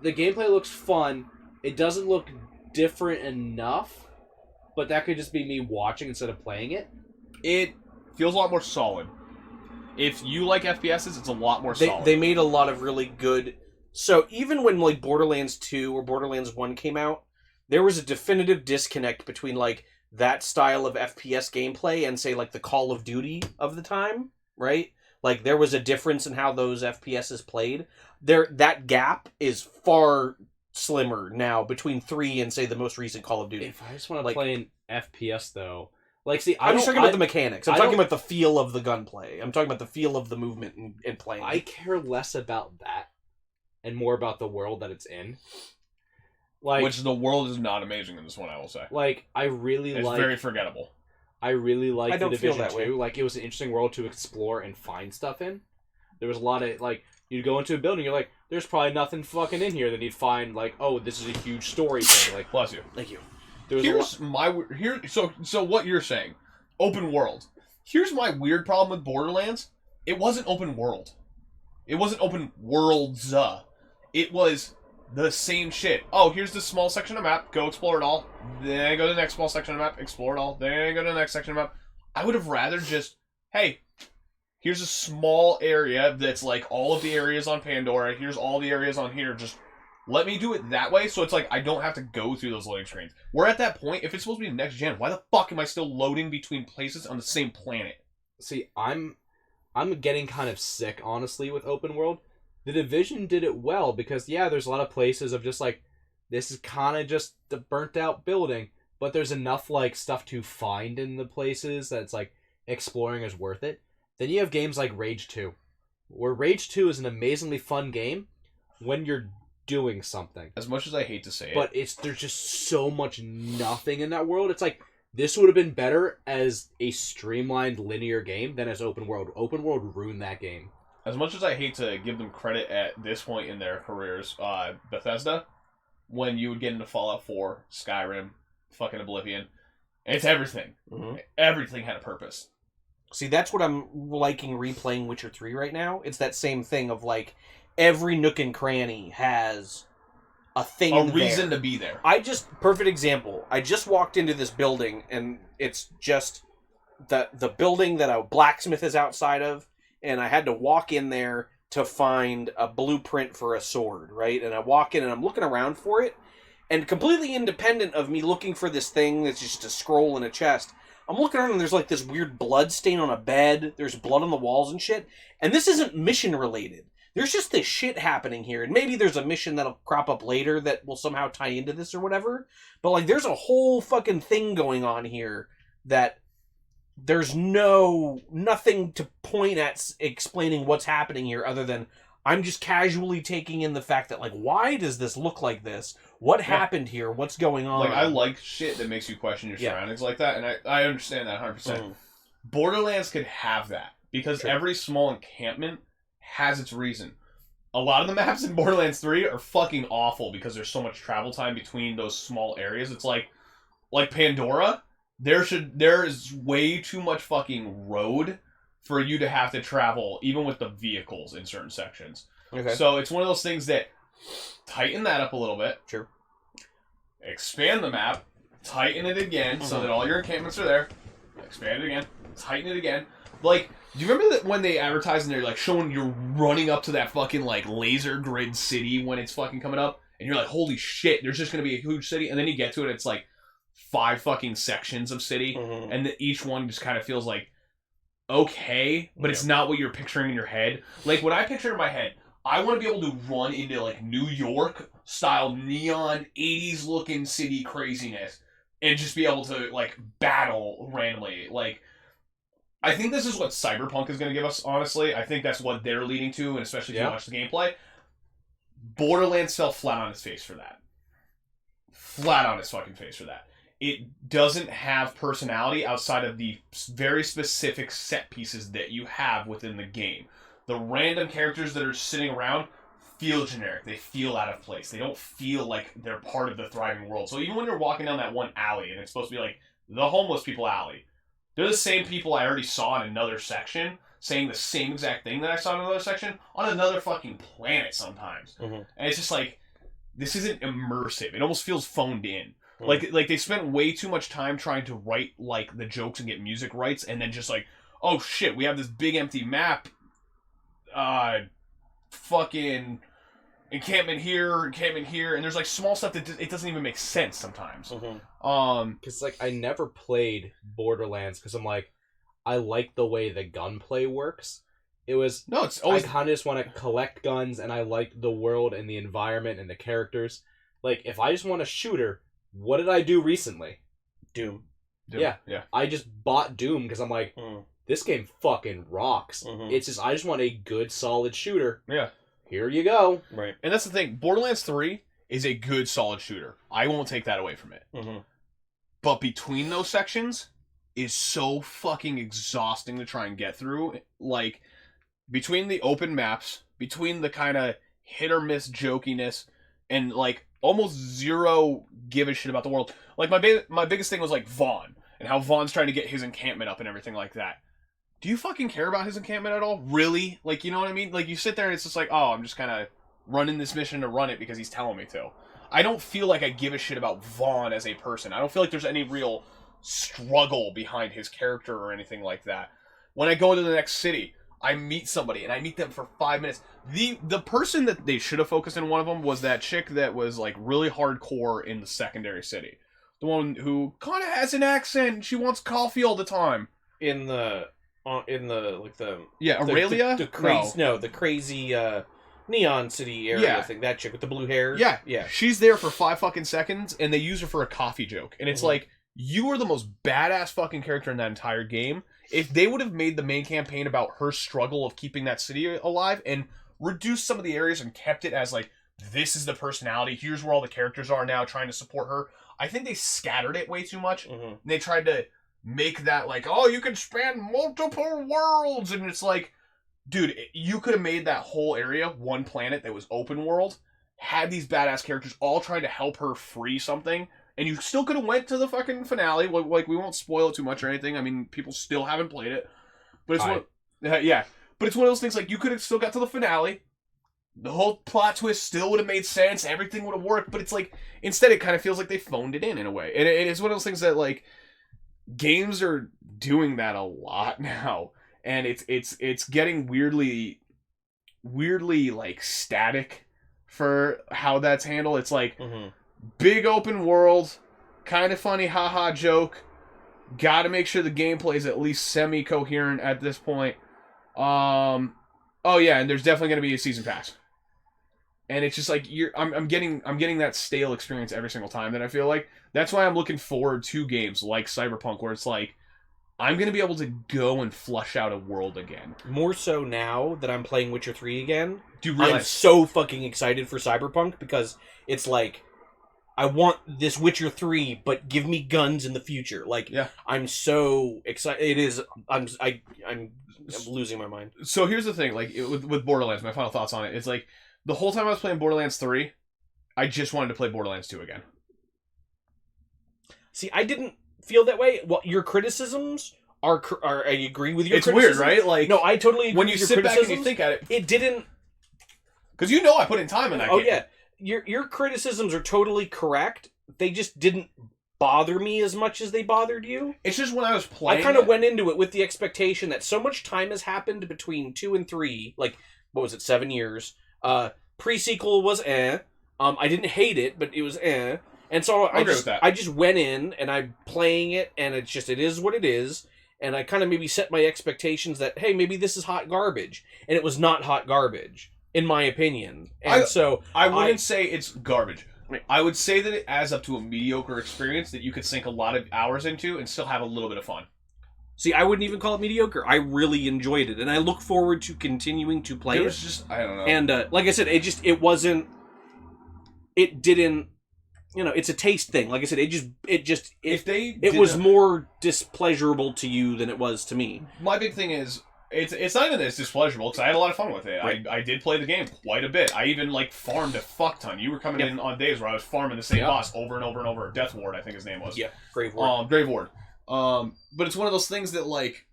The gameplay looks fun. It doesn't look different enough, but that could just be me watching instead of playing it. It feels a lot more solid. If you like FPSs, it's a lot more solid. They made a lot of really good. So even when like Borderlands 2 or Borderlands 1 came out, there was a definitive disconnect between like that style of FPS gameplay and say like the Call of Duty of the time, right? Like there was a difference in how those FPSs played. That gap is far slimmer now between 3 and say the most recent Call of Duty. If I just want to Like- play an FPS though, like see, I'm just talking about the mechanics. I'm I talking don't- about the feel of the gunplay. I'm talking about the feel of the movement and playing. I care less about that and more about the world that it's in. Like, Which the world is not amazing in this one, I will say. like I really It's like. very forgettable. I really like I the don't feel Division that way. 2. Like it was an interesting world to explore and find stuff in. There was a lot of like you'd go into a building, you're like, there's probably nothing fucking in here. Then you'd find like, oh, this is a huge story thing. Like, Bless you. Thank you. there was a lot. Here's my here. So what you're saying, open world. Here's my weird problem with Borderlands. It wasn't open world. It wasn't open worlds. It was the same shit. Oh, here's this small section of map. Go explore it all. Then go to the next small section of map. Explore it all. Then go to the next section of map. I would have rather just, hey, here's a small area that's like all of the areas on Pandora. Here's all the areas on here. Just let me do it that way, so it's like I don't have to go through those loading screens. We're at that point. If it's supposed to be next gen, why the fuck am I still loading between places on the same planet? See, I'm getting kind of sick, honestly, with open world. The Division did it well because, yeah, there's a lot of places of just like, this is kind of just the burnt out building, but there's enough like stuff to find in the places that's like exploring is worth it. Then you have games like Rage 2, where Rage 2 is an amazingly fun game when you're doing something. As much as I hate to say it, But there's just so much nothing in that world. It's like, this would have been better as a streamlined linear game than as open world. Open world ruined that game. as much as I hate to give them credit at this point in their careers, Bethesda, when you would get into Fallout 4, Skyrim, fucking Oblivion, it's everything. Mm-hmm. Everything had a purpose. See, that's what I'm liking replaying Witcher 3 right now. It's that same thing of, like, every nook and cranny has a thing A reason there. to be there. Perfect example. I just walked into this building, and it's just the building that a blacksmith is outside of, and I had to walk in there to find a blueprint for a sword, right? And I walk in, and I'm looking around for it, and completely independent of me looking for this thing that's just a scroll in a chest, I'm looking around and there's like this weird blood stain on a bed. There's blood on the walls and shit. And this isn't mission related. There's just this shit happening here. And maybe there's a mission that'll crop up later that will somehow tie into this or whatever. But like there's a whole fucking thing going on here that there's nothing to point at explaining what's happening here other than I'm just casually taking in the fact that like, why does this look like this? What happened here? What's going on? Like, I like shit that makes you question your surroundings like that, and I understand that 100%. Mm. Borderlands could have that, because every small encampment has its reason. A lot of the maps in Borderlands 3 are fucking awful because there's so much travel time between those small areas. It's like Pandora, there is way too much fucking road for you to have to travel, even with the vehicles in certain sections. Okay. So it's one of those things that tighten that up a little bit. Sure. Expand the map, tighten it again so that all your encampments are there. Expand it again, tighten it again. Like, do you remember that when they advertise and they're like showing you're running up to that fucking like laser grid city when it's fucking coming up, and you're like, holy shit, there's just gonna be a huge city, and then you get to it, it's like 5 fucking sections of city, and each one just kind of feels like okay, but it's not what you're picturing in your head. Like, what I picture in my head, I want to be able to run into, like, New York style neon 80s looking city craziness and just be able to, like, battle randomly. Like, I think this is what Cyberpunk is going to give us, honestly. I think that's what they're leading to, and especially if you watch the gameplay. Borderlands fell flat on its face for that. Flat on its fucking face for that. It doesn't have personality outside of the very specific set pieces that you have within the game. The random characters that are sitting around feel generic. They feel out of place. They don't feel like they're part of the thriving world. So even when you're walking down that one alley, and it's supposed to be like the homeless people alley, they're the same people I already saw in another section, saying the same exact thing that I saw in another section, on another fucking planet sometimes. And it's just like, this isn't immersive. It almost feels phoned in. Like they spent way too much time trying to write like the jokes and get music rights, and then just like, oh shit, we have this big empty map. Fucking encampment here, and there's like small stuff that it doesn't even make sense sometimes. Because like I never played Borderlands because I'm like, I like the way the gunplay works. It was it's always I kind of just want to collect guns, and I like the world and the environment and the characters. Like if I just want a shooter, what did I do recently? Doom. Yeah. I just bought Doom because I'm like, this game fucking rocks. It's just I just want a good solid shooter. Yeah. Here you go. Right. And that's the thing. Borderlands 3 is a good solid shooter. I won't take that away from it. But between those sections is so fucking exhausting to try and get through. Like, between the open maps, between the kind of hit or miss jokiness, and like almost zero give a shit about the world. Like my biggest thing was like Vaughn and how Vaughn's trying to get his encampment up and everything like that. Do you fucking care about his encampment at all? Really? Like, you know what I mean? Like, you sit there and it's just like, oh, I'm just kind of running this mission to run it because he's telling me to. I don't feel like I give a shit about Vaughn as a person. I don't feel like there's any real struggle behind his character or anything like that. When I go into the next city, I meet somebody and I meet them for 5 minutes. The person that they should have focused in one of them was that chick that was like really hardcore in the secondary city. The one who kind of has an accent and she wants coffee all the time. In the like the Aurelia? the crazy the crazy Neon City area thing. That chick with the blue hair. Yeah. She's there for 5 fucking seconds and they use her for a coffee joke. And it's like, you are the most badass fucking character in that entire game. If they would have made the main campaign about her struggle of keeping that city alive and reduced some of the areas and kept it as like, this is the personality, here's where all the characters are now trying to support her. I think they scattered it way too much. And they tried to make that like, oh, you can span multiple worlds. And it's like, dude, you could have made that whole area one planet that was open world, had these badass characters all trying to help her free something. And you still could have went to the fucking finale. Like, we won't spoil it too much or anything. I mean, people still haven't played it. But it's But it's one of those things, like, you could have still got to the finale. The whole plot twist still would have made sense. Everything would have worked. But it's like, instead it kind of feels like they phoned it in a way. And it's one of those things that, like, games are doing that a lot now. And it's getting weirdly, like, static for how that's handled. It's like... Big open world, kind of funny, haha joke. Got to make sure the gameplay is at least semi-coherent at this point. Oh yeah, and there's definitely going to be a season pass. And it's just like I'm getting that stale experience every single time. That I feel like that's why I'm looking forward to games like Cyberpunk, where it's like I'm going to be able to go and flush out a world again. More so now that I'm playing Witcher 3 again. Do you realize? I'm so fucking excited for Cyberpunk because it's like. I want this Witcher 3, but give me guns in the future. Like, I'm so excited. It is. I'm losing my mind. So here's the thing, like with Borderlands, my final thoughts on it. It's like the whole time I was playing Borderlands 3, I just wanted to play Borderlands 2 again. See, I didn't feel that way. Well, your criticisms are I agree with your. It's weird, right? Like, no, I totally agree when you with your sit back and you think at it. It didn't. Because I put in time in that game. Oh yeah. Your criticisms are totally correct. They just didn't bother me as much as they bothered you. It's just when I was playing... I kind of went into it with the expectation that so much time has happened between 2 and 3, like, what was it, 7 years. Pre-sequel was I didn't hate it, but it was And so I just went in, and I'm playing it, and it is what it is. And I kind of maybe set my expectations that, hey, maybe this is hot garbage. And it was not hot garbage. In my opinion. And I wouldn't say it's garbage. I would say that it adds up to a mediocre experience that you could sink a lot of hours into and still have a little bit of fun. See, I wouldn't even call it mediocre. I really enjoyed it, and I look forward to continuing to play it. It was just, I don't know. And like I said, it didn't, it's a taste thing. Like I said, it was more displeasurable to you than it was to me. My big thing is, It's not even that it's displeasurable, because I had a lot of fun with it. Right. I did play the game quite a bit. I even, like, farmed a fuck ton. You were coming in on days where I was farming the same boss over and over and over. Death Ward, I think his name was. Yeah, Grave Ward. Grave Ward. But it's one of those things that, like,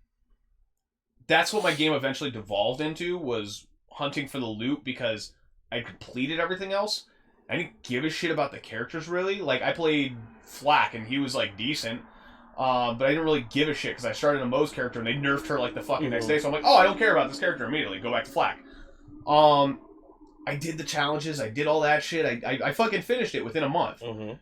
that's what my game eventually devolved into, was hunting for the loot, because I completed everything else. I didn't give a shit about the characters, really. Like, I played Flack, and he was, like, decent. But I didn't really give a shit because I started a Moe's character and they nerfed her like the fucking next day. So I'm like, oh, I don't care about this character immediately. Go back to Flack. I did the challenges. I did all that shit. I fucking finished it within a month. And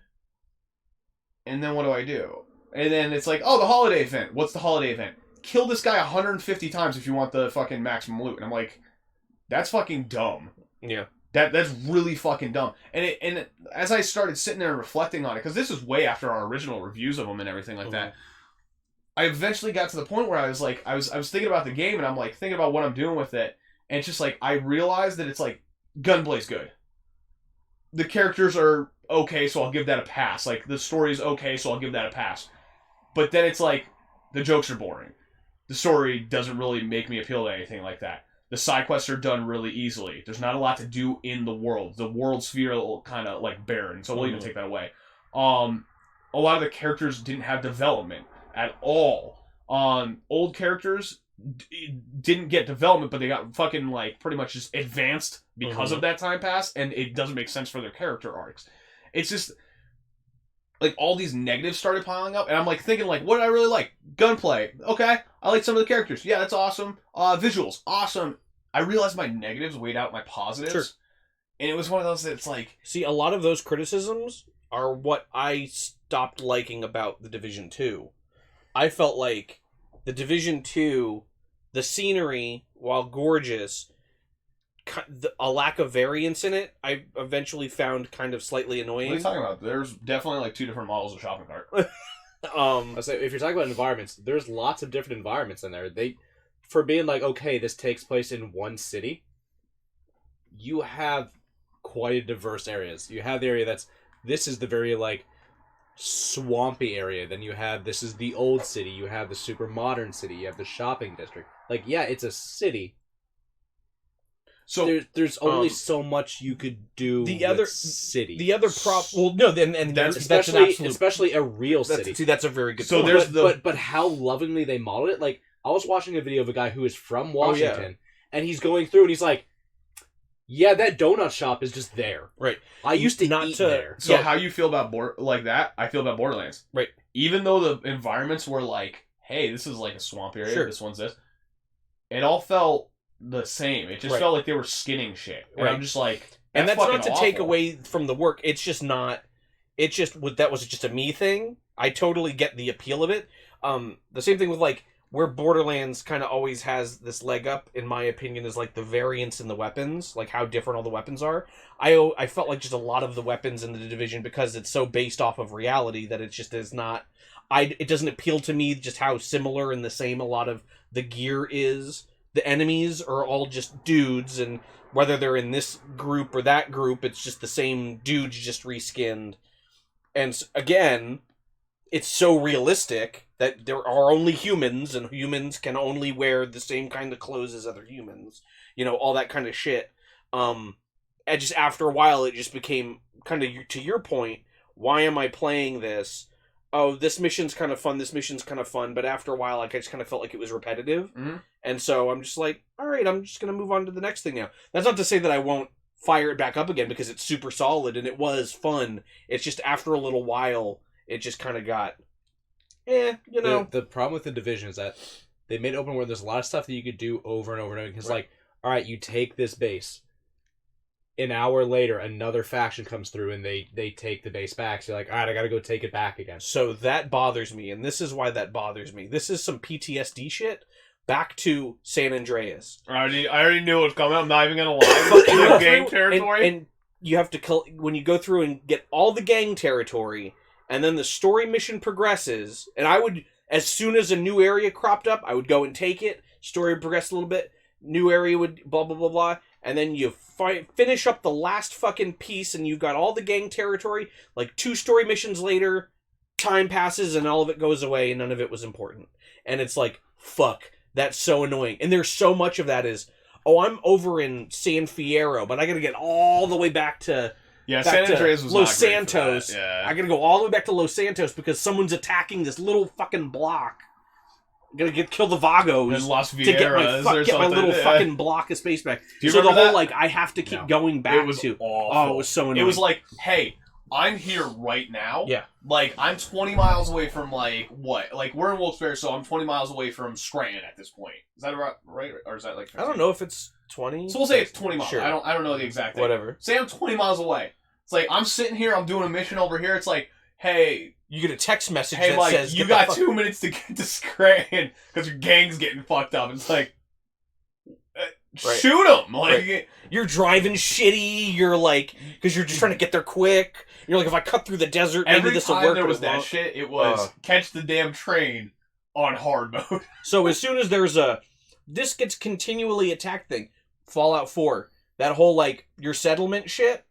then what do? And then it's like, oh, the holiday event. What's the holiday event? Kill this guy 150 times if you want the fucking maximum loot. And I'm like, that's fucking dumb. Yeah. That's really fucking dumb. And as I started sitting there and reflecting on it, because this is way after our original reviews of them and everything like that, I eventually got to the point where I was like, I was thinking about the game and I'm like thinking about what I'm doing with it, and it's just like I realized that it's like Gunplay's good. The characters are okay, so I'll give that a pass. Like the story's okay, so I'll give that a pass. But then it's like the jokes are boring. The story doesn't really make me appeal to anything like that. The side quests are done really easily. There's not a lot to do in the world. The world's feel kind of like barren, so we'll even take that away. A lot of the characters didn't have development at all. Old characters didn't get development, but they got fucking like pretty much just advanced because of that time pass, and it doesn't make sense for their character arcs. It's just like all these negatives started piling up, and I'm like thinking like, what did I really like? Gunplay, okay. I like some of the characters, yeah, that's awesome. Visuals, awesome. I realized my negatives weighed out my positives, Sure. and it was one of those that's like, See, a lot of those criticisms are what I stopped liking about The Division 2. I felt like The Division 2, the scenery, while gorgeous, a lack of variance in it, I eventually found kind of slightly annoying. what are you talking about? There's definitely like 2 different models of shopping cart. I say, if you're talking about environments, there's lots of different environments in there. For being like, okay, this takes place in one city, you have quite a diverse areas. You have the area this is the very like swampy area. Then you have, this is the old city. You have the super modern city. You have the shopping district. Like, yeah, it's a city. So there's only so much you could do. The other city. The other well, no, and that's an absolute, especially a real city. See, that's a very good. So point. there's but how lovingly they modeled it. Like, I was watching a video of a guy who is from Washington, and he's going through and he's like, yeah, that donut shop is just there. Right. I used to eat there. So how you feel about like that? I feel about Borderlands. Right. Even though the environments were like, hey, this is like a swamp area. Sure. This one's this. It all felt the same. It just Right. felt like they were skinning shit. And Right. I'm just like, And that's not to fucking take awful. away from the work. It's just not. It's just that was just a me thing. I totally get the appeal of it. The same thing with like where Borderlands kind of always has this leg up, in my opinion, is like the variance in the weapons, like how different all the weapons are. I felt like just a lot of the weapons in the Division, because it's so based off of reality, that it just is not. It doesn't appeal to me just how similar and the same a lot of the gear is. The enemies are all just dudes, and whether they're in this group or that group, it's just the same dudes just reskinned. And again, it's so realistic that there are only humans, and humans can only wear the same kind of clothes as other humans. You know, all that kind of shit. And just after a while, it just became kind of, to your point, why am I playing this? Oh, this mission's kind of fun, this mission's kind of fun, but after a while, like, I just kind of felt like it was repetitive. Mhm. And so I'm just like, all right, I'm just going to move on to the next thing now. That's not to say that I won't fire it back up again, because it's super solid, and it was fun. It's just after a little while, it just kind of got, you know. The problem with the Division is that they made it open where there's a lot of stuff that you could do over and over and over. Because, like, all right, you take this base. An hour later, another faction comes through and they take the base back. So you're like, all right, I got to go take it back again. So that bothers me, and this is why that bothers me. This is some PTSD shit. Back to San Andreas. I already knew it was coming. I'm not even gonna lie. No gang territory. And you have to, when you go through and get all the gang territory, and then the story mission progresses, and I would, as soon as a new area cropped up, I would go and take it. Story would progress a little bit. New area would blah, blah, blah, blah. And then you finish up the last fucking piece, and you've got all the gang territory. Like 2 story missions later, time passes, and all of it goes away, and none of it was important. And it's like, fuck, that's so annoying. And there's so much of that is, oh, I'm over in San Fierro, but I gotta get all the way back to... Yeah, back San to Andreas was Los not great for Santos. that. Yeah. I gotta go all the way back to Los Santos because someone's attacking this little fucking block. I'm gonna kill the Vagos in Las to get Vieras or get my something. little Yeah. fucking block of space back. Do you So the remember whole that? like I have to keep No. going back It was to. awful. Oh, it was so annoying. It was like, hey, I'm here right now. Yeah. Like, I'm 20 miles away from, like, what? Like, we're in Wilkes-Barre, so I'm 20 miles away from Scranton at this point. Is that right? Or is that, like... 15? I don't know if it's 20. So we'll say it's 20 miles. Sure. I don't know the exact thing. Whatever. Say I'm 20 miles away. It's like, I'm sitting here, I'm doing a mission over here. It's like, hey... You get a text message Hey, that like, says, you "Get got the 2 minutes to get to Scranton because your gang's getting fucked up. It's like... Right. Shoot them! Like... Right. You're driving shitty. You're like, because you're just trying to get there quick. You're like, if I cut through the desert, maybe Every this will time work. there but was it that won't. shit, it was catch the damn train on hard mode. So as soon as there's this gets continually attacked thing, Fallout 4, that whole like your settlement shit,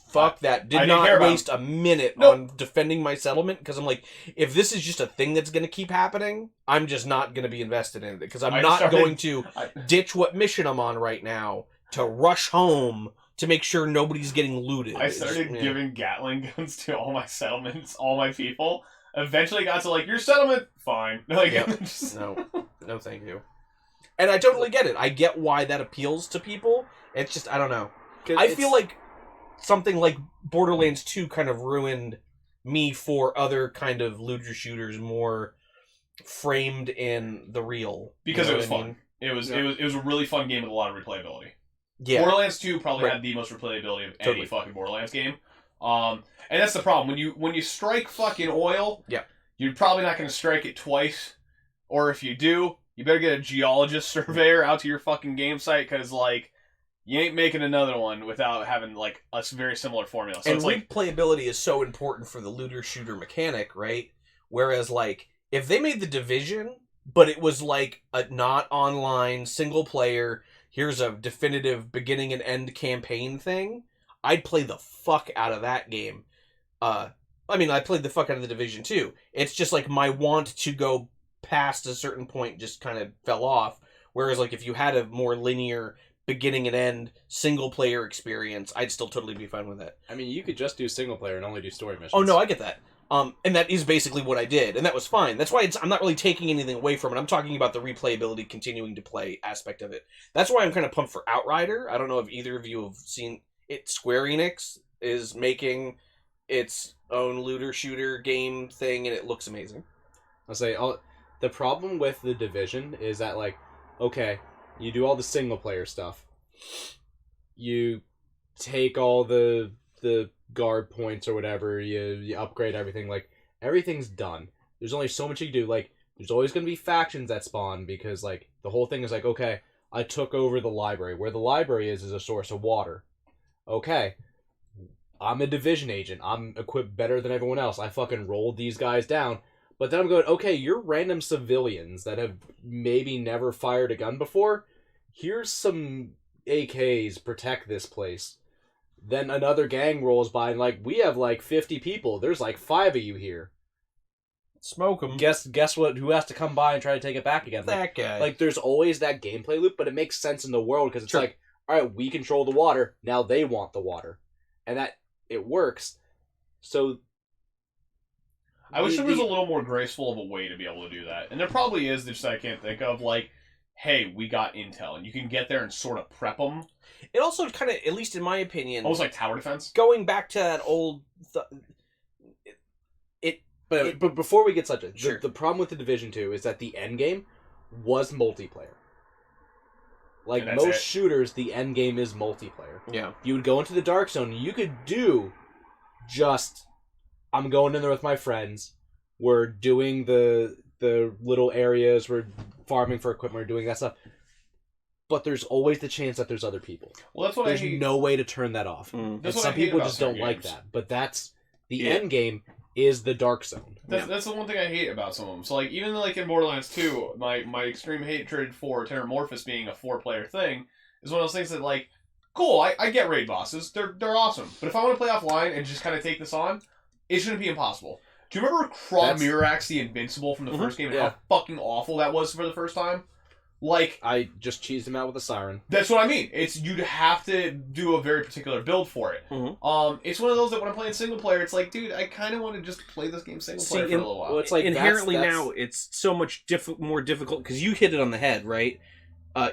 fuck that. I Did didn't not care about waste a minute Nope. on defending my settlement because I'm like, if this is just a thing that's going to keep happening, I'm just not going to be invested in it because I'm I not started- going to I- ditch what mission I'm on right now to rush home to make sure nobody's getting looted. I started Yeah. giving Gatling guns to all my settlements, all my people. Eventually got to like, your settlement, fine. Like, Yep. just- No, thank you. And I totally get it. I get why that appeals to people. It's just, I don't know. I feel like something like Borderlands 2 kind of ruined me for other kind of looter shooters more framed in the real. Because you know it was what I fun. mean? It was a really fun game with a lot of replayability. Yeah. Borderlands 2 probably Right. had the most replayability of Totally. any fucking Borderlands game. And that's the problem. When you strike fucking oil, Yeah. you're probably not going to strike it twice. Or if you do, you better get a geologist surveyor out to your fucking game site, because, like, you ain't making another one without having, like, a very similar formula. So And it's like, replayability is so important for the looter shooter mechanic, right? Whereas, like, if they made The Division, but it was like a not online single player, here's a definitive beginning and end campaign thing, I'd play the fuck out of that game. I mean, I played the fuck out of The Division too. It's just like my want to go past a certain point just kind of fell off. Whereas, like, if you had a more linear beginning and end single player experience, I'd still totally be fine with it. I mean, you could just do single player and only do story missions. Oh no, I get that. And that is basically what I did, and that was fine. That's why I'm not really taking anything away from it. I'm talking about the replayability, continuing to play aspect of it. That's why I'm kind of pumped for Outrider. I don't know if either of you have seen it. Square Enix is making its own looter shooter game thing, and it looks amazing. I'll say the problem with The Division is that, like, okay, you do all the single player stuff, you take all the guard points or whatever, you upgrade everything, like, everything's done. There's only so much you can do. Like, there's always going to be factions that spawn, because, like, the whole thing is like, okay, I took over the library. Where the library is a source of water. Okay, I'm a division agent. I'm equipped better than everyone else. I fucking rolled these guys down. But then I'm going, okay, you're random civilians that have maybe never fired a gun before. Here's some AKs, protect this place. Then another gang rolls by and, like, we have like 50 people. There's like 5 of you here. Smoke them. Guess what? Who has to come by and try to take it back again? That guy. Like, there's always that gameplay loop, but it makes sense in the world, because it's Sure. like, all right, we control the water. Now they want the water, and that it works. So I wish there was a little more graceful of a way to be able to do that. And there probably is, just I can't think of, like, hey, we got intel, and you can get there and sort of prep them. It also kind of, at least in my opinion, Almost like tower defense. going back to that old... But before we get such a... Sure. The problem with The Division 2 is that the end game was multiplayer. Like, And that's most it. shooters, the end game is multiplayer. Yeah. You would go into the dark zone, you could do just... I'm going in there with my friends, we're doing the little areas, we're farming for equipment, we're doing that stuff. But there's always the chance that there's other people. Well, that's what There's I hate. no way to turn that off. Mm. And That's what some I hate people about just don't certain like games. that. But that's... The Yeah. end game is the dark zone. That's the one thing I hate about some of them. So, like, even like in Borderlands 2, my extreme hatred for Terramorphous being a 4-player thing is one of those things that, like, cool, I get raid bosses. They're awesome. But if I want to play offline and just kind of take this on, it shouldn't be impossible. Do you remember Craw Mirax the Invincible from the first game and Yeah. how fucking awful that was for the first time? Like, I just cheesed him out with a siren. that's what I mean. It's you'd have to do a very particular build for it. Mhm. It's one of those that when I'm playing single player, it's like, dude, I kind of want to just play this game single player for a little while. well, it's like inherently that's- now it's so much more difficult because you hit it on the head, right?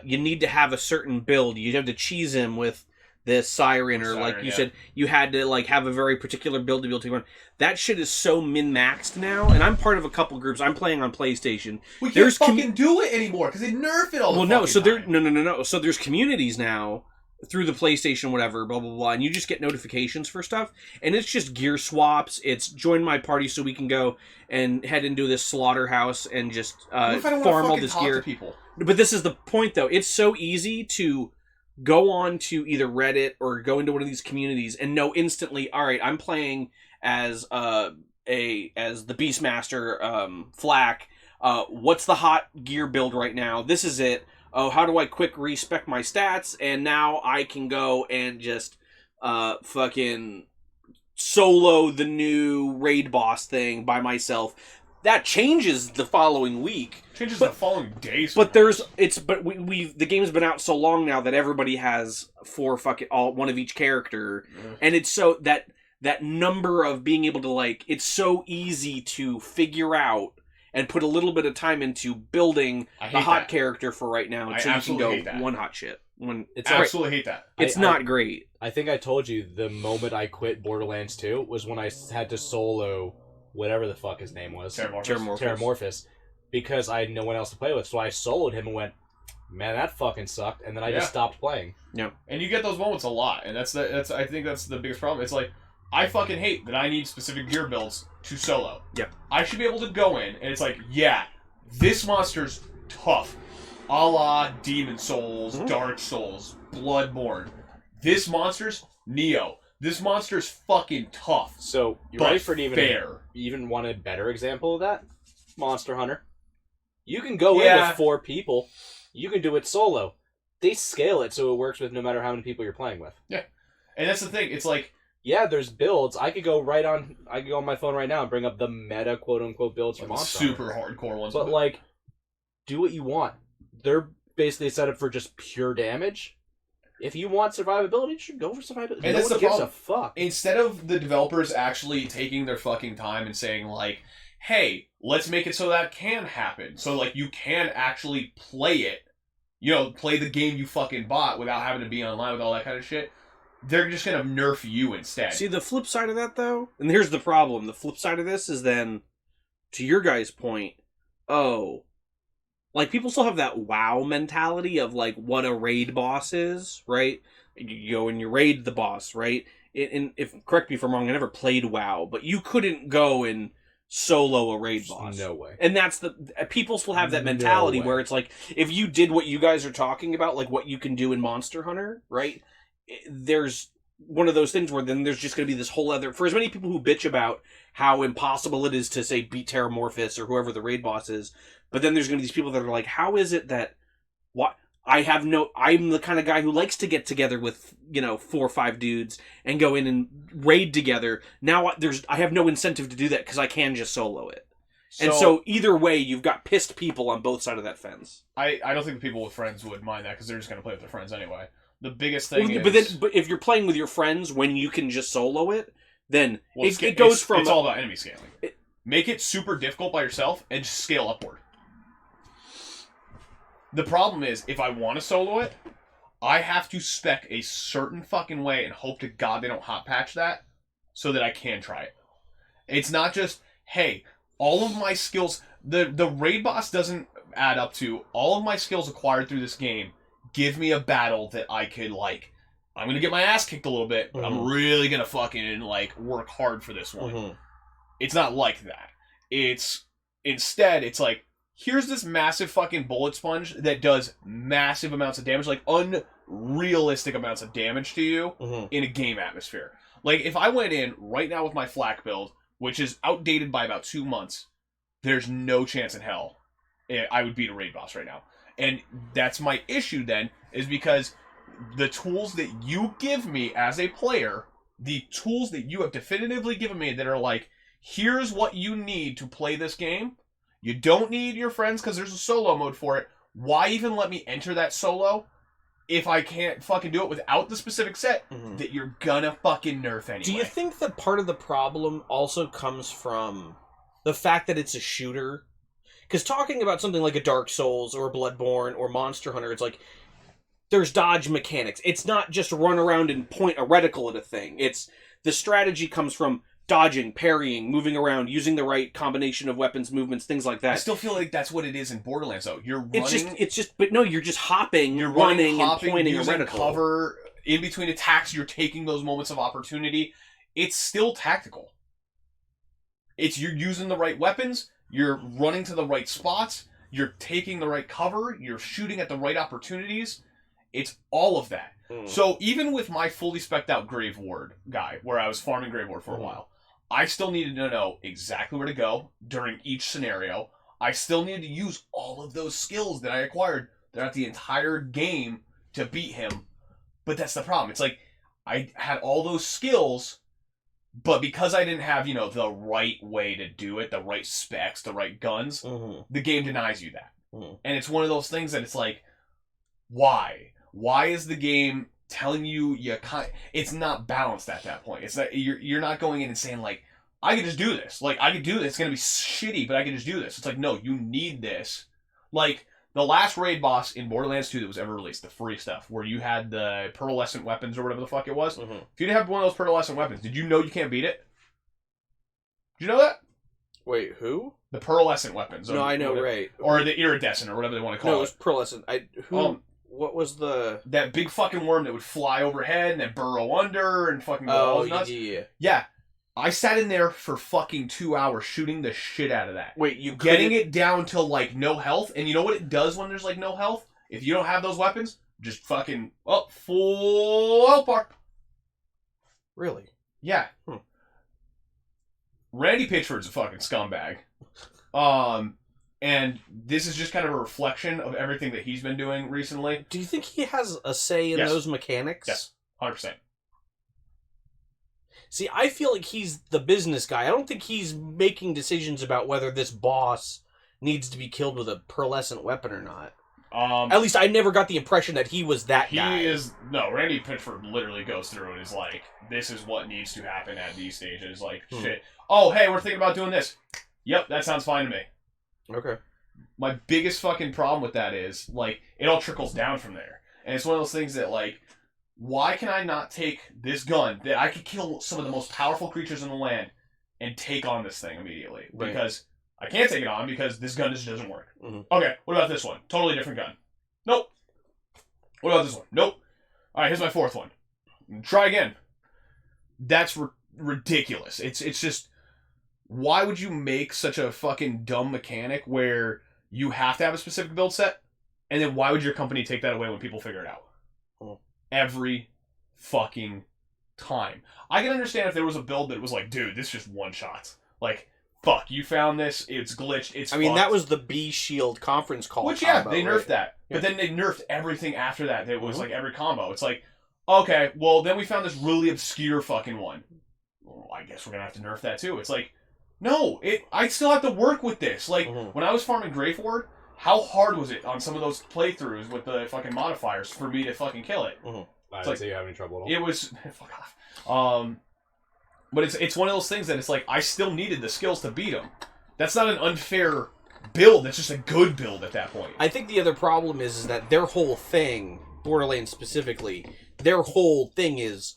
You need to have a certain build. You have to cheese him with this siren, or like you said, you had to like have a very particular build to be able to run. That shit is so min-maxed now, and I'm part of a couple groups. I'm playing on PlayStation. We can't There's fucking do it anymore because they nerf it all the Well, no, fucking so there, time. no. So there's communities now through the PlayStation, whatever, blah blah blah, and you just get notifications for stuff, and it's just gear swaps. It's join my party so we can go and head into this slaughterhouse and just What if I don't farm wanna all fucking this talk gear. to people? But this is the point, though. It's so easy to go on to either Reddit or go into one of these communities and know instantly, all right, I'm playing as the Beastmaster Flak. What's the hot gear build right now? This is it. Oh, how do I quick respec my stats? And now I can go and just fucking solo the new raid boss thing by myself. That changes the following week. Changes the following days. But the game's been out so long now that everybody has one of each character, and it's so that number of being able to, like, it's so easy to figure out and put a little bit of time into building the hot character for right now, I so you can absolutely hate go that. one hot shit. when It's Absolutely hate that. it's I- not great. I think I told you the moment I quit Borderlands 2 was when I had to solo whatever the fuck his name was. Terramorphous. Because I had no one else to play with. So I soloed him and went, man, that fucking sucked. And then I just stopped playing. And you get those moments a lot, and that's I think that's the biggest problem. It's like, I fucking hate that I need specific gear builds to solo. Yep. I should be able to go in, and it's like, yeah, this monster's tough. A la Demon Souls, Dark Souls, Bloodborne. This monster's Neo. This monster's fucking tough. So, you're But ready for an fair. even want a better example of that? Monster Hunter. You can go in Yeah. with 4 people. You can do it solo. They scale it so it works with no matter how many people you're playing with. Yeah. And that's the thing. It's like, Yeah, there's builds. I could go on my phone right now and bring up the meta quote unquote builds for the Monster super Hunter. hardcore ones. But like, do what you want. They're basically set up for just pure damage. If you want survivability, you should go for survivability. And No that's one the gives problem. a fuck. Instead of the developers actually taking their fucking time and saying, like, hey, let's make it so that can happen. So, like, you can actually play it. You know, play the game you fucking bought without having to be online with all that kind of shit. They're just going to nerf you instead. See, the flip side of that, though, and here's the problem. The flip side of this is then, to your guys' point, like, people still have that WoW mentality of, like, what a raid boss is, right? You go and you raid the boss, right? And if, correct me if I'm wrong, I never played WoW, but you couldn't go and solo a raid boss. No way. And that's people still have that mentality No way. where it's like, if you did what you guys are talking about, like what you can do in Monster Hunter, right? There's one of those things where then there's just going to be this whole other, for as many people who bitch about how impossible it is to, say, beat Terramorphous or whoever the raid boss is, but then there's going to be these people that are like, how is it that, I'm the kind of guy who likes to get together with, 4 or 5 dudes and go in and raid together. Now I have no incentive to do that because I can just solo it. And so either way, you've got pissed people on both sides of that fence. I don't think people with friends would mind that because they're just going to play with their friends anyway. The biggest thing Well, is... but if you're playing with your friends when you can just solo it, then Well, it goes from... It's all about enemy scaling. Make it super difficult by yourself and just scale upward. The problem is, if I want to solo it, I have to spec a certain fucking way and hope to God they don't hot patch that so that I can try it. It's not just, hey, all of my skills... The raid boss doesn't add up to all of my skills acquired through this game. Give me a battle that I could, like... I'm going to get my ass kicked a little bit, but I'm really going to fucking, like, work hard for this one. It's not like that. Instead, it's like, here's this massive fucking bullet sponge that does massive amounts of damage, like unrealistic amounts of damage to you in a game atmosphere. Like, if I went in right now with my flak build, which is outdated by about 2 months, there's no chance in hell I would beat a raid boss right now. And that's my issue then, is because the tools that you give me as a player, the tools that you have definitively given me that are like, here's what you need to play this game. You don't need your friends because there's a solo mode for it. Why even let me enter that solo if I can't fucking do it without the specific set that you're gonna fucking nerf anyway? Do you think that part of the problem also comes from the fact that it's a shooter? Because talking about something like a Dark Souls or Bloodborne or Monster Hunter, it's like, there's dodge mechanics. It's not just run around and point a reticle at a thing. It's the strategy comes from dodging, parrying, moving around, using the right combination of weapons, movements, things like that. I still feel like that's what it is in Borderlands, though. You're running... But no, you're just hopping, You're running hopping, and pointing a using reticle. cover. In between attacks, you're taking those moments of opportunity. It's still tactical. You're using the right weapons, you're running to the right spots, you're taking the right cover, you're shooting at the right opportunities. It's all of that. So even with my fully spec'd out Grave Ward guy, where I was farming Grave Ward for a while, I still needed to know exactly where to go during each scenario. I still needed to use all of those skills that I acquired throughout the entire game to beat him. But that's the problem. It's like, I had all those skills, but because I didn't have, the right way to do it, the right specs, the right guns, the game denies you that. And it's one of those things that it's like, why? Why is the game telling you it's not balanced at that point? It's that you're not going in and saying, like, I can just do this. Like, I can do this. It's going to be shitty, but I can just do this. It's like, no, you need this. Like, the last raid boss in Borderlands 2 that was ever released, the free stuff, where you had the pearlescent weapons or whatever the fuck it was. Mm-hmm. If you didn't have one of those pearlescent weapons, did you know you can't beat it? Did you know that? Wait, who? The pearlescent weapons. No, I know, whatever, right. Or the iridescent, or whatever they want to call No, it it. was pearlescent. What was the... That big fucking worm that would fly overhead and then burrow under and fucking go all nuts. Yeah. Yeah. I sat in there for fucking 2 hours shooting the shit out of that. Wait, you Getting it down to, like, no health. And you know what it does when there's, like, no health? If you don't have those weapons, just fucking, full health bar. Really? Yeah. Randy Pitchford's a fucking scumbag. And this is just kind of a reflection of everything that he's been doing recently. Do you think he has a say in those mechanics? Yes, 100%. See, I feel like he's the business guy. I don't think he's making decisions about whether this boss needs to be killed with a pearlescent weapon or not. At least I never got the impression that he was that guy. Randy Pitchford literally goes through and is like, this is what needs to happen at these stages. Like, shit. Oh, hey, we're thinking about doing this. Yep, that sounds fine to me. Okay. My biggest fucking problem with that is, like, it all trickles down from there. And it's one of those things that, like, why can I not take this gun that I could kill some of the most powerful creatures in the land and take on this thing immediately? Right. Because I can't take it on because this gun just doesn't work. Mm-hmm. Okay, what about this one? Totally different gun. Nope. What about this one? Nope. Alright, here's my fourth one. Try again. That's ridiculous. It's just... Why would you make such a fucking dumb mechanic where you have to have a specific build set? And then why would your company take that away when people figure it out? Every fucking time. I can understand if there was a build that was like, dude, this is just one shot. Like, fuck, you found this, it's glitched, it's I mean, fucked. that was the B-Shield conference call. Which, combo, they nerfed right? that. But then they nerfed everything after that. That was like every combo. It's like, okay, well, then we found this really obscure fucking one. Well, I guess we're gonna have to nerf that too. It's like, no, I still have to work with this. Like, when I was farming Greyford, how hard was it on some of those playthroughs with the fucking modifiers for me to fucking kill it? I didn't say you have any trouble at all. It was... Fuck off. But it's one of those things that it's like, I still needed the skills to beat him. That's not an unfair build. That's just a good build at that point. I think the other problem is that their whole thing, Borderlands specifically, their whole thing is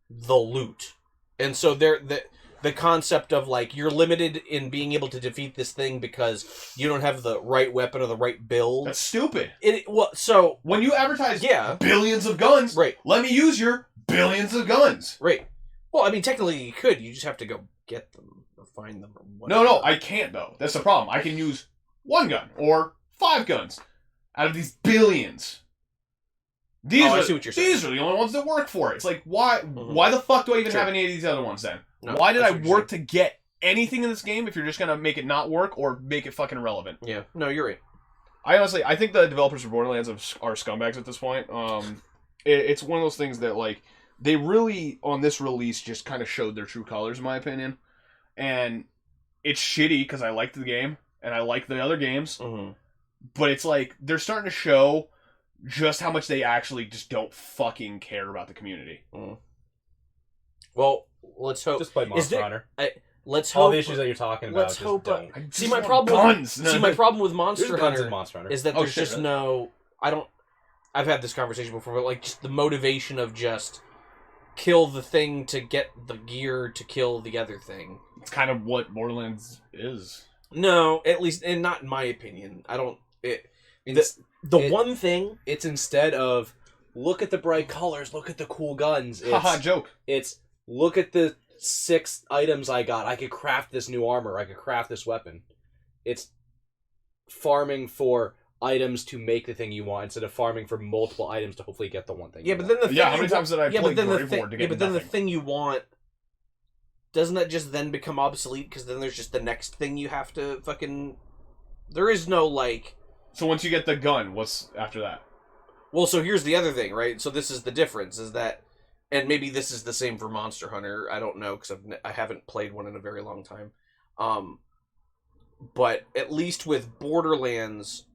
the loot. And so the concept of, like, you're limited in being able to defeat this thing because you don't have the right weapon or the right build. That's stupid. So when you advertise Yeah. billions of guns, Right. let me use your billions of guns. Right. Well, I mean, technically you could. You just have to go get them or find them or whatever. No, I can't, though. That's the problem. I can use one gun or 5 guns out of these billions. I see what you're saying. These are the only ones that work for it. It's like, why the fuck do I even Sure. have any of these other ones then? No, why did I see what you're work to get anything in this game if you're just going to make it not work or make it fucking irrelevant? Yeah. No, you're right. I think the developers of Borderlands are scumbags at this point. It's one of those things that, like, they really, on this release, just kind of showed their true colors, in my opinion. And it's shitty because I liked the game, and I like the other games. But it's like, they're starting to show just how much they actually just don't fucking care about the community. Well, let's hope. Just play Monster Hunter. Let's hope. All the issues that you're talking about. Let's just hope. don't. See, my problem. Guns. My problem with There's Monster guns Hunter in Monster Hunter. is that Oh, there's shit, just really? no. I don't. I've had this conversation before, but like just the motivation of just kill the thing to get the gear to kill the other thing. It's kind of what Borderlands is. No, at least, and not in my opinion. I don't. One thing. It's instead of look at the bright colors, look at the cool guns. Haha, joke. It's look at the 6 items I got. I could craft this new armor. I could craft this weapon. It's farming for items to make the thing you want instead of farming for multiple items to hopefully get the one thing. Yeah, but then the thing Yeah, how many times did I play the Grave thing, Ward to get but then the nothing? thing you want, doesn't that just then become obsolete? Because then there's just the next thing you have to fucking. There is no like. So once you get the gun, what's after that? Well, so here's the other thing, right? So this is the difference: is that, and maybe this is the same for Monster Hunter. I don't know because I haven't played one in a very long time. But at least with Borderlands,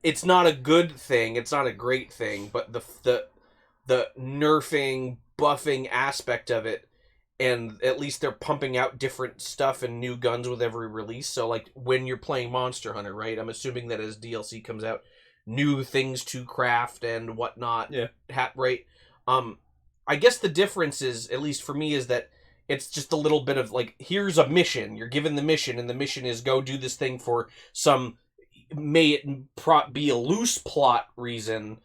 it's not a good thing. It's not a great thing. But the nerfing, buffing aspect of it, and at least they're pumping out different stuff and new guns with every release. So like when you're playing Monster Hunter, right? I'm assuming that as DLC comes out, new things to craft and whatnot. Yeah. Right. I guess the difference is, at least for me, is that it's just a little bit of like, here's a mission. You're given the mission, and the mission is go do this thing for some, may it be a loose plot reason.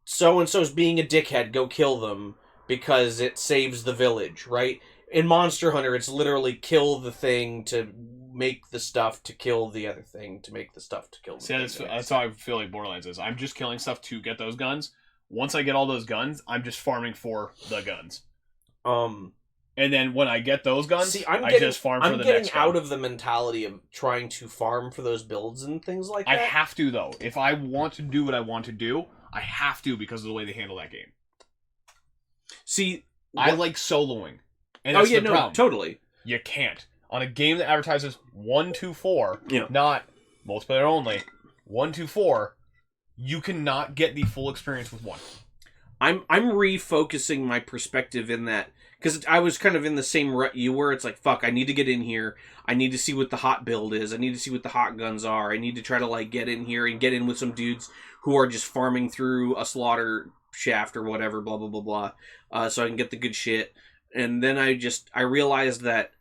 So and so's being a dickhead. Go kill them because it saves the village. Right. In Monster Hunter, it's literally kill the thing to make the stuff to kill the other thing to make the stuff to kill the thing. That's how I feel like Borderlands is. I'm just killing stuff to get those guns. Once I get all those guns, I'm just farming for the guns. And then when I get those guns, I just farm for the next gun. I'm getting out of the mentality of trying to farm for those builds and things like that. I have to, though. If I want to do what I want to do, I have to because of the way they handle that game. See, I like soloing. And that's the problem. Totally. You can't. On a game that advertises 1-2-4, not multiplayer only, 1-2-4, you cannot get the full experience with one. I'm refocusing my perspective in that, because I was kind of in the same rut you were. It's like, fuck, I need to get in here. I need to see what the hot build is. I need to see what the hot guns are. I need to try to like get in here and get in with some dudes who are just farming through a slaughter shaft or whatever, blah, blah, blah, blah, so I can get the good shit. And then I realized that,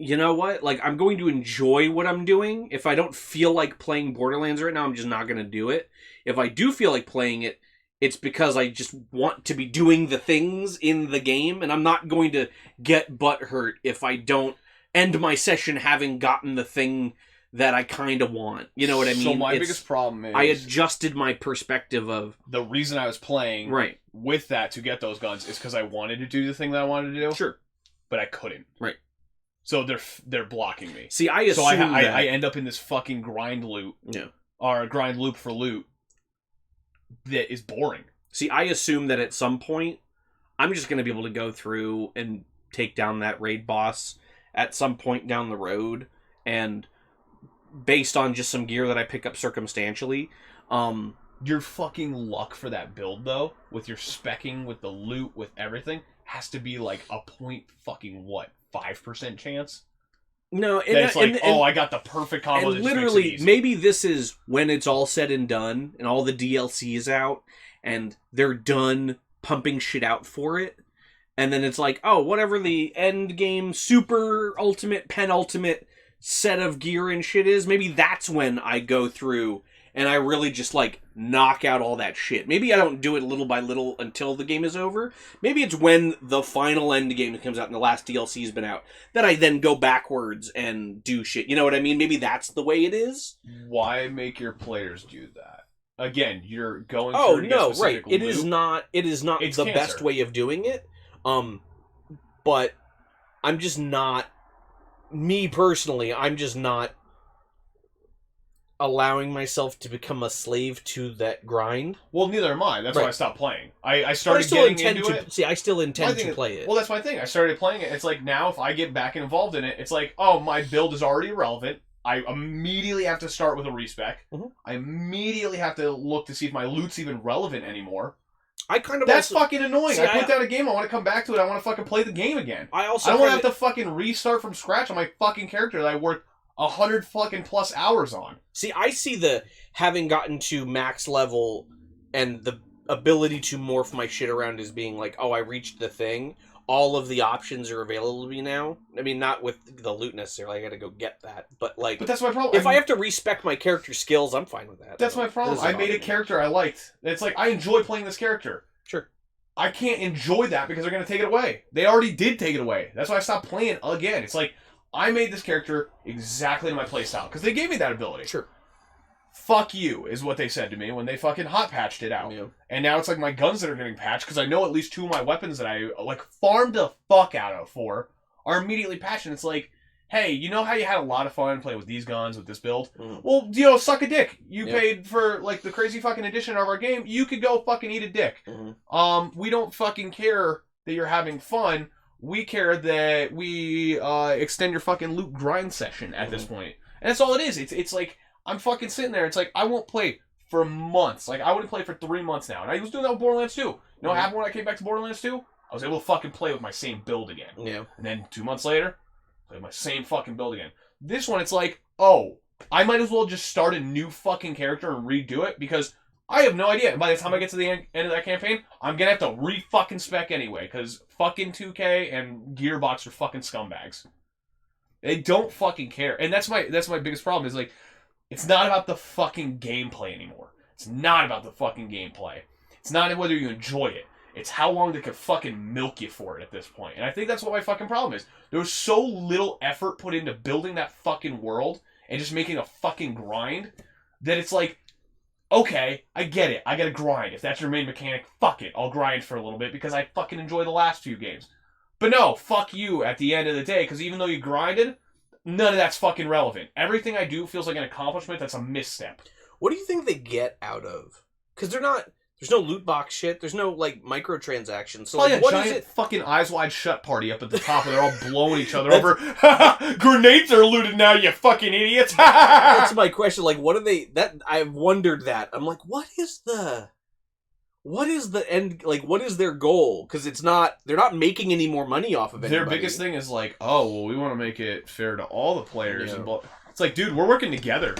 you know what? Like, I'm going to enjoy what I'm doing. If I don't feel like playing Borderlands right now, I'm just not going to do it. If I do feel like playing it, it's because I just want to be doing the things in the game, and I'm not going to get butthurt if I don't end my session having gotten the thing that I kind of want. You know what I mean? So my biggest problem is... I adjusted my perspective of... The reason I was playing with that to get those guns is because I wanted to do the thing that I wanted to do. Sure. But I couldn't. Right. So they're blocking me. See, I assume I end up in this fucking grind loop. Yeah. Or grind loop for loot that is boring. See, I assume that at some point, I'm just going to be able to go through and take down that raid boss at some point down the road, and based on just some gear that I pick up circumstantially. Your fucking luck for that build, though, with your specking, with the loot, with everything, has to be like a 5% chance? No, and it's like, I got the perfect combo. And literally, maybe this is when it's all said and done, and all the DLC is out, and they're done pumping shit out for it, and then it's like, oh, whatever the end game, super ultimate, penultimate set of gear and shit is, maybe that's when I go through and I really just like knock out all that shit. Maybe I don't do it little by little until the game is over. Maybe it's when the final end game comes out and the last DLC has been out that I then go backwards and do shit. You know what I mean? Maybe that's the way it is. Why make your players do that? Again, you're going through to get specific loot. It is not it's the best way of doing it. But I'm just not, me personally, I'm just not allowing myself to become a slave to that grind. Well, neither am I. That's why I stopped playing. I started getting into it. See, I still intend to play it. Well, that's my thing. I started playing it. It's like now if I get back involved in it, it's like, oh, my build is already irrelevant. I immediately have to start with a respec. Mm-hmm. I immediately have to look to see if my loot's even relevant anymore. That's fucking annoying. See, I put down a game, I want to come back to it, I want to fucking play the game again. I don't want to have to fucking restart from scratch on my fucking character that I worked 100 fucking plus hours on. See, I see the having gotten to max level and the ability to morph my shit around as being like, oh, I reached the thing. All of the options are available to me now. I mean, not with the loot necessarily. I gotta go get that. But that's my problem. If I have to respec my character skills, I'm fine with that. That's my problem. I made a character I liked. It's like, I enjoy playing this character. Sure. I can't enjoy that because they're gonna take it away. They already did take it away. That's why I stopped playing again. It's like, I made this character exactly to my playstyle because they gave me that ability. Sure. Fuck you, is what they said to me when they fucking hot patched it out. Yeah. And now it's like my guns that are getting patched because I know at least 2 of my weapons that I like farmed the fuck out of for are immediately patched. And it's like, hey, you know how you had a lot of fun playing with these guns, with this build? Mm. Well, suck a dick. You paid for like the crazy fucking edition of our game. You could go fucking eat a dick. Mm-hmm. We don't fucking care that you're having fun. We care that we extend your fucking loot grind session at this point. And that's all it is. It's like, I'm fucking sitting there. It's like, I won't play for months. Like, I wouldn't play for 3 months now. And I was doing that with Borderlands 2. You know what happened when I came back to Borderlands 2? I was able to fucking play with my same build again. Yeah. And then 2 months later, play my same fucking build again. This one, it's like, oh, I might as well just start a new fucking character and redo it because I have no idea. By the time I get to the end of that campaign, I'm gonna have to re-fucking spec anyway because fucking 2K and Gearbox are fucking scumbags. They don't fucking care. And that's my biggest problem is like, it's not about the fucking gameplay anymore. It's not about the fucking gameplay. It's not whether you enjoy it. It's how long they could fucking milk you for it at this point. And I think that's what my fucking problem is. There was so little effort put into building that fucking world and just making a fucking grind that it's like, okay, I get it. I gotta grind. If that's your main mechanic, fuck it. I'll grind for a little bit because I fucking enjoy the last few games. But no, fuck you at the end of the day because even though you grinded, none of that's fucking relevant. Everything I do feels like an accomplishment that's a misstep. What do you think they get out of? Because there's no loot box shit. There's no, like, microtransactions. So, Probably like, a what giant is it? fucking Eyes Wide Shut party up at the top and they're all blowing each other over. Grenades are looted now, you fucking idiots. That's my question. Like, what are they... I've wondered that. I'm like, what is the end... Like, what is their goal? Because they're not making any more money off of it. Their biggest thing is like, oh, well, we want to make it fair to all the players. Yeah. And it's like, dude, we're working together.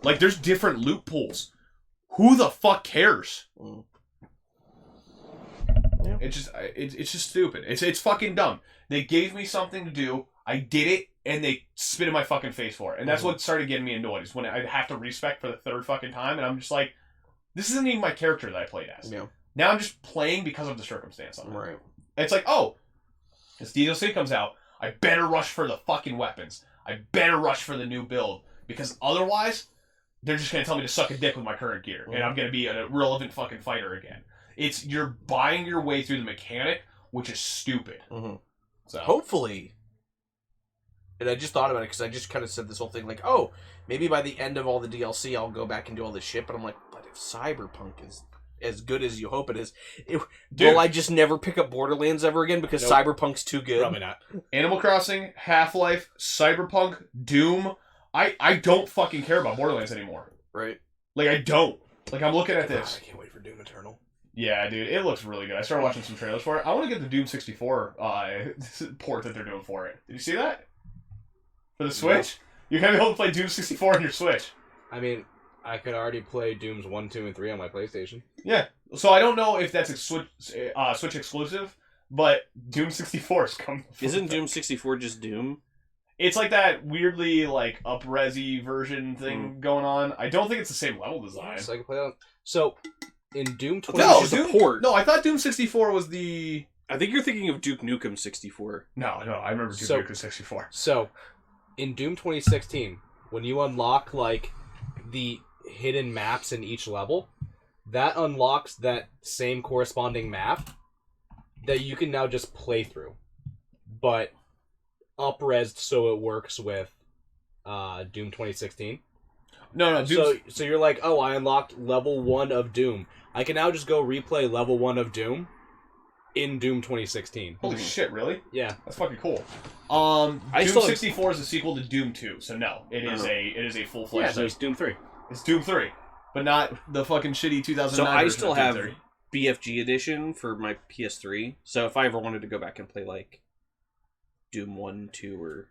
Like, there's different loot pools. Who the fuck cares? Mm. Yeah. It's just stupid. It's fucking dumb. They gave me something to do. I did it, and they spit in my fucking face for it. And that's what started getting me annoyed. Is when I have to respec for the third fucking time, and I'm just like, this isn't even my character that I played as. Yeah. Now I'm just playing because of the circumstance of it. Right. It's like, oh, this DLC comes out. I better rush for the fucking weapons. I better rush for the new build because otherwise, they're just gonna tell me to suck a dick with my current gear, and I'm gonna be an irrelevant fucking fighter again. You're buying your way through the mechanic, which is stupid. Mm-hmm. So hopefully, and I just thought about it because I just kind of said this whole thing like, oh, maybe by the end of all the DLC, I'll go back and do all this shit. But I'm like, but if Cyberpunk is as good as you hope it is, will I just never pick up Borderlands ever again because Cyberpunk's too good? Probably not. Animal Crossing, Half-Life, Cyberpunk, Doom. I don't fucking care about Borderlands anymore. Right. Like, I don't. Like, I'm looking at this. I can't wait for Doom Eternal. Yeah, dude, it looks really good. I started watching some trailers for it. I want to get the Doom 64 port that they're doing for it. Did you see that? For the Switch? You're going to be able to play Doom 64 on your Switch. I mean, I could already play Dooms 1, 2, and 3 on my PlayStation. Yeah. So I don't know if that's a Switch exclusive, but Doom 64 is coming. Isn't Doom 64 just Doom? It's like that weirdly, like, up-resi version thing going on. I don't think it's the same level design. So I can play on... So, in Doom 20... No, just a Doom, port. No, I thought Doom 64 was the... I think you're thinking of Duke Nukem 64. No, I remember Doom 64. So, in Doom 2016, when you unlock, like, the hidden maps in each level, that unlocks that same corresponding map that you can now just play through. But up-resed so it works with Doom 2016. No, Doom... So you're like, oh, I unlocked level 1 of Doom. I can now just go replay level 1 of Doom in Doom 2016. Holy shit, really? Yeah. That's fucking cool. Doom 64 is a sequel to Doom 2, so no, it is a full-fledged Yeah, so it's Doom 3. It's Doom 3, but not the fucking shitty 2009 So I version still of Doom have 3. BFG edition for my PS3. So if I ever wanted to go back and play like Doom 1, 2, or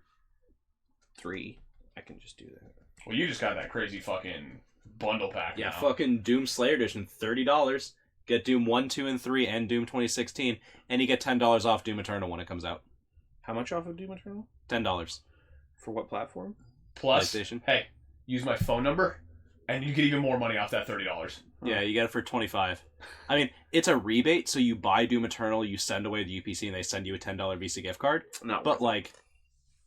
3, I can just do that. Well, you just got that crazy fucking bundle pack Yeah, now. fucking Doom Slayer Edition, $30. Get Doom 1, 2, and 3 and Doom 2016, and you get $10 off Doom Eternal when it comes out. How much off of Doom Eternal? $10. For what platform? Plus, PlayStation. hey, use my phone number, and you get even more money off that $30. Yeah, you get it for $25. I mean, it's a rebate, so you buy Doom Eternal, you send away the UPC, and they send you a $10 Visa gift card. Not But, like,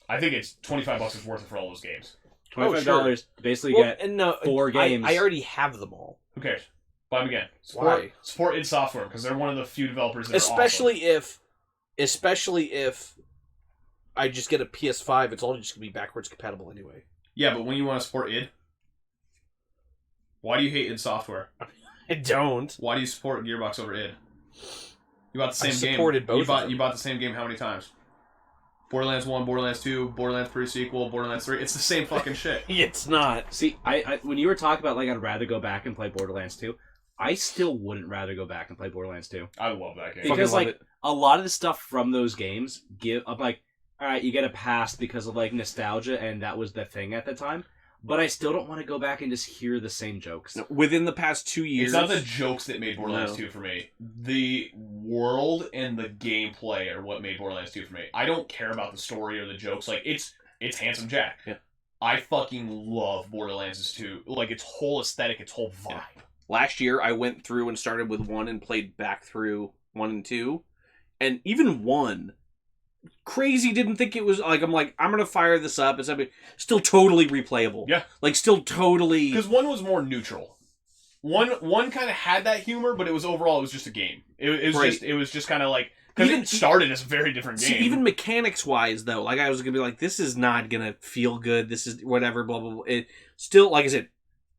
I think it's $25 is worth it for all those games. $25 basically well, get and no, 4 games. I already have them all. Who cares? Buy them again. Why? Support id Software, because they're one of the few developers that Especially if I just get a PS5, it's all just gonna be backwards compatible anyway. Yeah, but when you want to support id, why do you hate id Software? I don't. Why do you support Gearbox over id? You bought the same I game. supported both of them. You bought the same game how many times? Borderlands 1, Borderlands 2, Borderlands pre-sequel, Borderlands 3. It's the same fucking shit. It's not. See, I when you were talking about, like, I'd rather go back and play Borderlands 2, I still wouldn't rather go back and play Borderlands 2. I love that game. Because, love like, it. a lot of the stuff from those games I'm like, alright, you get a pass because of, like, nostalgia, and that was the thing at the time. But I still don't want to go back and just hear the same jokes. Within the past 2 years... It's not the jokes that made Borderlands No. 2 for me. The world and the gameplay are what made Borderlands 2 for me. I don't care about the story or the jokes. Like, it's Handsome Jack. Yeah. I fucking love Borderlands 2. Like, its whole aesthetic, its whole vibe. Yeah. Last year, I went through and started with 1 and played back through 1 and 2. And even 1... Crazy didn't think it was like I'm gonna fire this up. It's still totally replayable. Yeah, like still totally because 1 was more neutral. One kind of had that humor, but it was just a game. It was just kind of like because it started as a very different game. See, even mechanics wise though, like I was gonna be like, this is not gonna feel good. This is whatever. Blah blah blah. It still, like I said,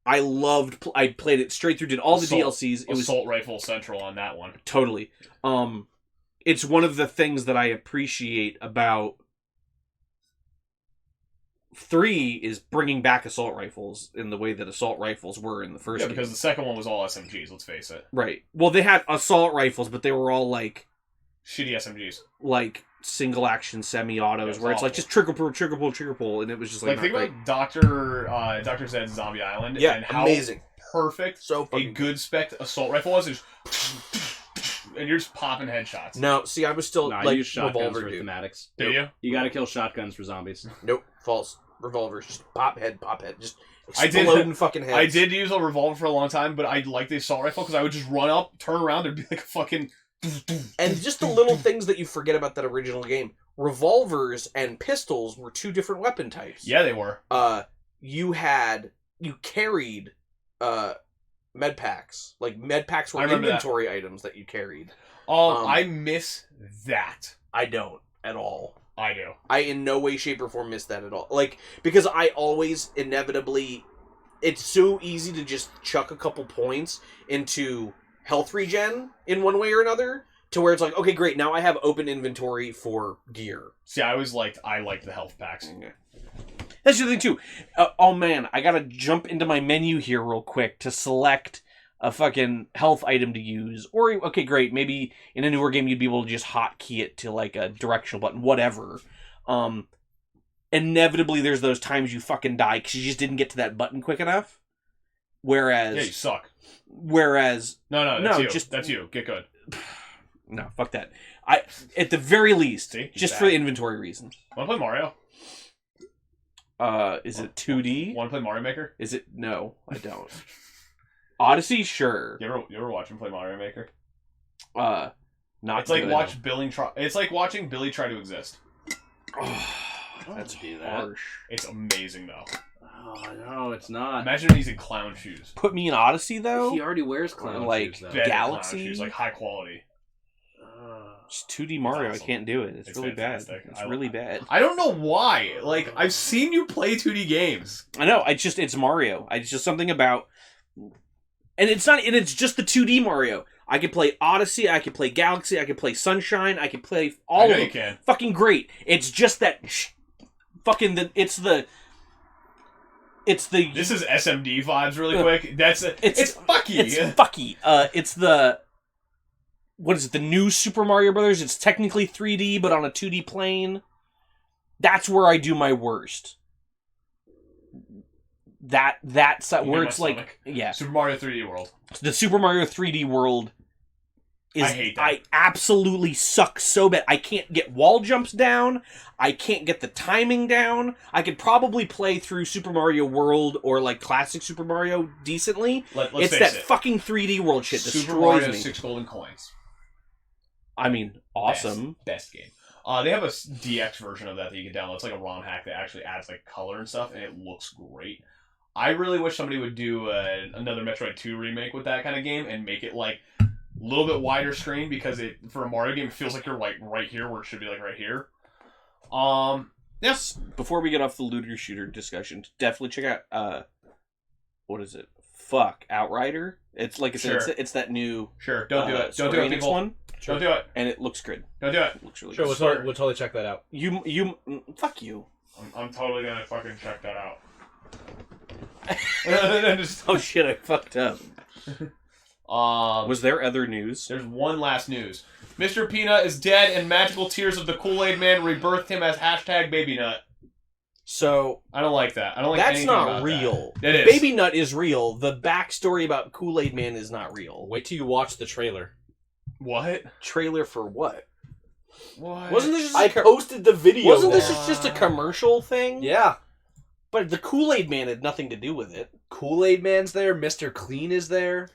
I played it straight through. Did all the DLCs. It was Assault Rifle Central on that one. Totally. It's one of the things that I appreciate about 3 is bringing back assault rifles in the way that assault rifles were in the first game. Because the second one was all SMGs, let's face it. Right. Well, they had assault rifles, but they were all like... shitty SMGs. Like single action semi-autos Yeah, where it's awful. like just trigger pull, and it was just like think great. about Dr. Zed's Zombie Island and how amazing. Perfect So a good spec assault rifle was. And you're just popping headshots. No, see, I was still I like use shotguns revolver for dude. thematics. Do you? You gotta kill shotguns for zombies. Nope, false. Revolvers, just pop head, just I did- exploding fucking heads. I did use a revolver for a long time, but I liked the assault rifle because I would just run up, turn around, there'd be like a fucking... And just the little things that you forget about that original game. Revolvers and pistols were 2 different weapon types. Yeah, they were. You carried med packs. Like med packs were I remember inventory items that you carried. I miss that. I don't at all. I do. I in no way, shape, or form miss that at all. Like, because I always inevitably... It's so easy to just chuck a couple points into health regen in one way or another, to where it's like, okay, great, now I have open inventory for gear. See, I liked the health packs. Okay. That's the other thing, too. Oh, man, I gotta jump into my menu here real quick to select a fucking health item to use. Or, okay, great, maybe in a newer game you'd be able to just hotkey it to, like, a directional button, whatever. Inevitably, there's those times you fucking die because you just didn't get to that button quick enough. Whereas... Yeah, you suck. Whereas... No, that's you. Get good. No, fuck that. At the very least, See? just He's for back. the inventory reasons. Want to play Mario? Is it 2D? Want to play Mario Maker? Is it? No, I don't. Odyssey, sure. You ever watch him play Mario Maker? Not. It's like good. It's like watching Billy try to exist. That's do that. harsh. It's amazing though. Oh, no, it's not. Imagine if he's in clown shoes. Put me in Odyssey though. He already wears clown Like, shoes, though. Better Galaxy? clown shoes, like high quality. Just 2D Mario. awesome. I can't do it. It's really fantastic. bad. It's really bad. I don't know why. Like I've seen you play 2D games. I know. It's Mario. It's just something about, and it's not. And it's just the 2D Mario. I could play Odyssey. I could play Galaxy. I could play Sunshine. I could play all I know of them. you can. Fucking great. It's just that. It's the. This is SMD vibes really quick. It's fucky. It's fucky. It's the. What is it? The new Super Mario Brothers. It's technically 3D, but on a 2D plane. That's where I do my worst. That's where it's like, stomach. yeah. Super Mario 3D World. The Super Mario 3D World is. I hate that. I absolutely suck so bad. I can't get wall jumps down. I can't get the timing down. I could probably play through Super Mario World or like classic Super Mario decently. Let's It's face that it. fucking 3D World shit Super destroys Mario me. 6 Golden Coins. I mean, awesome. Best game. They have a DX version of that you can download. It's like a ROM hack that actually adds like color and stuff, and it looks great. I really wish somebody would do another Metroid 2 remake with that kind of game and make it like a little bit wider screen, because for a Mario game it feels like you're like right here where it should be like right here. Yes. Before we get off the looter shooter discussion, definitely check out what is it? Fuck, Outrider. It's like I said, Sure. it's that new Sure. Don't do it. Don't do Square it, Enix people. one, Don't do it. and it looks good. Don't do it. It looks really Sure, good. we'll totally check that out. You fuck you. I'm totally gonna fucking check that out. Just, Oh shit, I fucked up. Was there other news? There's one last news. Mr. Peanut is dead, and magical tears of the Kool-Aid Man rebirthed him as #BabyNut. So I don't like that. I don't like that's anything not about real. That. It is. Baby Nut is real. The backstory about Kool-Aid Man is not real. Wait till you watch the trailer. What? Trailer for what? What? Wasn't this just I posted the video. Wasn't this just a commercial thing? Yeah. But the Kool-Aid Man had nothing to do with it. Kool-Aid Man's there. Mr. Clean is there.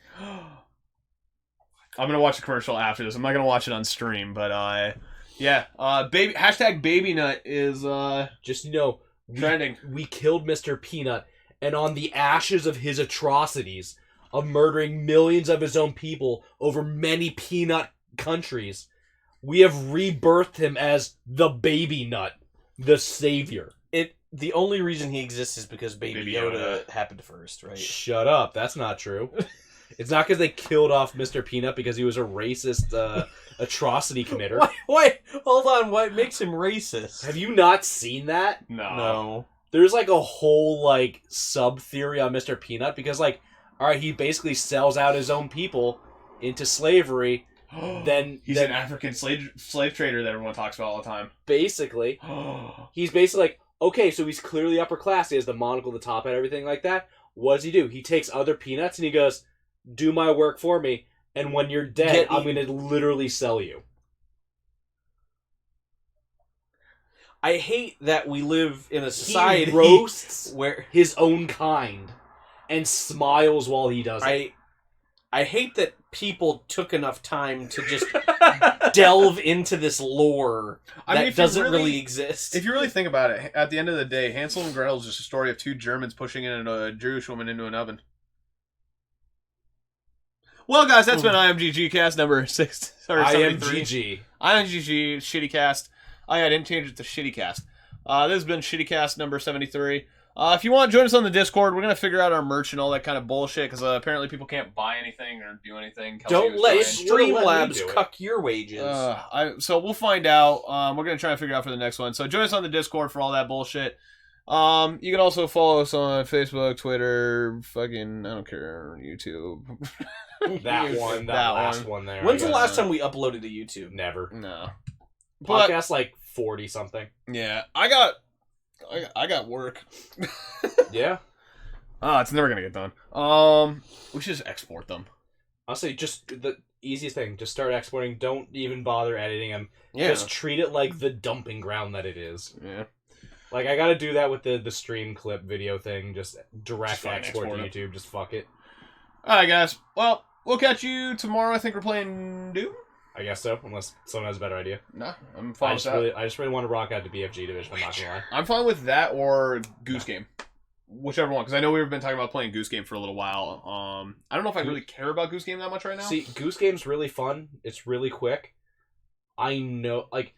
I'm gonna watch the commercial after this. I'm not gonna watch it on stream, but yeah. Baby #BabyNut is Just trending. We killed Mr. Peanut, and on the ashes of his atrocities of murdering millions of his own people over many peanut countries, we have rebirthed him as the Baby Nut, the savior. The only reason he exists is because Baby Yoda Yoda happened first, right? Shut up. That's not true. It's not because they killed off Mr. Peanut because he was a racist atrocity committer. Wait, hold on. What makes him racist? Have you not seen that? No. There's like a whole like sub theory on Mr. Peanut because all right, he basically sells out his own people into slavery. Then He's an African slave trader that everyone talks about all the time. Basically, he's basically like, okay, so he's clearly upper class. He has the monocle, the top hat, everything like that. What does he do? He takes other peanuts and he goes, do my work for me, and when you're dead, I'm going to literally sell you. I hate that we live in a society He roasts where his own kind and smiles while he does it. I hate that people took enough time to just delve into this lore that doesn't really exist. If you really think about it, at the end of the day, Hansel and Gretel is just a story of two Germans pushing in a Jewish woman into an oven. Well, guys, that's been IMBGcast number 73. IMBG ShittyCast. Oh, yeah, I didn't change it to ShittyCast. This has been ShittyCast number 73. If you want to join us on the Discord, we're going to figure out our merch and all that kind of bullshit, because apparently people can't buy anything or do anything. Kelsey Don't was let trying. Streamlabs cuck your wages. So we'll find out. We're going to try and figure it out for the next one. So join us on the Discord for all that bullshit. You can also follow us on Facebook, Twitter, fucking, I don't care, YouTube. That last one there. When's the last time we uploaded to YouTube? Never. No. Podcast like 40 something. Yeah, I got work. Yeah. It's never gonna get done. We should just export them. I'll say just the easiest thing. Just start exporting. Don't even bother editing them. Yeah. Just treat it like the dumping ground that it is. Yeah. Like I gotta do that with the stream clip video thing. Just direct Just export to export it. YouTube. Just fuck it. All right, guys. Well, we'll catch you tomorrow. I think we're playing Doom. I guess so, unless someone has a better idea. No, I'm fine with that. I just really want to rock out to BFG division. I'm not gonna lie. I'm fine with that or Goose Game, whichever one. Because I know we've been talking about playing Goose Game for a little while. I don't know if I really care about Goose Game that much right now. See, Goose Game's really fun. It's really quick. I know, like,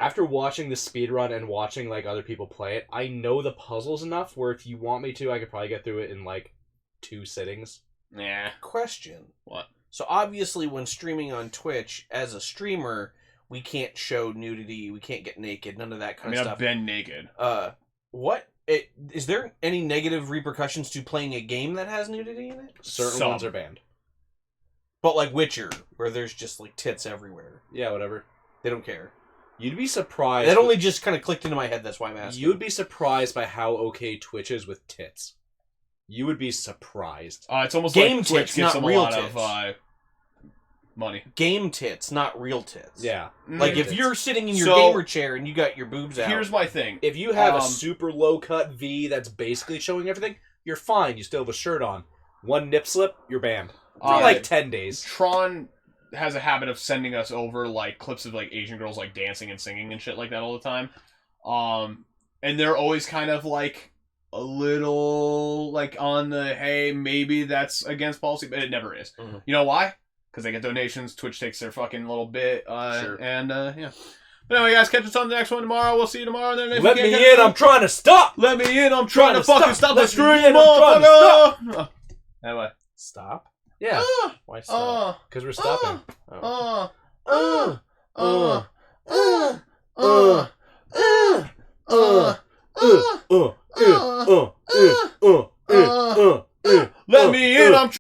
after watching the speedrun and watching like other people play it, I know the puzzles enough where if you want me to, I could probably get through it in like 2 sittings. Yeah. Question. What? So obviously when streaming on Twitch, as a streamer, we can't show nudity, we can't get naked, none of that kind of stuff. I've been naked. Is there any negative repercussions to playing a game that has nudity in it? Certain Some. ones are banned. But like Witcher, where there's just like tits everywhere. Yeah, whatever. They don't care. You'd be surprised. That only just kind of clicked into my head, that's why I'm asking. You'd be surprised by how okay Twitch is with tits. You would be surprised. It's almost Game like Twitch tits, gets not them real a lot tits. of money. Game tits, not real tits. Yeah. Like Game if tits. you're sitting in your So- gamer chair and you got your boobs out. Here's my thing. If you have a Um, super low cut V that's basically showing everything, you're fine. You still have a shirt on. One nip slip, you're banned. For like 10 days. Tron has a habit of sending us over like clips of like Asian girls like dancing and singing and shit like that all the time. And they're always kind of like a little like on the hey, maybe that's against policy, but it never is. Mhm. You know why? Because they get donations. Twitch takes their fucking little bit. Sure. And yeah. But anyway, guys, catch us on the next one tomorrow. We'll see you tomorrow. And then if Let you me can't catch in, I'm trying to stop! Let me in. I'm trying to fucking stop the Let me stream, in, I'm trying to motherfucker. Anyway. Stop? Yeah. Why stop? Because we're stopping. Let me in. I'm trying